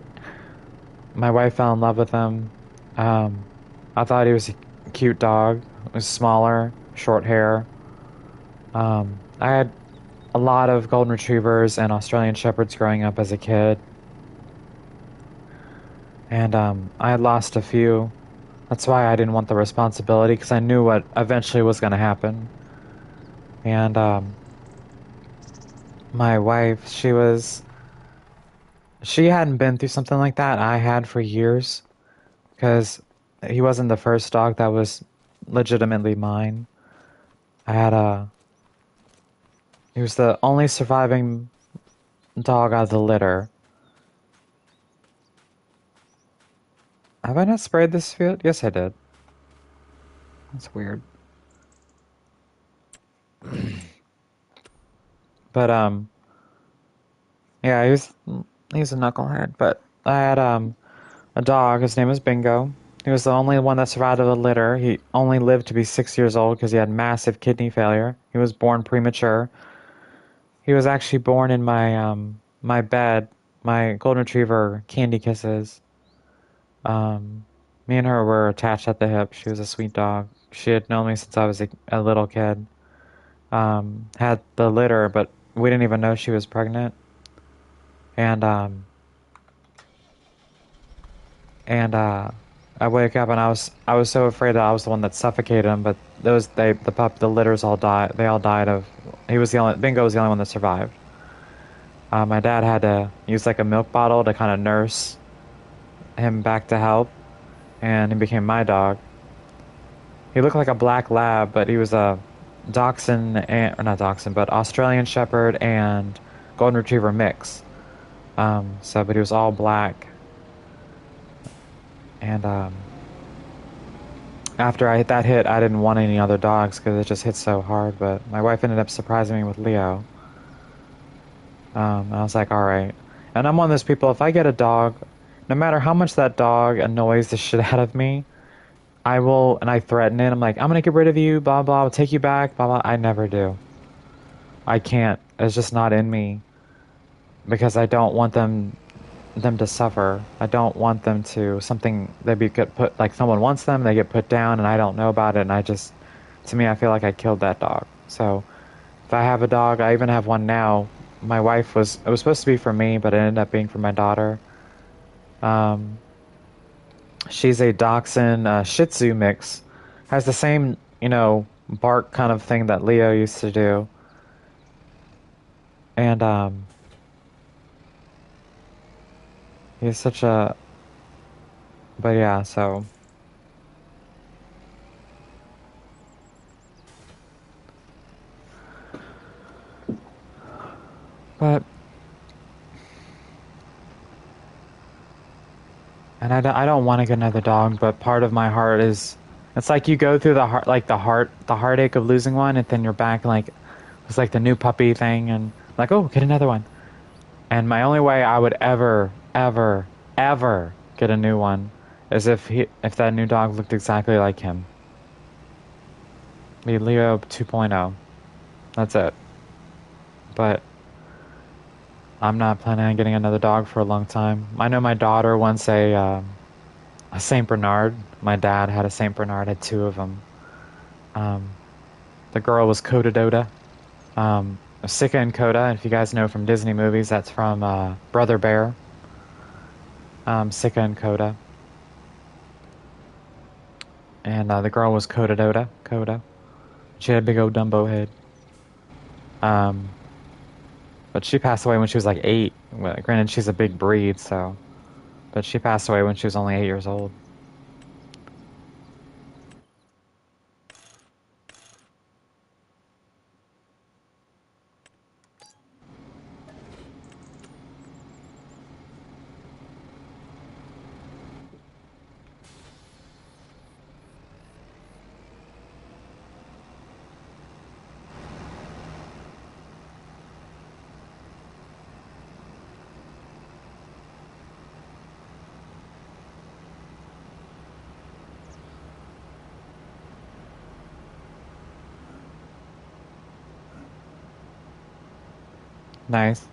my wife fell in love with him. Um, I thought he was a cute dog. He was smaller, short hair. I had a lot of golden retrievers and Australian shepherds growing up as a kid, and I had lost a few. That's why I didn't want the responsibility, because I knew what eventually was going to happen. And my wife, she hadn't been through something like that. I had for years, because he wasn't the first dog that was legitimately mine. I had he was the only surviving dog out of the litter. Have I not sprayed this field? Yes, I did. That's weird. But yeah, he's a knucklehead. But I had a dog. His name was Bingo. He was the only one that survived the litter. He only lived to be 6 years old because he had massive kidney failure. He was born premature. He was actually born in my bed. My golden retriever, Candy Kisses. Me and her were attached at the hip. She was a sweet dog. She had known me since I was a little kid. Had the litter, but we didn't even know she was pregnant. And I wake up and I was so afraid that I was the one that suffocated him. But the litters all died. They all died of. He was the only Bingo was the only one that survived. My dad had to use like a milk bottle to kind of nurse him back to health, and he became my dog. He looked like a black lab, but he was a dachshund, or not dachshund, but Australian Shepherd and Golden Retriever mix. But he was all black. And after that hit, I didn't want any other dogs because it just hit so hard. But my wife ended up surprising me with Leo. And I was like, all right. And I'm one of those people, if I get a dog, no matter how much that dog annoys the shit out of me, I will, and I threaten it. I'm like, I'm gonna get rid of you, blah blah. I'll take you back, blah blah. I never do. I can't. It's just not in me because I don't want them to suffer. I don't want them to they get put like someone wants them, they get put down, and I don't know about it. And to me, I feel like I killed that dog. So if I have a dog, I even have one now. It was supposed to be for me, but it ended up being for my daughter. She's a Dachshund Shih Tzu mix. Has the same, bark kind of thing that Leo used to do. And he's such a. But yeah, so. But. And I don't want to get another dog, but part of my heart is. It's like you go through the heartache of losing one, and then you're back, like. It's like the new puppy thing, and like, oh, get another one. And my only way I would ever, ever, ever get a new one is if that new dog looked exactly like him. Be Leo 2.0. That's it. But I'm not planning on getting another dog for a long time. I know my daughter wants a Saint Bernard. My dad had a Saint Bernard, had two of them. The girl was Coda. Sika and Coda, if you guys know from Disney movies, that's from Brother Bear. Sika and Coda. And the girl was Coda. She had a big old Dumbo head. But she passed away when she was like 8. Well, granted, she's a big breed, so. But she passed away when she was only 8 years old. Nice.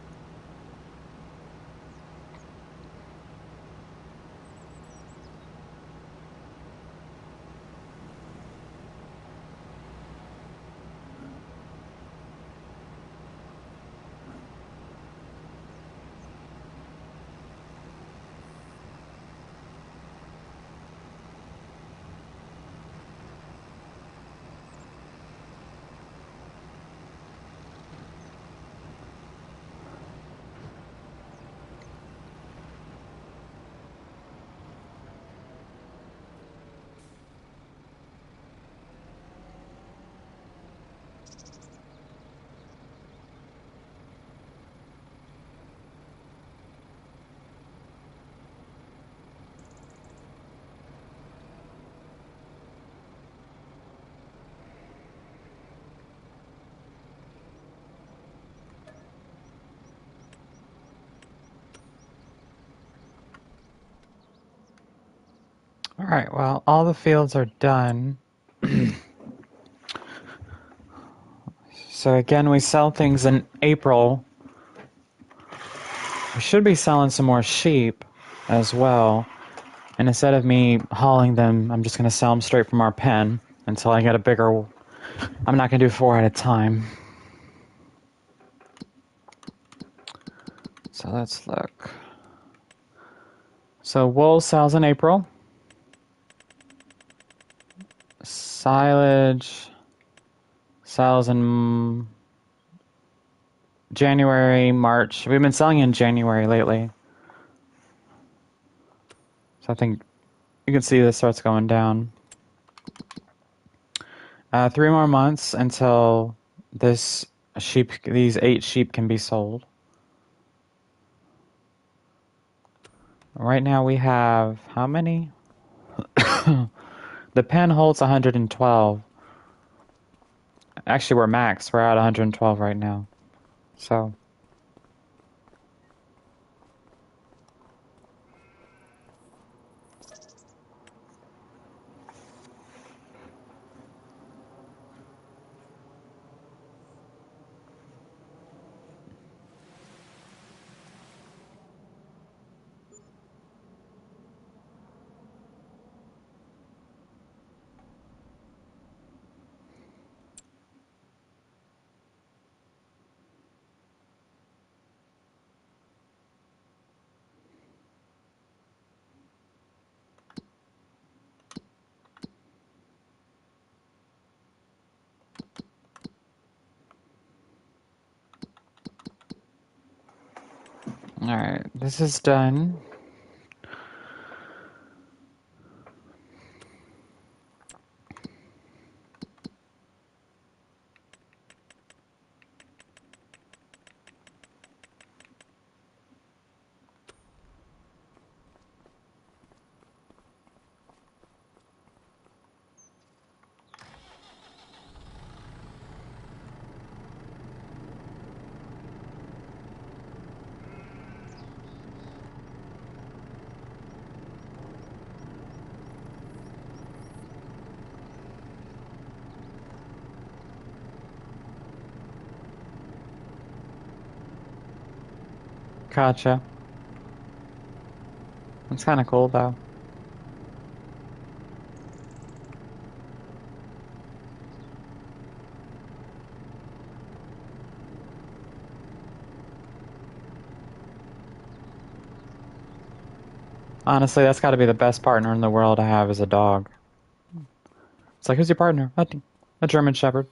Alright, well, all the fields are done. So again, we sell things in April. We should be selling some more sheep as well. And instead of me hauling them, I'm just going to sell them straight from our pen. until I get a bigger. I'm not gonna do 4 at a time. So let's look. So wool sells in April. Silage sells in January, March. We've been selling in January lately. So I think you can see this starts going down. 3 more months until these 8 sheep can be sold. Right now we have, how many? The pen holds 112. Actually, we're max. We're at 112 right now. So, alright, this is done. Gotcha. It's kind of cool, though. Honestly, that's got to be the best partner in the world to have is a dog. It's like, who's your partner? A German Shepherd.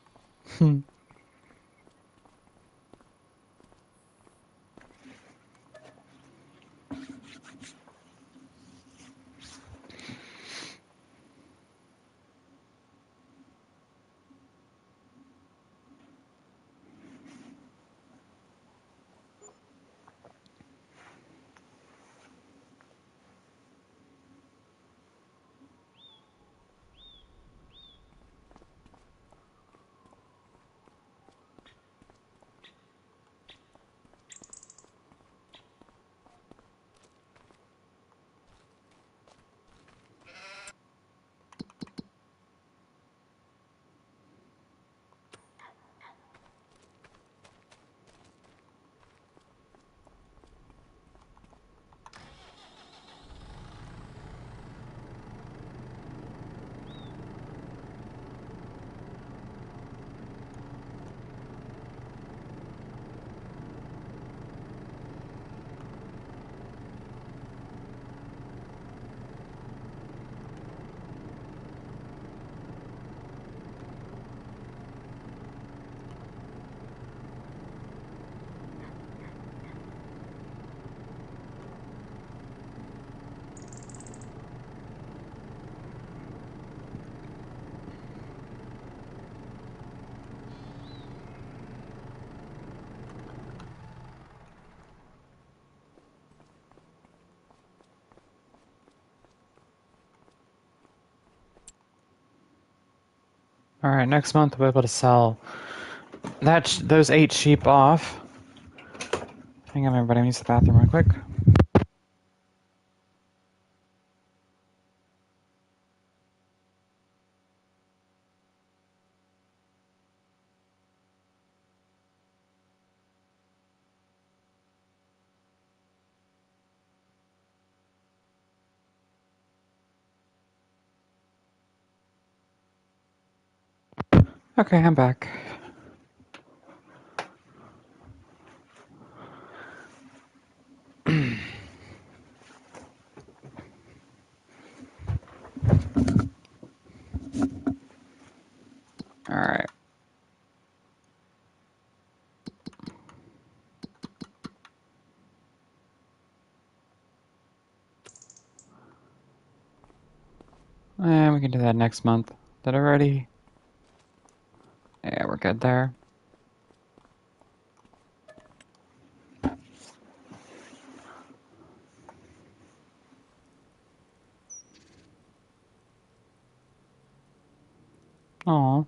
Alright, next month we'll be able to sell those 8 sheep off. Hang on, everybody. I'm use the bathroom real quick. Okay, I'm back. All right. And we can do that next month. Did I already? Yeah, we're good there. Aw.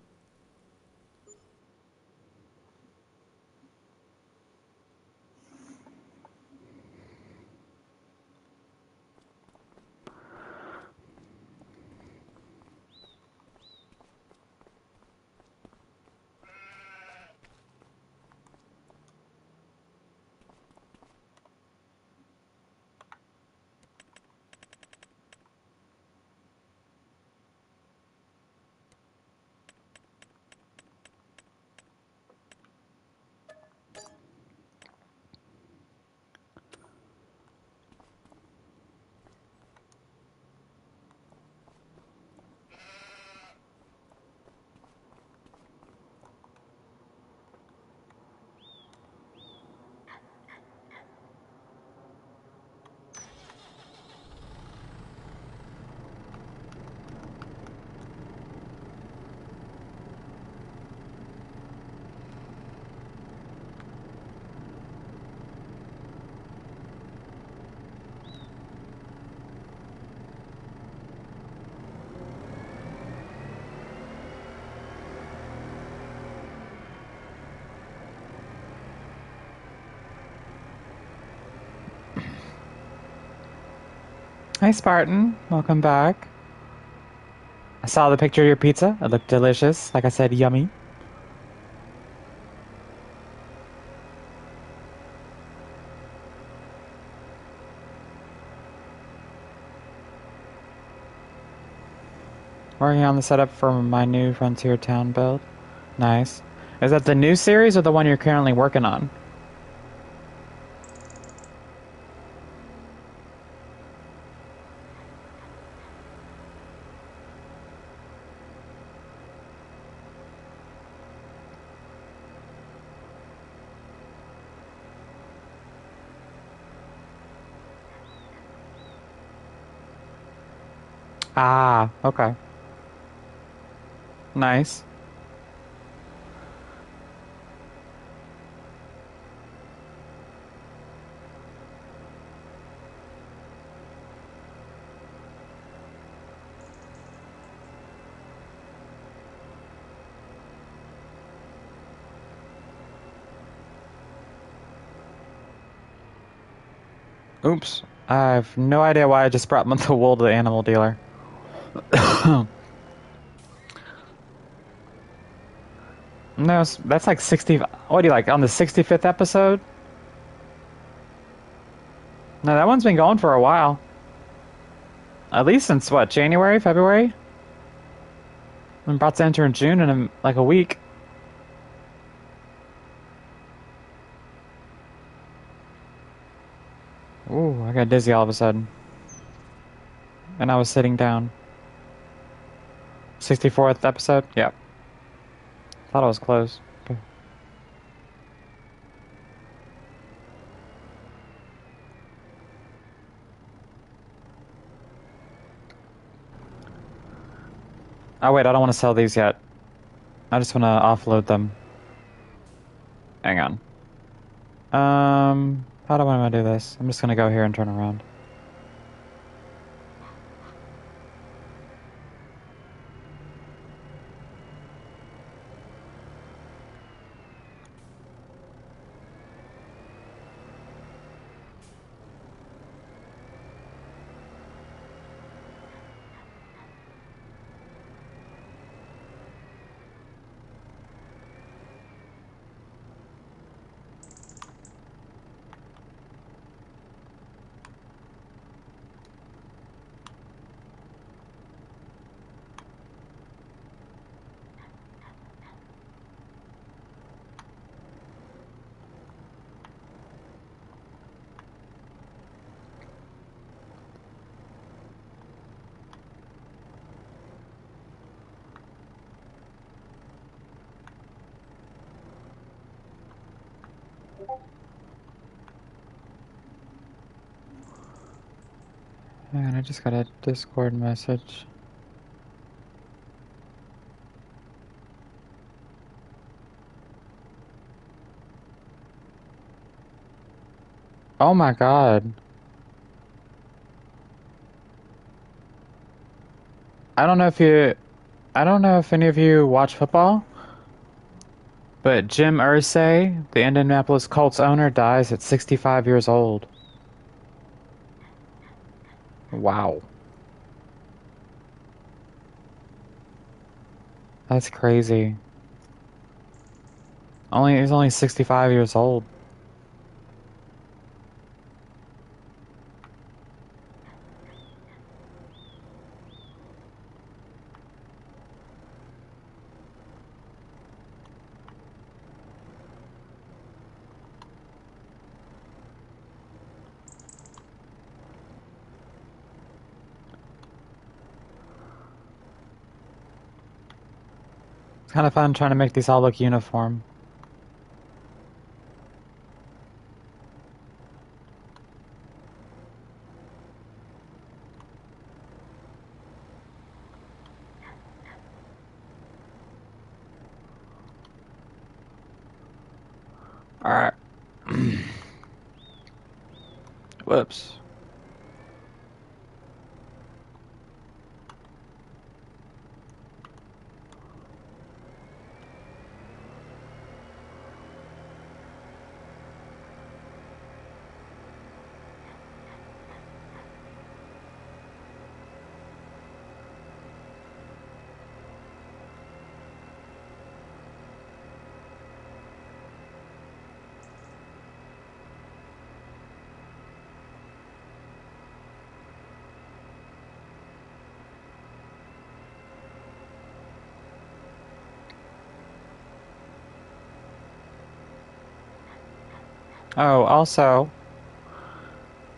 Hi, Spartan. Welcome back. I saw the picture of your pizza. It looked delicious. Like I said, yummy. Working on the setup for my new Frontier Town build. Nice. Is that the new series or the one you're currently working on? Ah, okay. Nice. Oops. I have no idea why I just brought the wool to the animal dealer. No, that's like 60. What do you like, on the 65th episode? No, that one's been going for a while. At least since what, January, February? I'm about to enter in June in like a week. Ooh, I got dizzy all of a sudden. And I was sitting down. 64th episode? Yep. Thought I was close. Okay. Oh wait, I don't want to sell these yet. I just want to offload them. Hang on. How do I want to do this? I'm just gonna go here and turn around. Man, I just got a Discord message. Oh my god. I don't know if you I don't know if any of you watch football, but Jim Irsay, the Indianapolis Colts owner, dies at 65 years old. Wow. That's crazy. He's only 65 years old. It's kind of fun trying to make these all look uniform. Alright. Whoops. Oh, also,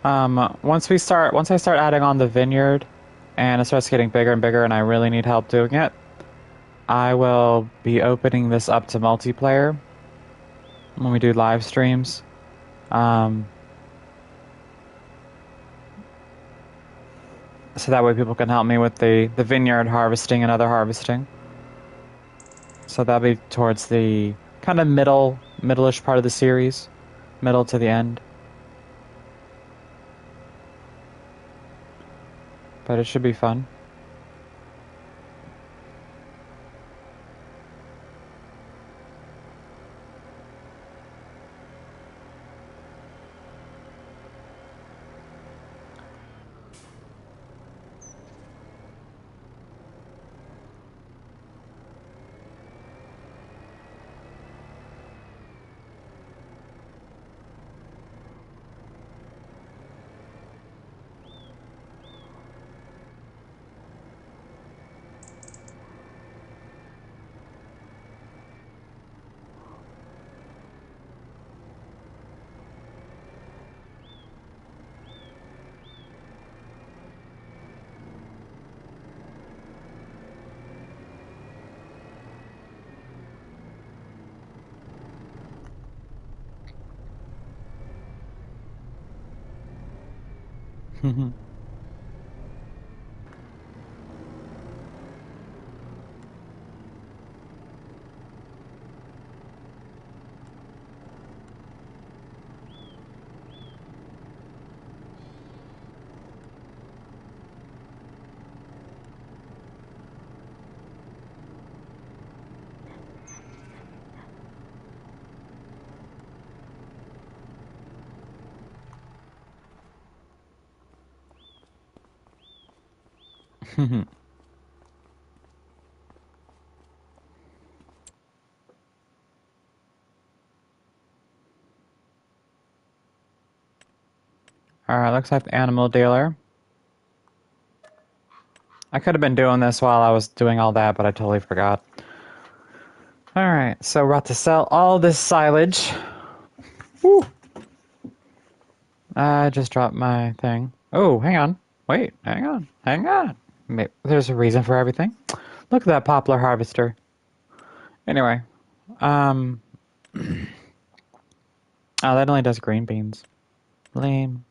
once I start adding on the vineyard, and it starts getting bigger and bigger, and I really need help doing it, I will be opening this up to multiplayer when we do live streams. Um, so that way people can help me with the vineyard harvesting and other harvesting. So that'll be towards the kind of middle-ish part of the series, middle to the end. But it should be fun. Alright, looks like the animal dealer. I could have been doing this while I was doing all that, but I totally forgot. Alright, so we're about to sell all this silage. Woo! I just dropped my thing. Oh, hang on. Wait, hang on. Hang on. There's a reason for everything. Look at that poplar harvester. Anyway, oh, that only does green beans. Lame.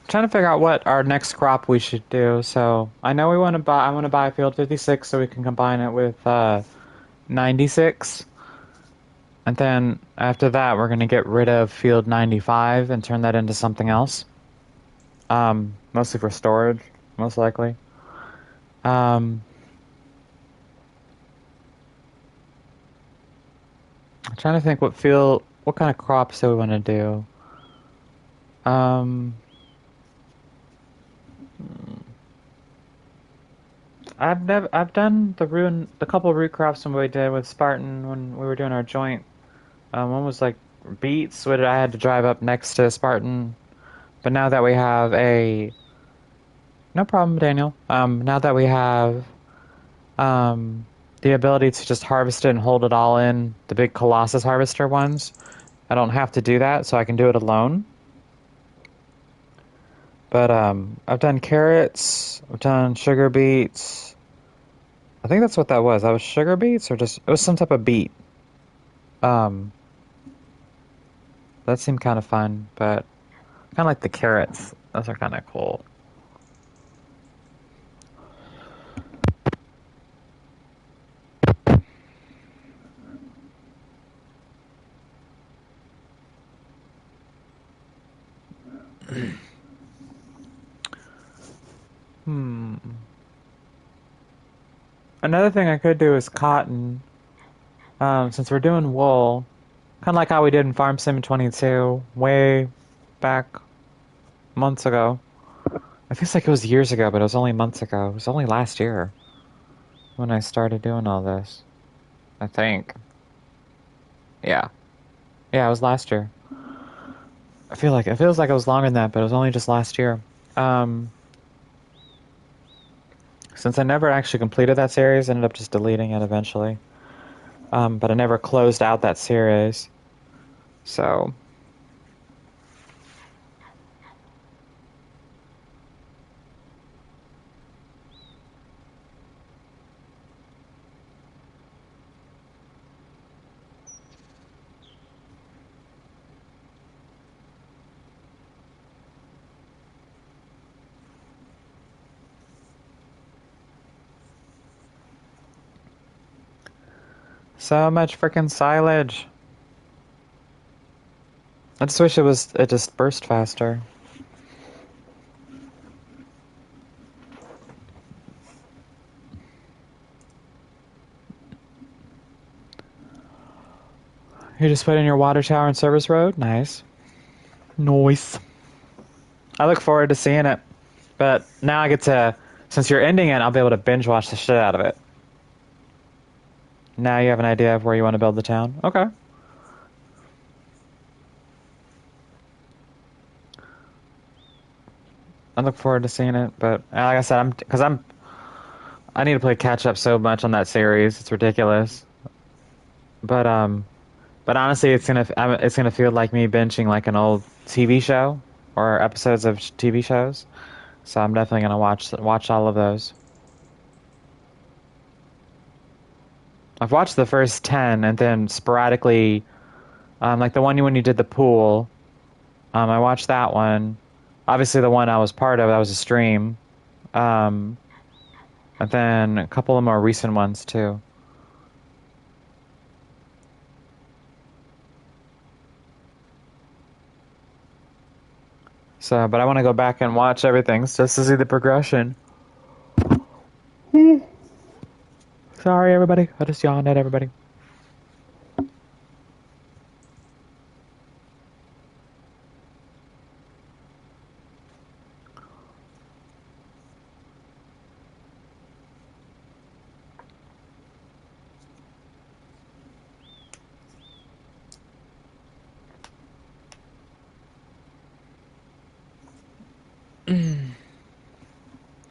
trying to figure out what our next crop we should do. So I know we want to buy. I want to buy field 56 so we can combine it with 96, and then after that we're gonna get rid of field 95 and turn that into something else. Mostly for storage, most likely. I'm trying to think what kind of crops do we want to do. Um, I've done the couple root crops when we did with Spartan when we were doing our joint. One was like beets, which I had to drive up next to Spartan. But now that we have no problem, Daniel. Now that we have um the ability to just harvest it and hold it all in the big Colossus harvester ones, I don't have to do that, so I can do it alone. But I've done carrots, I've done sugar beets. I think that's what that was. That was sugar beets or just it was some type of beet. Um, that seemed kind of fun, but kind of like the carrots. Those are kind of cool. Hmm. Another thing I could do is cotton. Since we're doing wool, kind of like how we did in Farm Sim 22, way back months ago. It feels like it was years ago, but it was only months ago. It was only last year when I started doing all this. I think. Yeah. Yeah, it was last year. It feels like it was longer than that, but it was only just last year. Um, since I never actually completed that series, I ended up just deleting it eventually. But I never closed out that series. So, so much freaking silage. I just wish it just burst faster. You just put in your water tower and service road? Nice. Nice. I look forward to seeing it. But now I get to, since you're ending it, I'll be able to binge watch the shit out of it. Now you have an idea of where you want to build the town? Okay. I look forward to seeing it, but like I said, I need to play catch up so much on that series. It's ridiculous. But but honestly, it's gonna feel like me binging like an old TV show or episodes of TV shows. So I'm definitely gonna watch all of those. I've watched the first 10 and then sporadically, like the one when you did the pool. I watched that one. Obviously, the one I was part of that was a stream. Um, and then a couple of more recent ones too. So, but I want to go back and watch everything just to see the progression. Sorry, everybody. I just yawned at everybody.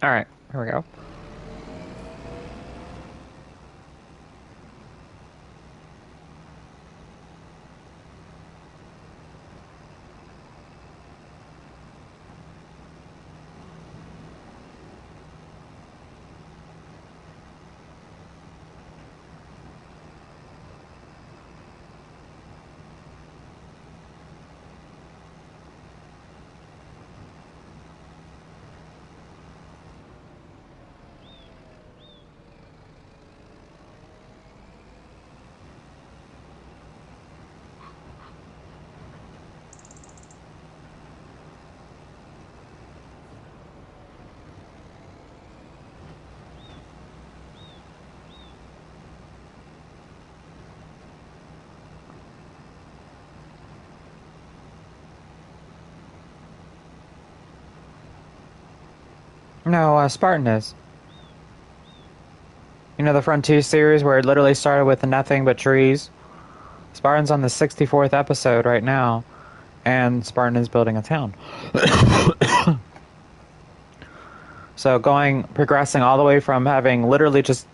All right, here we go. No, Spartan is. You know the Frontier series where it literally started with nothing but trees? Spartan's on the 64th episode right now, and Spartan is building a town. So progressing all the way from having literally just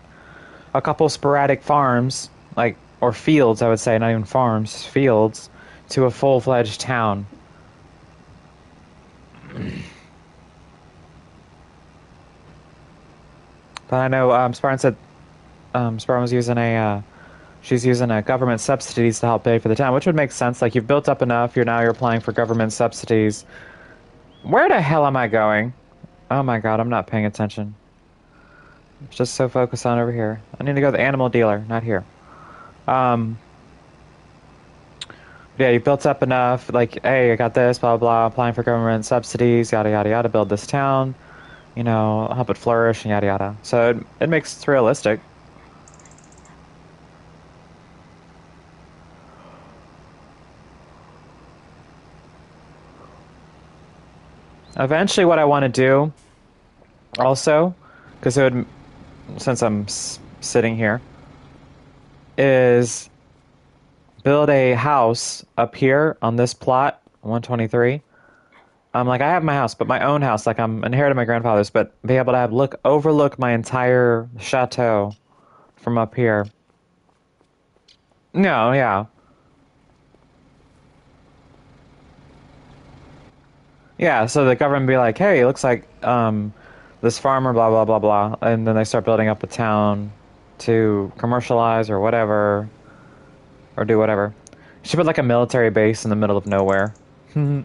a couple sporadic farms, like, or fields, I would say, not even farms, fields, to a full-fledged town. But I know Spartan said Spartan was using she's using a government subsidies to help pay for the town, which would make sense. Like, you've built up enough, you're applying for government subsidies. Where the hell am I going? Oh my god, I'm not paying attention. I'm just so focused on over here. I need to go to the animal dealer, not here. Um, yeah, you built up enough, like, hey, I got this, blah, blah, applying for government subsidies, yada, yada, yada, build this town, help it flourish, and yada, yada. So it makes it realistic. Eventually, what I want to do, also, because it would, since I'm sitting here, is build a house up here on this plot, 123. Like, I have my house, but my own house, like I'm inheriting my grandfather's, but be able to overlook my entire chateau from up here. No, yeah. Yeah, so the government be like, hey, it looks like this farmer, blah, blah, blah, blah. And then they start building up a town to commercialize or whatever, or do whatever. You should put like a military base in the middle of nowhere. You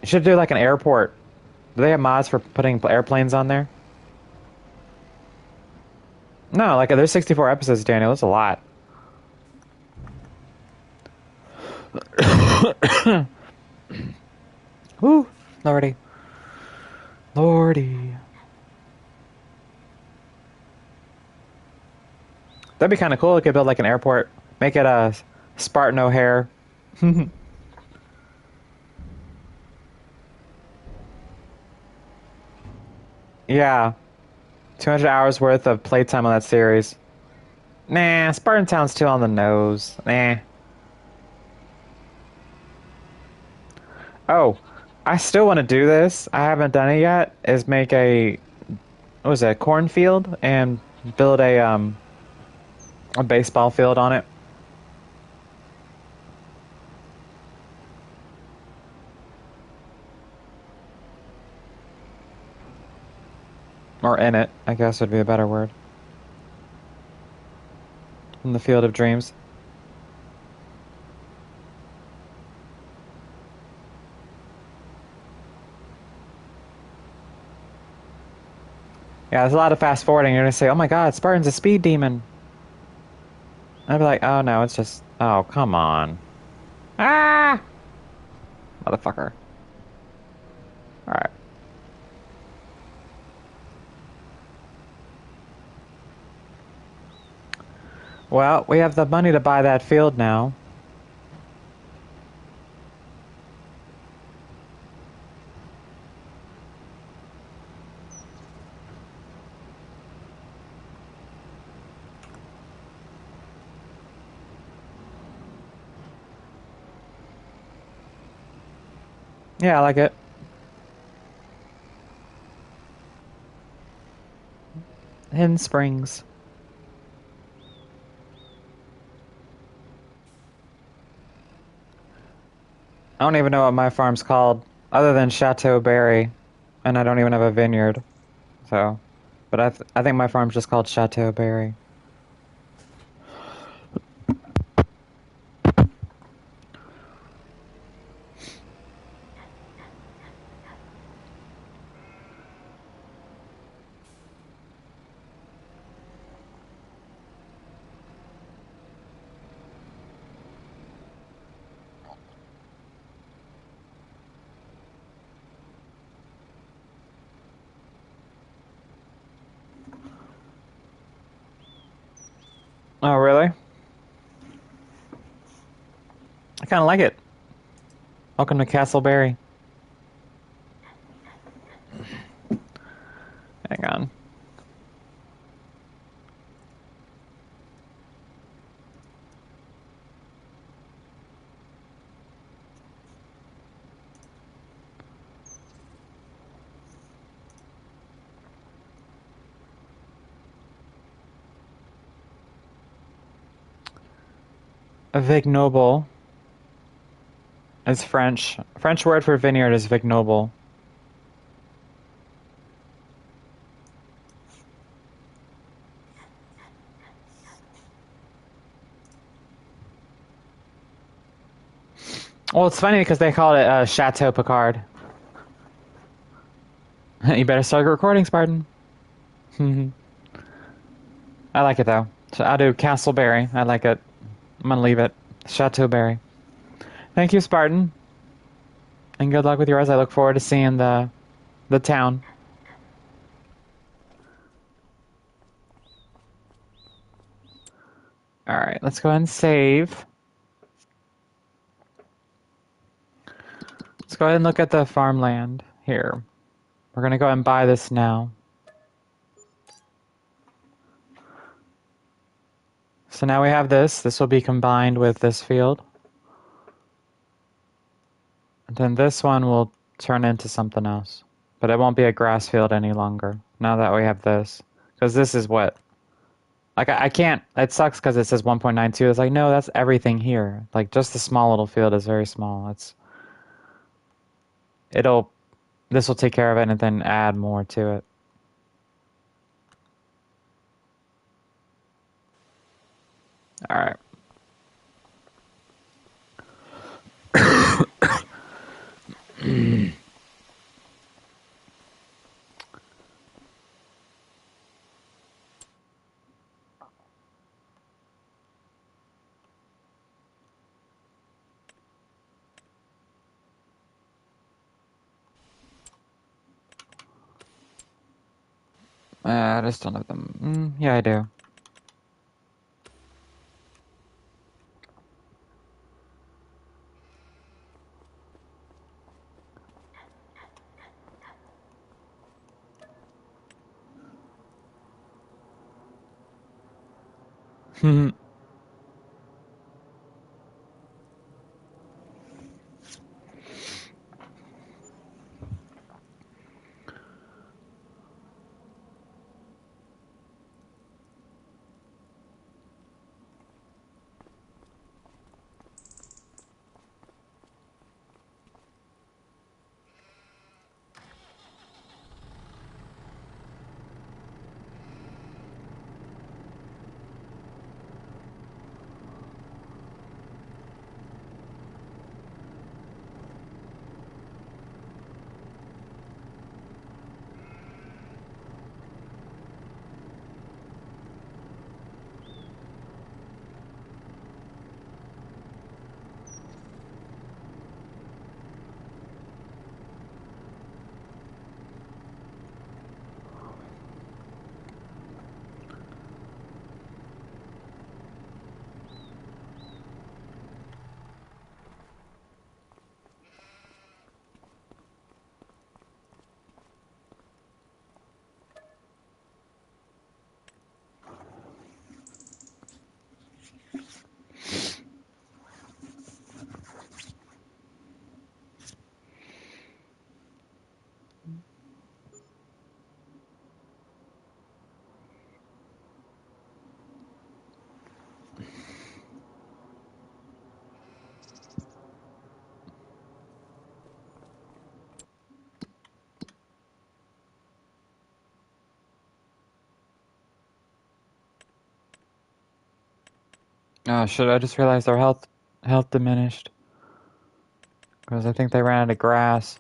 should do like an airport. Do they have mods for putting airplanes on there? No, like there's 64 episodes, Daniel. That's a lot. Woo, lordy. Lordy. That'd be kind of cool. We could build like an airport. Make it a Spartan O'Hare. Yeah. 200 hours worth of playtime on that series. Nah, Spartan Town's too on the nose. Nah. Oh, I still want to do this. I haven't done it yet. Is make what was it, a cornfield and build a baseball field on it. Or in it, I guess would be a better word. In the field of dreams. Yeah, there's a lot of fast forwarding. You're gonna say, oh my god, Spartan's a speed demon. I'd be like, oh no, it's just, oh, come on. Ah! Motherfucker. Alright. Well, we have the money to buy that field now. Yeah, I like it. Hidden Springs. I don't even know what my farm's called, other than Chateau Berry, and I don't even have a vineyard. So, but I think my farm's just called Chateau Berry. Oh, really? I kind of like it. Welcome to Castleberry. Hang on. Vignoble is French. French word for vineyard is vignoble. Well, it's funny because they call it Chateau Picard. You better start recording, Spartan. I like it though. So I'll do Castleberry. I like it. I'm gonna leave it. Chateauberry. Thank you, Spartan. And good luck with yours. I look forward to seeing the town. Alright, let's go ahead and save. Let's go ahead and look at the farmland here. We're gonna go ahead and buy this now. So now we have this. This will be combined with this field. And then this one will turn into something else. But it won't be a grass field any longer, now that we have this. Because this is what... Like, I can't... It sucks because it says 1.92. It's like, no, that's everything here. Like, just the small little field is very small. This will take care of it and then add more to it. Alright. I just don't have them. Yeah, I do. Oh, shit, I just realized their health diminished. Because I think they ran out of grass.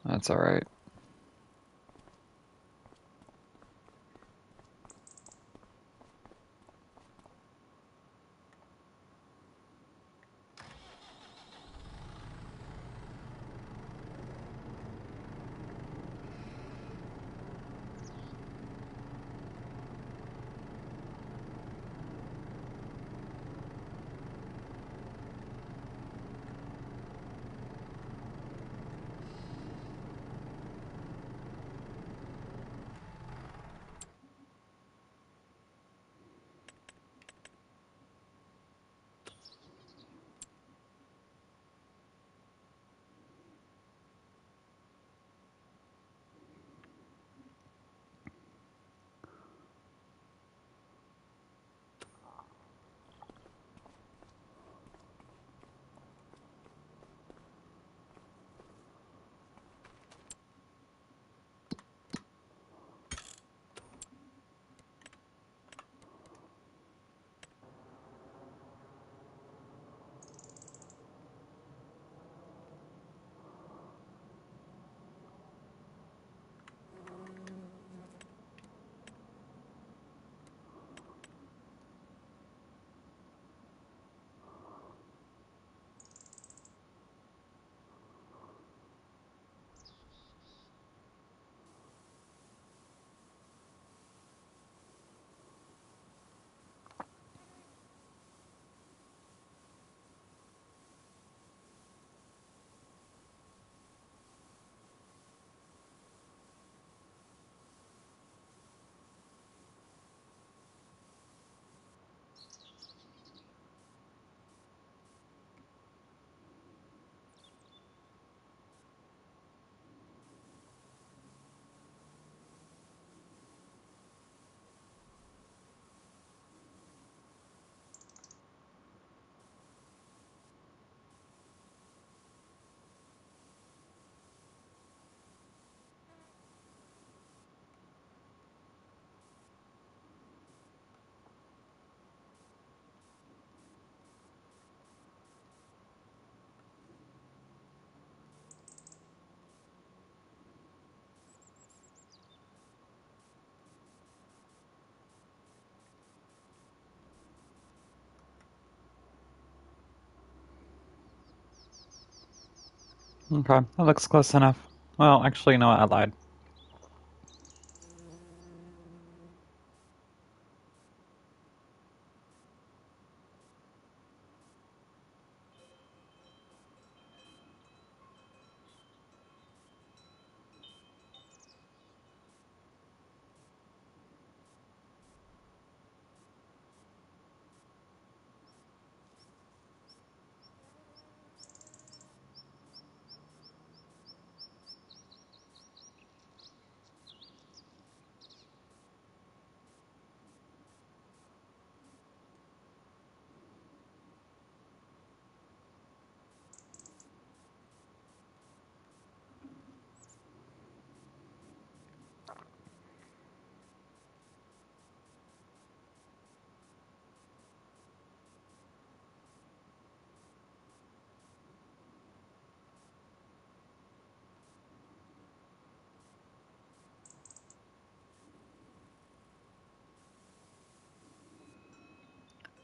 That's alright. Okay, that looks close enough. Well, actually, you know what? I lied.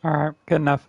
All right, good enough.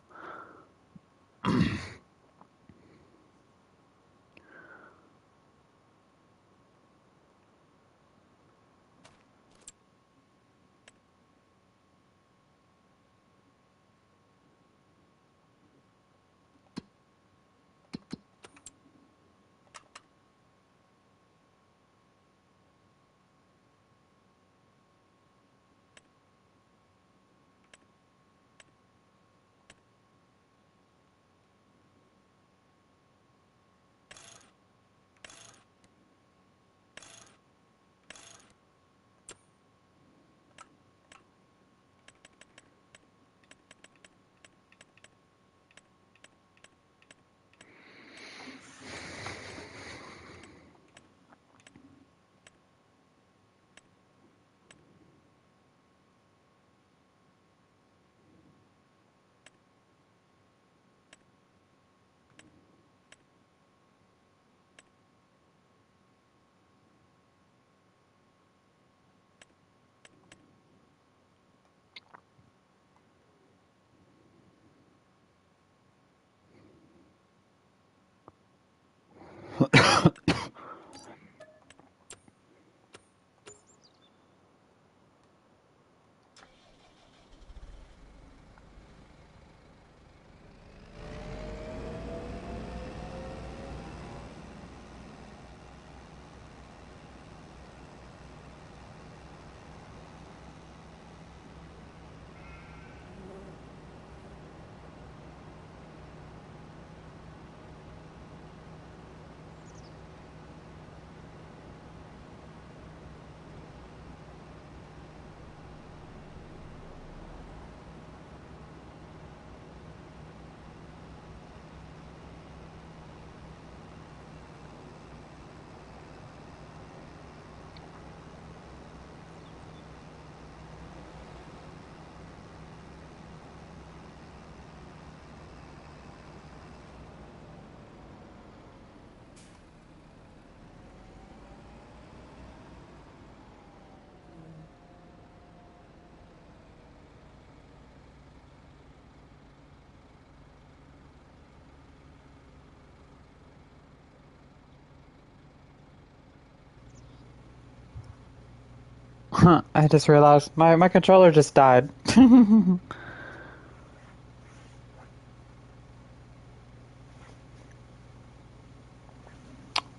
I just realized my controller just died.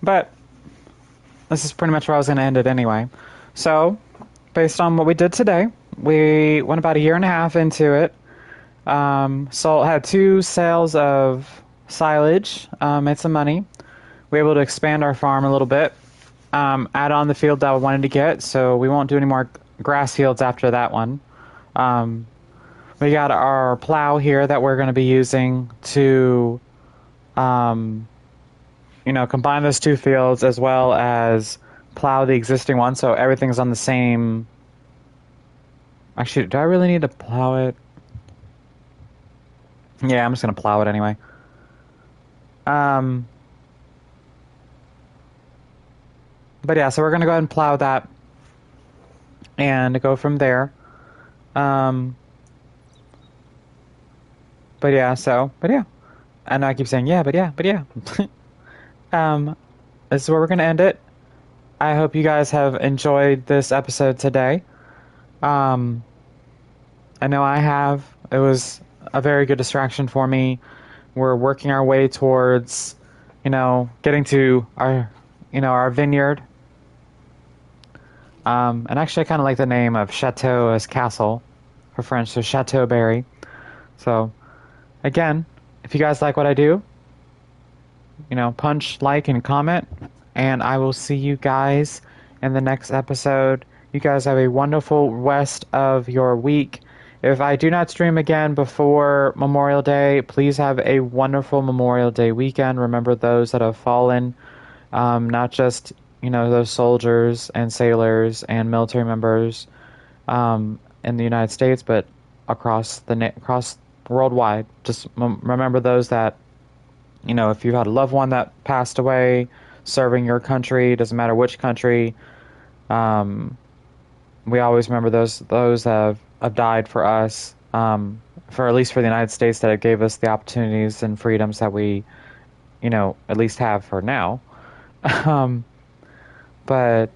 But this is pretty much where I was going to end it anyway. So, based on what we did today, we went about a year and a half into it. So had 2 sales of silage, made some money. We were able to expand our farm a little bit, add on the field that we wanted to get, so we won't do any more grass fields after that one. Um, we got our plow here that we're going to be using to, um, combine those 2 fields as well as plow the existing one, so everything's on the same. Actually, do I really need to plow it? Yeah, I'm just going to plow it anyway. Um, but yeah, so we're going to go ahead and plow that and go from there. Um, but yeah, I know I keep saying, yeah, but yeah, but yeah. this is where we're going to end it. I hope you guys have enjoyed this episode today. Um, I know I have. It was a very good distraction for me. We're working our way towards, getting to our vineyard. And actually, I kind of like the name of Chateau as castle for French, so Chateau Berry. So, again, if you guys like what I do, punch, like, and comment. And I will see you guys in the next episode. You guys have a wonderful rest of your week. If I do not stream again before Memorial Day, please have a wonderful Memorial Day weekend. Remember those that have fallen, not just, those soldiers and sailors and military members in the United States, but across worldwide. Just remember those that, if you had a loved one that passed away serving your country, doesn't matter which country, we always remember those that have died for us, for at least for the United States, that it gave us the opportunities and freedoms that we, at least have for now. um, but,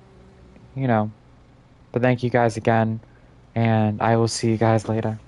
but thank you guys again, and I will see you guys later.